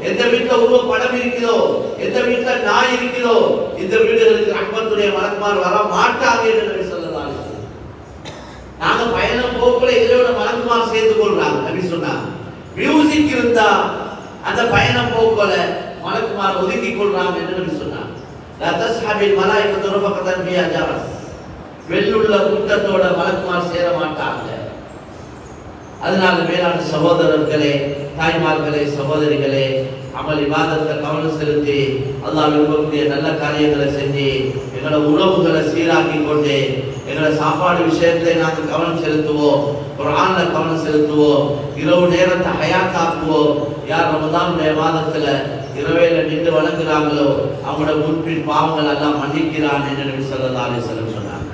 எந்த வீட்டுல உருவ படம் இருக்குதோ, எந்த வீட்டுல நாய் இருக்குதோ, இந்த வீடுகளுக்கு ரஹ்மத்துடைய மலக்குமார் வர மாட்டாங்க என்று நபி ஸல்லல்லாஹு அலைஹி வஸல்லம். நாங்க பயணம் போக்குள்ள இதோட மலக்குமார் சேர்த்து கொள்றாங்க. நபி சொன்னாங்க, மியூசிக் இருந்தா அந்த பயணம் போக்குள்ள மலக்குமார் ஒதுக்கி கொள்றாங்க என்று நபி சொன்னாங்க. லா தஸ்ஹபில் மலாயிகத்து ரஃபகதன் ஃபி அஜரஸ், வெள்ளுள்ள கூட்டத்தோட மலக்குமார் சேர மாட்டாங்க. அதனால மேலான சகோதரர்களே, தாய்மார்களே, சகோதரிகளே, அமல் இபாதத்தை கவனம் செலுத்தி அல்லாஹ் விரும்பக்கூடிய நல்ல காரியங்களை செஞ்சு எங்களோட உணவுகளை சீராக்கி கொண்டு எங்களோட சாப்பாடு விஷயத்தை நாங்கள் கவனம் செலுத்துவோம், குர்ஆன்ல கவனம் செலுத்துவோம், இரவு நேரத்தை ஹயாத்தாக்குவோம். யார் ரமதானுடைய மாதத்துல இரவேல நின்று வணங்குறாங்களோ அவங்களோட முன்பின் பாவங்கள் எல்லாம் மன்னிக்கிறான் என்று நபி ஸல்லல்லாஹு அலைஹி வஸல்லம் சொன்னாங்க.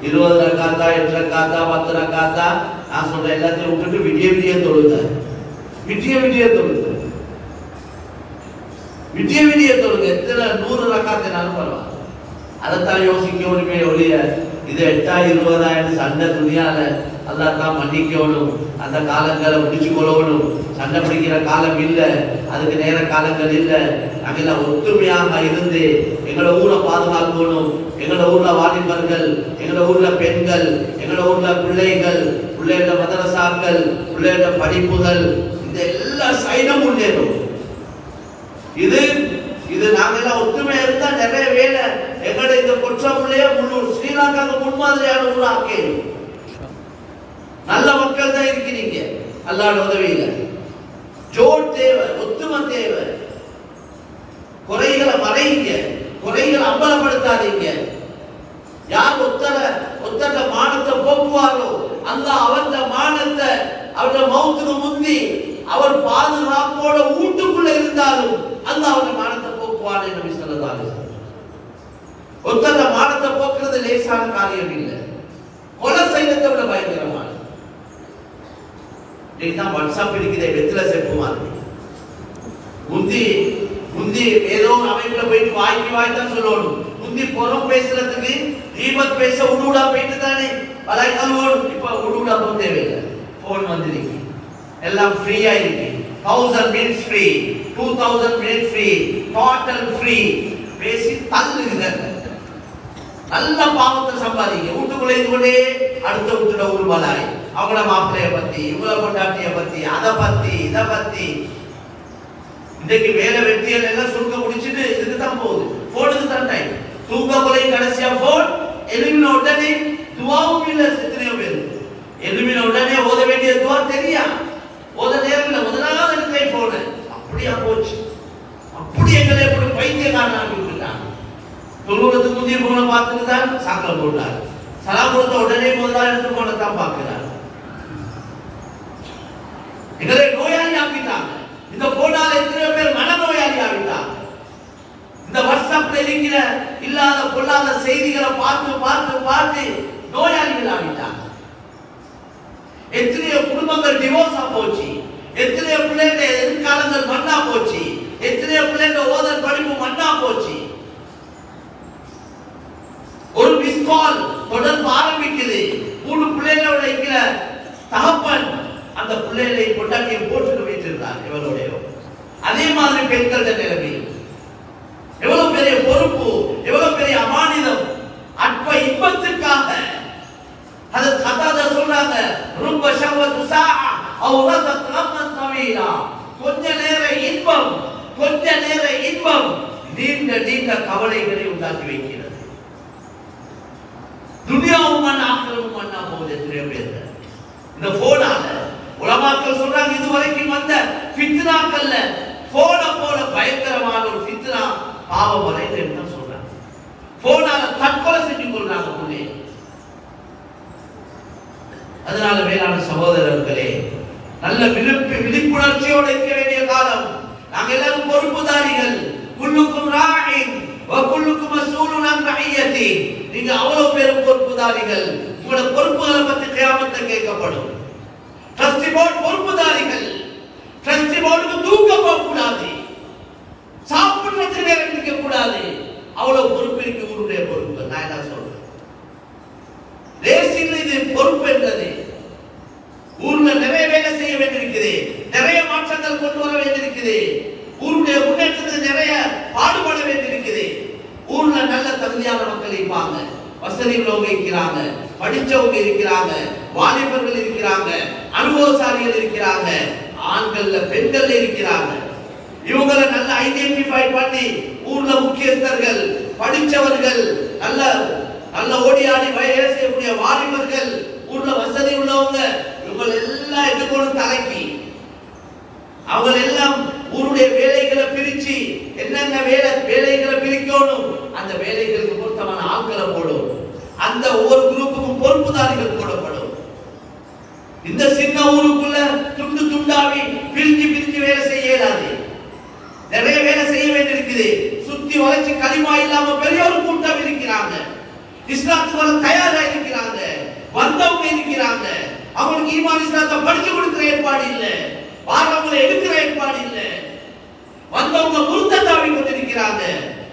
20 ரக்காத்தா, 8 ரக்காத்தா, 10 ரக்காத்தா, நான் சொல்ற எல்லாத்தையும் விட்டுட்டு விடிய விடிய தொழுங்க, விடிய விடிய தொழுங்க, விடிய விடிய தொழுங்க. எத்தனை 100 ரக்காத்தினாலும் பரவாயில்ல. அதைத்தான் யோசிக்க ஒண்ணுமே ஒழிய இது 8 20 சண்டை துணியால அல்லாஹ் தான் மன்னிக்கணும். அந்த காலங்களை முடிச்சு கொள்ளணும். சண்டை பிடிக்கிற காலம் இல்லை, அதுக்கு நேர காலங்கள் இல்லை. நாங்கெல்லாம் ஒத்துமையாக இருந்து எங்களோட ஊரை பாதுகாக்கணும். எங்களோட ஊர்ல வாலிபர்கள், எங்களோட ஊர்ல பெண்கள், எங்களோட ஊர்ல பிள்ளைகள், பிள்ளைகள மதரசாக்கள், பிள்ளைகள படிப்புகள், இந்த எல்லா சைடும் முன்னேறும். இது நாங்கெல்லாம் ஒத்துமையா இருந்தா நிறைய வேலை. எங்களோட இந்த கொற்றமுள்ளையே முன்னூறு ஸ்ரீலங்காவுக்கு முன்மாதிரியான ஊராக்கே. நல்ல மக்கள் தான் இருக்கிறீங்க, அல்லாஹ்வுடைய உதவியில. ஜோட் தேவை, ஒத்துமை தேவை. குறைகளை மறைங்க, குறைகளை அம்பலப்படுத்தாதீங்க. யார் ஒத்தர மானத்தை போக்குவாரோ அல்லாஹ் அவருடைய மானத்தை அவருடைய மௌத்துக்கு முந்தி அவர் பாதுகாப்போட வீட்டுக்குள்ள இருந்தாலும் அல்லாஹ் அவருடைய மானத்தை போக்குவார் என்று நபி ஸல்லல்லாஹு அலைஹி வஸல்லம். ஒத்தர மானத்தை போக்குறது லேசான காரியம் இல்லை, கொலை செய்யறதை விட பயங்கரமான. இன்னைக்கு வாட்ஸ்அப் இருக்குது, வெத்தில செப்பு மாதிரி. முந்தி ஏதோ அமைப்புல போயிட்டு வாய்க்கு தான் சொல்லணும். முந்தி புறம் பேசுறதுக்கு தீபத் பேச உடுடா போயிட்டு தானே பலாய் கல்வோடு. இப்ப உடுடா போக தேவையில்லை, போன் வந்துருக்கு, எல்லாம் ஃப்ரீயா இருக்கு. 1000 minutes free, 2000 minutes free, total free. பேசி தள்ளுங்க, நல்ல பாவத்தை சம்பாதிங்க. வீட்டுக்குள்ள இதுகொண்டே அடுத்த வீட்டுல ஒரு பலாய், அவங்கள மாப்பிள்ளைய பத்தி, இவங்கள கொண்டாட்டிய பத்தி, அதை பத்தி, இதை பத்தி. இன்னைக்கு வேலை வெற்றிகள் எல்லாம் சுருக்க முடிச்சுட்டு இதுக்கு தான் போகுது, போனுக்கு தான் டைம். தூங்க போல கடைசியா போன், எழுமின உடனே துவாவும் இல்லை. எத்தனையோ பேர் எழுமின உடனே ஓத வேண்டிய துவா தெரியா, ஓத நேரம் இல்லை, முதலாவது எடுத்தே போன. அப்படியா போச்சு, அப்படி எங்களை எப்படி பைத்தியக்காரன் ஆக்கி விட்டுட்டாங்க. தொழுவத்துக்கு முந்தைய போன பார்த்துட்டு தான் சாக்கல் போட்டார். சலாம் கொடுத்த உடனே முதலாவது எடுத்து போன தான் பார்க்கிறார். எங்களை நோயாளி ஆக்கிட்டாங்க. இந்த போனால எத்தனையோ பேர் மனநோயாளி ஆகிட்டாங்க. இந்த வாட்ஸ்அப்ல இருக்கிற இல்லாத பொல்லாத செய்திகளை பார்த்து பார்த்து பார்த்து நோயாளிகள் ஆகிட்டாங்க. எத்தனையோ குடும்பங்கள் டிவோர்ஸா போச்சு, எத்தனையோ பிள்ளைங்க எதிர்காலங்கள் ஓதல் மண்ணா போச்சு, எத்தனையோ பிள்ளைங்க ஓதல் படிப்பு மண்ணா போச்சு. ஒரு மிஸ் கால் தொடர்பு ஆரம்பிக்குது, 3 பிள்ளைகளோட இருக்கிற தகப்பன் அந்த பிள்ளைகளை கொண்டாட்டியை போட்டு வைத்திருந்தார் இவருடைய. அதே மாதிரி பெண்கள நிலைமை எவ்வளவு பெரிய பொறுப்பு, எவ்வளவு பெரிய அமானிதம். அற்ப இன்பத்திற்காக அது கதாத சொல்றாங்க, ரொம்ப ஷவத்து சாஅ அவ் ரஸத் ரமன் தவீலா, கொஞ்ச நேர இன்பம், கொஞ்ச நேர இன்பம் நீண்ட நீண்ட கவலைகளை உண்டாக்கி வைக்கிறது. துனியாவும் ஆகிரமும் மண்ணா போகுது. எத்தனையோ பேர் இந்த போனால உலமாக்கள் சொல்றாங்க, இதுவரைக்கும் வந்த ஃபித்னாக்கள்ல போன போல பயங்கரமான ஒரு ஃபித்னா பாவம் வரைன்னு சொல்றாங்க. போனால தற்கொலை செஞ்சு கொள்றாங்க முன்னே. அதனால மேலான சகோதரர்களே, நல்ல விழிப்புணர்ச்சியோடு இருக்க வேண்டிய காலம். நாங்க எல்லாரும் பொறுப்புதாரிகள். குல்லுக்கும் ராஇன் வ குல்லுக்கும் மஸ்ஊலுன் அன் ரஇயத்தி. நீங்க அவ்வளவு பேரும் பொறுப்புதாரிகள். உங்களோட பொறுப்புகளை பத்தி கியாமத்தில் கேட்கப்படும். Trustee board பொறுப்புதாரிகள். ட்ரஸ்டி போர்டுக்கு தூக்கம் போக கூடாது, சாப்பிடுறதுக்கு நேரம் இருக்க கூடாது. அவ்வளவு பொறுப்பு இருக்கு ஊருடைய பொறுப்பு. நான் என்ன சொல்றேன், தேசியில் இது பொறுப்பு என்றது. ஊர்ல நிறைய வேலை செய்ய வேண்டியிருக்குது, நிறைய மாற்றங்கள் கொண்டு வர வேண்டியிருக்குது, ஊருடைய முன்னேற்றத்துக்கு நிறைய பாடுபட வேண்டியிருக்குது. ஊர்ல நல்ல தகுதியான மக்கள் இருப்பாங்க, வசதி உள்ளவங்க இருக்கிறாங்க, படிச்சவங்க இருக்கிறாங்க, வாலிபர்கள் இருக்கிறாங்க, அனுபவசாலிகள் இருக்கிறாங்க, ஆண்கள்ல பெண்கள் இருக்கிறாங்க. இவங்களை நல்ல ஐடென்டிஃபை பண்ணி ஊர்ல முக்கியஸ்தர்கள், படிச்சவர்கள், நல்ல நல்ல ஓடியாடி வேலை செய்யக்கூடிய வாலிபர்கள், ஊர்ல வசதி உள்ளவங்க, இவங்க எல்லாம் எதுக்கொண்டு தலைக்கி அவங்க எல்லாம் ஊருடைய வேலைகளை பிரிச்சு என்னென்ன வேலைகளை பிரிக்கணும், அந்த வேலைகளுக்கு பொருத்தமான ஆட்களை போடும். அந்த ஒவ்வொரு குரூப்புக்கும் பொறுப்புதாரிகள் போடப்படும். இந்த சின்ன ஊருக்குள்ள துண்டு துண்டாவி பிரிஞ்சு வேலை செய்ய இயலாது. நிறைய வேலை செய்ய வேண்டியிருக்குது. சுத்தி வளைச்சு களிமா இல்லாம பெரிய ஒரு கூட்டம் இருக்கிறாங்க, இஸ்லாத்துக்கு வர தயாரா இருக்கிறாங்க, வந்தவங்க இருக்கிறாங்க. அவங்களுக்கு ஈமான் இஸ்லாத்தை படிச்சு கொடுக்கிற ஏற்பாடு இல்லை, வாரவங்களை எடுக்கிற ஏற்பாடு இல்லை. வந்தவங்க முர்த்ததாவி கொண்டிருக்கிறாங்க.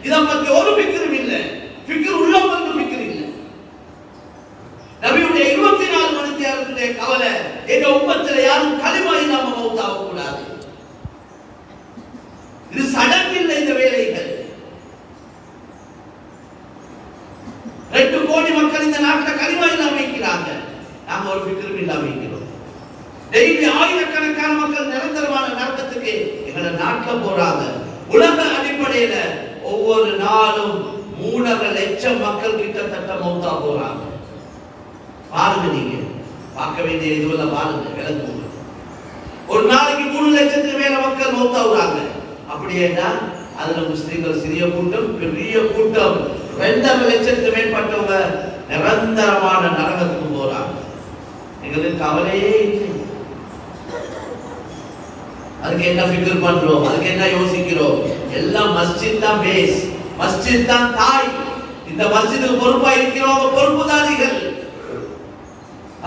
இதை பத்தி ஒரு ஃபிக்ரும் இல்லை. ஃபிக்ர் உள்ளவங்களுக்கு ஃபிக்ர் இல்லை. நபியுடைய 24 மணி நேரத்துடைய கவலை, எங்க உம்மத்துல யாரும் களிமா இல்லாம மௌத்தாக கூடாது. இது சடங்கில்லை. இந்த வேலைகள் 2 கோடி மக்கள் இந்த நாட்டில் களிமா இல்லாம வைக்கிறாங்க. நாங்க ஒரு ஃபிக்ரும் இல்லாம வைக்கிறோம். டெய்லி ஆயிரக்கணக்கான மக்கள் நிரந்தரமான நரகத்துக்கு எங்களோட நாட்டில் போறாங்க. உலக அடிப்படையில ஒவ்வொரு நாளும் 3.5 லட்சம் மக்கள் கிட்டத்தட்ட மௌத்தா போறாங்க. பாருங்க, நீங்க பார்க்க வேண்டிய இதுவெல்லாம் பாருங்க, விளக்குங்க. ஒரு நாளைக்கு 3 லட்சத்துக்கு மேல மக்கள் மௌத்தாவுறாங்க. அப்படியேன்னா அதுல முஸ்லிம்கள் சிறிய கூட்டம், பெரிய கூட்டம். 2.5 லட்சத்துக்கு மேற்பட்டவங்க நிரந்தரமான நரகத்துக்கு போறாங்க. எங்களுக்கு கவலையே இல்லை. அதுக்கு என்ன ஃபிக்ர் பண்றோம், அதுக்கு என்ன யோசிக்கிறோம்? எல்லாம் மஸ்ஜித் தான் பேஸ், மஸ்ஜித் தான் தாய். இந்த மஸ்ஜிதுக்கு பொறுப்பா இருக்கிறவங்க பொறுப்புதாரிகள்.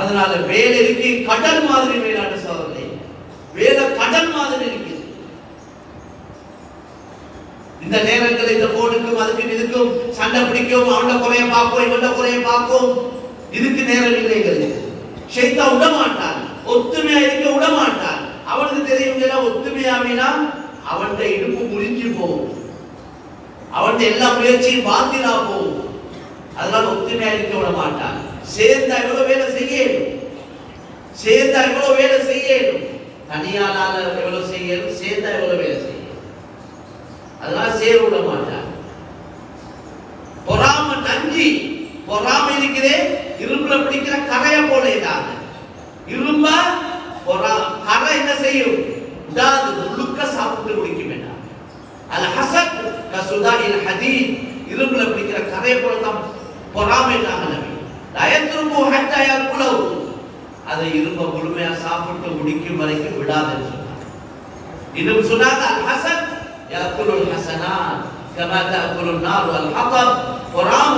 அதனால வேலை இருக்கு, கடல் மாதிரி மேலான சோதனை, வேலை கடல் மாதிரி இருக்கு. இந்த நேரத்தில் இந்த போனுக்கும் அதுக்கும் இதுக்கும் சண்டை பிடிக்கும், அவன குறைய பார்ப்போம், இவன குறைய பார்ப்போம். இதுக்கு நேரம் இல்லைகள். ஷைத்தான் விட மாட்டான், ஒத்துமையா இருக்க விட மாட்டான். அவனுக்கு தெரியும் ஒத்துமையாவினா அவன் இடுப்பு முறிஞ்சு போகும், அவன் எல்லா முயற்சியும் பாத்திரா போகும். அதனால ஒத்துமையா இருக்க விட மாட்டான். சேர்ந்தா எவ்வளவு வேலை செய்யணும், சேர்ந்தா எவ்வளவு வேலை செய்யணும், தனியாளால எவ்வளவு செய்யணும், சேர்ந்தா எவ்வளவு வேலை செய்யணும். அதனால சேர விட மாட்டான். பொறாம நஞ்சி, பொறாம இருக்கிறே இரும்புல பிடிக்கிற கரைய போல இதாங்க. இரும்ப கரை என்ன செய்யும், உடாது முழுக்க சாப்பிட்டு குடிக்க வேண்டாம். அல் ஹசத் கசுதாயில் ஹதீத், இரும்புல பிடிக்கிற கரைய போல தான் பொறாமை. நபி லயத்ருபு ஹத்தா யக்குலு, அதை இரும்ப முழுமையா சாப்பிட்டு முடிக்கும் வரைக்கும் விடாதுன்னு சொன்னாங்க. இன்னும் சொன்னாங்க அல் ஹசத் யக்குலுல் ஹஸனாத் கமா தஅக்குலுன் நார் வல் ஹதப், பொறாம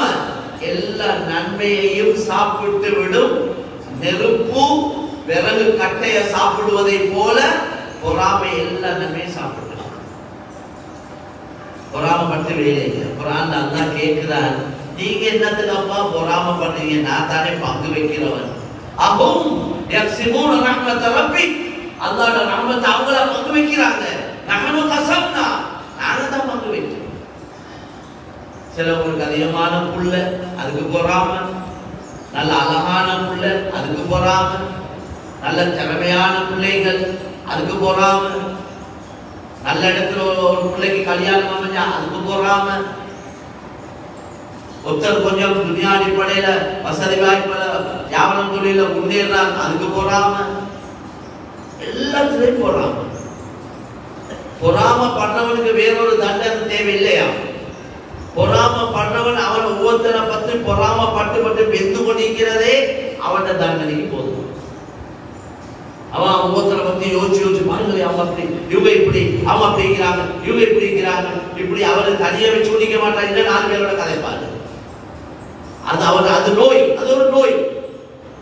எல்லா நன்மையையும் சாப்பிட்டு விடும். நெருப்பு விறகு கட்டைய சாப்பிடுவதை போல பொறாமை எல்லா நன்மையும் சாப்பிட்டு பொறாமப்பட்டு வேலை இல்லை. குர்ஆன்ல அல்லாஹ் கேட்கிறான், நீங்க என்னத்துக்கு அப்பா பொறாம பண்றீங்க? நான் தானே பங்கு வைக்கிறவன். அஹும் யக்ஸிமூன ரஹ்மத ரப்பி, அல்லாஹ்வோட ரஹ்மத்தை அவங்கள பங்கு வைக்கிறாங்க. நஹனு கஸம்னா, நாங்க தான் பங்கு வைக்கிறோம். சிலவங்களுக்கு அதிகமான புள்ள, அதுக்கு பொறாம. நல்ல அழகான புள்ள, அதுக்கு பொறாம. நல்ல திறமையான பிள்ளைகள், அதுக்கு பொறாம. நல்ல இடத்துல ஒரு பிள்ளைக்கு கல்யாணம் அமைஞ்சா அதுக்கு பொறாம. ஒருத்தர் கொஞ்சம் துனியா அடிப்படையில வசதி வாய்ப்புல வியாபாரம் தொழில முன்னேறாங்க, அதுக்கு பொறாம. எல்லாத்துலயும் பொறாம. பொறாம பண்றவனுக்கு வேறொரு தண்டனை தேவையில்லையா? பொறாம பண்றவன் அவன் ஒவ்வொருத்தரை பத்தி பொறாம பட்டு பட்டு வெந்து கொண்டிருக்கிறதே அவன் தண்டனைக்கு போதும். அவன் ஒவ்வொருத்தரை பத்தி யோசிச்சு பாருங்களே, அவங்க அப்படி, இவங்க இப்படி, அவங்க அப்படி இருக்கிறாங்க, இவங்க இப்படி இருக்கிறாங்க, இப்படி அவரை தனியா வச்சு ஒழிக்க மாட்டாங்க. 4 பேரோட கதைப்பாரு. அது அவன், அது நோய், அது ஒரு நோய்.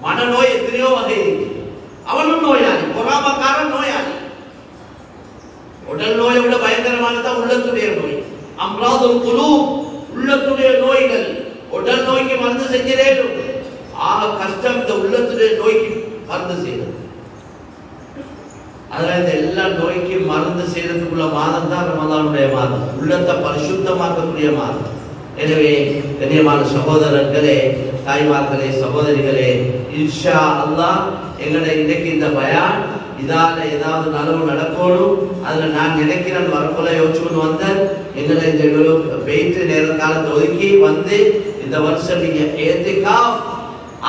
மனநோய் எத்தனையோ வகை இருக்கு. அவனும் நோயாளி, பொறாமக்காரன் நோயாளி. உடல் நோயை விட பயங்கரமானதான் உள்ளத்துடைய நோய். அம்ராதுல் குலூப், உள்ளத்துடைய நோய்கள். உடல் நோய்க்கு மருந்து செஞ்சிடேடும். ஆக கஷ்டம் இந்த உள்ளத்துடைய நோய்க்கு மருந்து செய்யறது. அதனால இந்த எல்லா நோய்க்கு மருந்து செய்யறதுக்குள்ள மாதம் தான் ரமலானுடைய மாதம், உள்ளத்தை பரிசுத்தமாக்கக்கூடிய மாதம். எனவே கண்ணியமான சகோதரர்களே, தாய்மார்களே, சகோதரிகளே, இன்ஷா அல்லாஹ் எங்களை இன்னைக்கு இந்த பயான் இதால ஏதாவது நலவு நடக்கணும். அதுல நான் நினைக்கிறேன் வரக்குள்ள யோசிச்சுன்னு வந்தேன். எங்களை இந்த வெயிட்டு நேர காலத்தை ஒதுக்கி வந்து இந்த வருஷம் நீங்க ஏத்திகாஃப்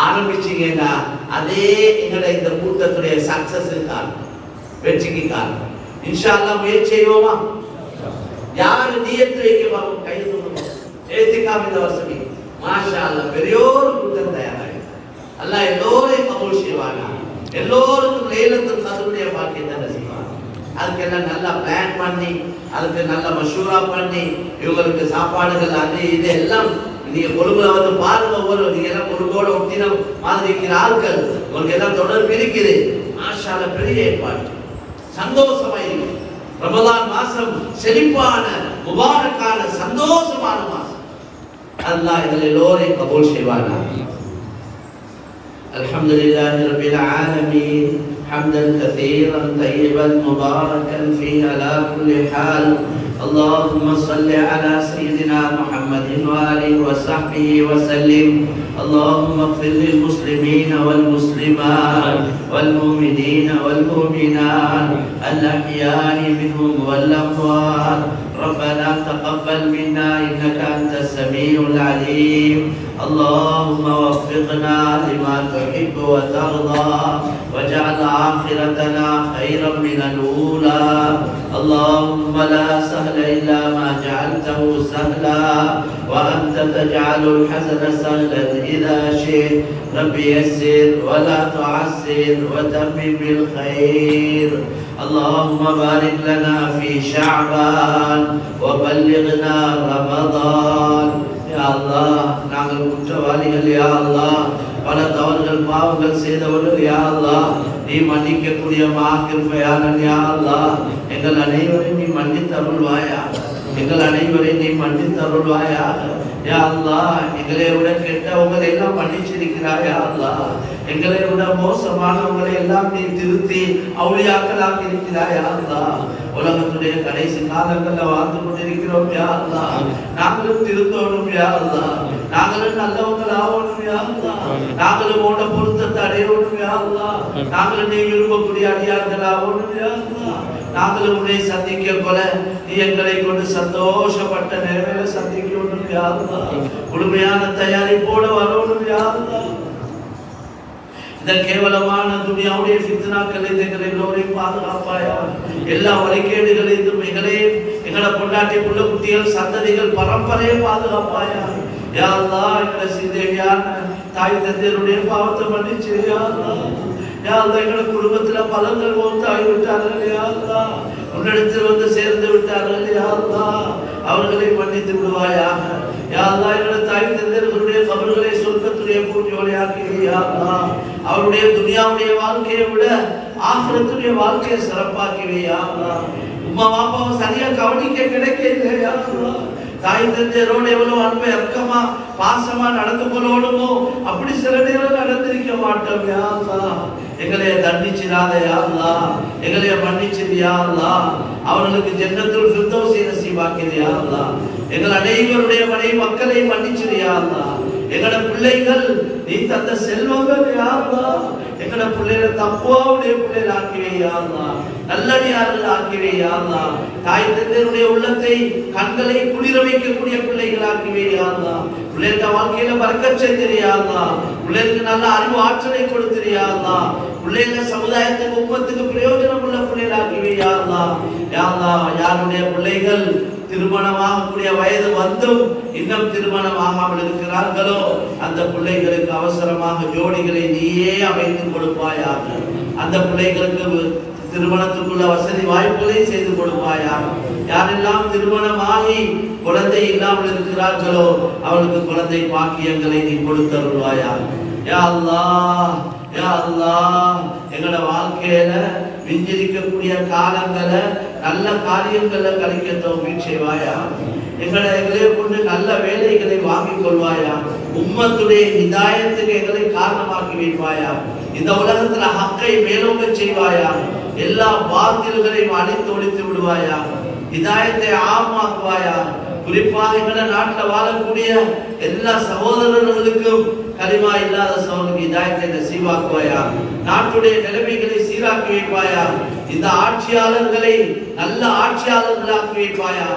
ஆரம்பிச்சீங்கன்னா அதே எங்களை இந்த கூட்டத்துடைய சக்சஸ் காரணம், வெற்றிக்கு காரணம். இன்ஷா அல்லாஹ் முயற்சி செய்வோமா? யாரு நியத்து வைக்க கை தூக்கணும். ஏத்திகாஃப் இந்த வருஷம் மாஷா அல்லாஹ் பெரியோரு கூட்டம் தயாராக அல்லாஹ் எல்லோரையும் கபூல் செய்வாங்க. எல்லோருக்கும் லைலத்துல் கத்ருடைய பாக்கியத்தை நசீபாக. அதுக்கெல்லாம் நல்லா பிளான் பண்ணி, அதுக்கு நல்ல மஷூரா பண்ணி, இவங்களுக்கு சாப்பாடுகள் அது இது எல்லாம் நீங்க கொழும்புல வந்து பாருங்க. நீங்க எல்லாம் கொழும்போட ஒட்டின மாதிரி இருக்கிற ஆட்கள், உங்களுக்கு எல்லாம் தொடர்பு இருக்குது. மாஷா அல்லாஹ் பெரிய ஏற்பாடு, சந்தோஷமா இருக்கு. ரமலான் மாசம் செழிப்பான முபாரக்கான சந்தோஷமான மாசம். அல்லாஹ் எங்களை எல்லோரையும் கபூல் செய்வானா. الحمد لله رب العالمين حمدا كثيرا طيبا مباركا فيه على كل حال. اللهم صل على سيدنا محمد وآله وصحبه وسلم. اللهم اغفر للمسلمين والمسلمات والمؤمنين والمؤمنات الأحياء منهم والأموات. ربنا تقبل منا إنك أنت السميع العليم. اللهم وفقنا لما تحب وترضى واجعل آخرتنا خيرا من الأولى. اللهم لا سهل إلا ما جعلته سهلا وأنت تجعل الحزن سهلا إذا شئت. رب يسر ولا تعسر وتمم بالخير. اللهم بارك لنا في شعبان وبلغنا رمضان. يا الله நாங்கள் குற்றவாளிகள். யா அல்லாஹ் பல தவறுகள் பாவங்கள் செய்தவர்கள். யா அல்லாஹ் நீ மன்னிக்கக்கூடிய மஹ்கிருபையாளன். யா அல்லாஹ் எங்கள் அனைவரையும் நீ மன்னித்து அருள்வாயா. எங்கள் அனைவரையும் நீ மன்னித்து அருள்வாயா. யா அல்லாஹ் எங்களை விட கெட்டவங்களை எல்லாம் மன்னிச்சிருக்கிறாய். யா அல்லாஹ் எங்களை விட மோசமானவங்களை எல்லாம் நீ திருத்தி அவுளியாக்களாக இருக்கிறாய். யா அல்லாஹ் உலகத்துடைய கடைசி காலங்கள்ல வாழ்ந்து கொண்டிருக்கிறோம். யா அல்லாஹ் நாங்களும் திருத்தோணும். யா அல்லாஹ் நாங்களும் நல்லவங்கள் ஆகணும். யா அல்லாஹ் நாங்களும் உன்னை பொருத்தத்தை அடையணும். யா அல்லாஹ் நாங்களும் நீ விரும்பக்கூடிய அடியார்கள் ஆகணும். யா அல்லாஹ் நாங்களும் உன்னை சந்திக்க போல நீ எங்களை கொண்டு சந்தோஷப்பட்ட நேரங்களை சந்திக்கணும். யா அல்லாஹ் முழுமையான தயாரிப்போட வரணும். யா அல்லாஹ் இந்த கேவலமான துனியாவுடைய ஃபித்னாக்களை எல்லோரையும் பாதுகாப்பாயா. எல்லா வழிகேடுகளையும் எங்களை பொண்டாட்டி புள்ள குட்டிகள் சந்ததிகள் பரம்பரையை பாதுகாப்பாயா. யா அல்லாஹ் எங்களை சீதேவியான தாய் தந்தையருடைய பாவத்தை மன்னிச்சு. யா அல்லாஹ் யா அல்லாஹ் எங்களை குடும்பத்துல பலங்கள் மௌத்தாகி விட்டார்கள். யா அல்லாஹ் உன்னிடத்தில் வந்து சேர்ந்து விட்டார்கள். யா அல்லாஹ் அவர்களை மன்னித்து விடுவாயாக. யா அல்லாஹ் எங்களை தாய் தந்தையர்களுடைய கபர்களை சொர்க்கத்துடைய பூஞ்சோலையாக்கி. யா அல்லாஹ் அவருடைய துனியாவுடைய வாழ்க்கையை விட ஆகிரத்துடைய வாழ்க்கையை சிறப்பாக்கவே யா அல்லாஹ். உம்மா பாப்பாவை சரியா கவனிக்க கிடைக்கல யா அல்லாஹ். தாய் தந்தையரோடு எவ்வளவு அன்பு இறக்கமா பாசமா நடந்து கொள்ளணுமோ அப்படி சில நேரம் நடந்திருக்க மாட்டோம் யா அல்லாஹ். எங்களைய தண்டிச்சிடாத யா அல்லாஹ், எங்களைய மன்னிச்சிடு யா அல்லாஹ். அவர்களுக்கு ஜன்னத்துல் ஃபிர்தௌஸை நசீபாக்கிடு யா அல்லாஹ். எங்கள் அனைவருடைய மனை மக்களை மன்னிச்சிடு யா அல்லாஹ். எங்கட பிள்ளைகள் நீ தந்த செல்வங்கள் யா அல்லாஹ். எங்கட பிள்ளைகளை தக்குவாவுடைய பிள்ளைகள் ஆக்கிவே யா அல்லாஹ், நல்லடியார்கள் ஆக்கிவே யா அல்லாஹ். தாய் தந்தையருடைய உள்ளத்தை கண்களை குளிர வைக்கக்கூடிய பிள்ளைகள் ஆக்கிவே யா அல்லாஹ். பிள்ளைங்க வாழ்க்கையில பரக்கத் செய்திரு யா அல்லாஹ். பிள்ளைகளுக்கு நல்ல அறிவு ஆற்றலை கொடுத்திரு யா அல்லாஹ். பிள்ளைங்க சமுதாயத்துக்கு உம்மத்துக்கு பிரயோஜனம் உள்ள பிள்ளைகள் ஆக்கிவே யா அல்லாஹ். யா அல்லாஹ், யாருடைய பிள்ளைகள் திருமணமாகக்கூடிய வயது வந்தும் இன்னும் திருமணமாகாமல் இருக்கிறார்களோ அந்த பிள்ளைகளுக்கு அவசரமாக ஜோடிகளை நீயே அமைத்து கொடுப்பாயாக. அந்த பிள்ளைகளுக்கு திருமணத்துக்குள்ள வசதி வாய்ப்புகளை செய்து கொடுப்பாயாக. யாரெல்லாம் திருமணமாகி குழந்தை இல்லாமல் இருக்கிறார்களோ அவளுக்கு குழந்தை பாக்கியங்களை நீ கொடுத்தருள்வாயாக. யா அல்லாஹ், யா அல்லாஹ், எங்களோட வாழ்க்கையில விஞ்சிருக்கக்கூடிய காலங்களை நல்ல காரியங்களை கழிக்க தௌஃபீக் செய்வாயா. எங்களை கொண்டு நல்ல வேலைகளை வாங்கிக் கொள்வாயா. உம்மத்துடைய ஹிதாயத்துக்கு எங்களை காரணமாக்கி வைப்பாயா. இந்த உலகத்துல ஹக்கை மேலோங்க செய்வாயா. எல்லா பாத்தில்களையும் அழித்து ஒழித்து விடுவாயா. ஹிதாயத்தை ஆமாக்குவாயா. குறிப்பாக எங்கள நாட்டில் வாழக்கூடிய எல்லா சகோதரர்களுக்கும் கலிமா இல்லாத சகோதரர்களுக்கு ஹிதாயத்தை நசீபாக்குவாயா. நாட்டுடைய நிலைமைகளை சீராக்கி வைப்பாயா. இந்த ஆட்சியாளர்களை நல்ல ஆட்சியாளர்களாக்கி வைப்பாயா.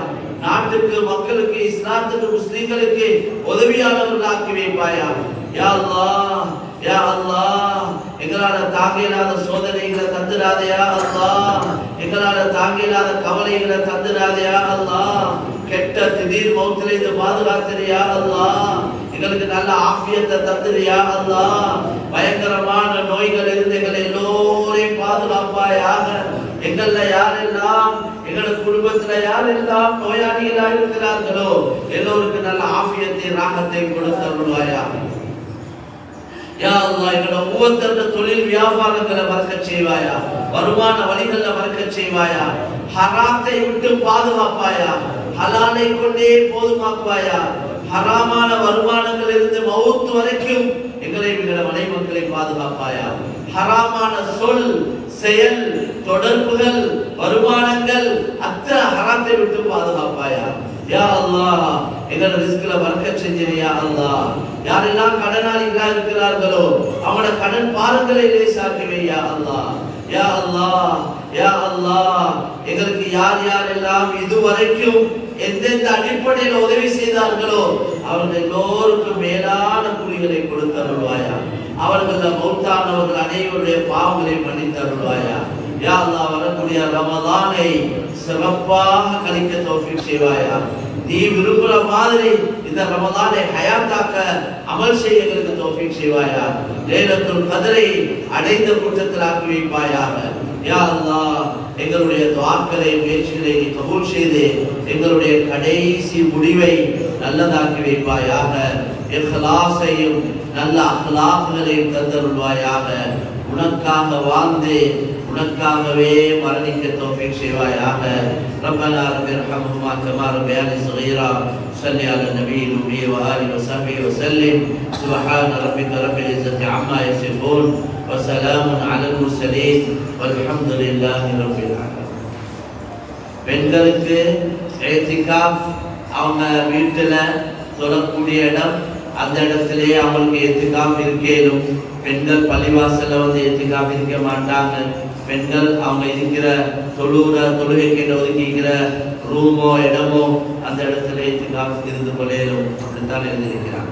நாட்டுக்கு மக்களுக்கு இஸ்லாத்துக்கு முஸ்லிம்களுக்கு உதவியாளர்களாக்கி வைப்பாயா. யா அல்லாஹ், யா அல்லாஹ், எங்களால தாங்க இயலாத சோதனைகளை தந்துடாதே யா அல்லாஹ். எங்களால தாங்க இயலாத கவலைகளை தந்துடாதே யா அல்லாஹ். கெட்ட திடீர் மௌத்திலே இருந்து பாதுகாத்திரு யா அல்லாஹ். எங்களுக்கு நல்ல ஆஃபியத்தை தந்துரு யா அல்லாஹ். பயங்கரமான நோய்கள் இருந்து எங்களை எல்லோரையும் பாதுகாப்பாயாக. எங்கள்ல யாரெல்லாம் எங்களோட குடும்பத்துல யாரெல்லாம் நோயாளிகளாக இருக்கிறார்களோ எல்லோருக்கும் நல்ல ஆஃபியத்தை ராகத்தை கொடுத்தருள்வாயா. யா அல்லாஹ், எங்களோட ஒவ்வொருத்தருடைய தொழில் வியாபாரங்களை வளர்க்கச் செய்வாயா. வருமான வழிகளை வளர்க்கச் செய்வாயா. ஹராத்தை விட்டு பாதுகாப்பாயா. ஹலாலை கொண்டே போதுமாக்குவாயா. ஹராமான வருமானங்கள் இருந்து மௌத் வரைக்கும் எங்களை எங்களோட மனை மக்களை பாதுகாப்பாயா. ஹராமான சொல் செயல் தொடர்புகள் வருமானங்கள் அத்தனை ஹராத்தை விட்டு பாதுகாப்பாயா. யா அல்லாஹ், எங்களோட ரிஸ்க்ல பரக்கத் செஞ்சிரு யா அல்லாஹ். யாரெல்லாம் கடனாளிகளாக இருக்கிறார்களோ அவங்களோட கடன் பாரங்களை லேசாக்குவே யா அல்லாஹ். யா அல்லாஹ், யா அல்லாஹ், எங்களுக்கு யார் யாரெல்லாம் இதுவரைக்கும் எந்தெந்த அடிப்படையில் உதவி செய்தார்களோ அவர்கள் எல்லோருக்கும் மேலான கூலிகளை கொடுத்தருள்வாயா. அவர்கள் மௌத்தானவர்கள் அனைவருடைய பாவங்களை மன்னித்தருள்வாயா. யா அல்லாஹ், வரக்கூடிய ரமதானை சிறப்பாக கழிக்க தௌஃபீக் செய்வாயா. நீ விரும்புற மாதிரி இந்த ரமதானை ஹயாத்தாக்க அமல் செய்ய எங்களுக்கு தௌஃபீக் செய்வாயா. லைலத்துல் கத்ரை அடைந்த கூட்டத்தில் ஆக்கி வைப்பாயாக. யா அல்லாஹ், எங்களுடைய துஆக்களை முயற்சிகளை நீ கபூல் செய்து எங்களுடைய கடைசி முடிவை நல்லதாக்கி வைப்பாயாக. இஹ்லாஸையும் நல்ல அக்லாக்களையும் தந்தருள்வாயாக. உனக்காக வாழ்ந்து உனக்காகவே மரணிக்க தௌஃபீக் செய்வாயாக. ரப்பனா ரப்பிர்ஹம்ஹுமா கமா ரப்பயானி ஸகீரா. ஸல்லி அலா நபியில் உம்மி வ ஆலிஹி வ ஸஹ்பிஹி வ ஸல்லிம். சுப்ஹான ரப்பிக ரப்பில் இஸ்ஸத்தி அம்மா யசிஃபூன் வ ஸலாமுன் அலல் முர்ஸலீன் வல்ஹம்துலில்லாஹி ரப்பில் ஆலமீன். பெண்களுக்கு இத்திகாஃப் அவங்க வீட்டுல தொழக்கூடிய இடம், அந்த இடத்திலே அவங்களுக்கு இத்திகாஃப் இருக்கேனும். பெண்கள் பள்ளிவாசல்ல வந்து இத்திகாஃப் இருக்க மாட்டாங்க. பெண்கள் அவங்க இருக்கிற தொழுகைக்கு ஒதுக்கிக்கிற ரூமோ இடமோ அந்த இடத்துல இத்திகாஃப் இருந்து கொள்ளையிலும். அப்படித்தான் எழுதியிருக்கிறாங்க.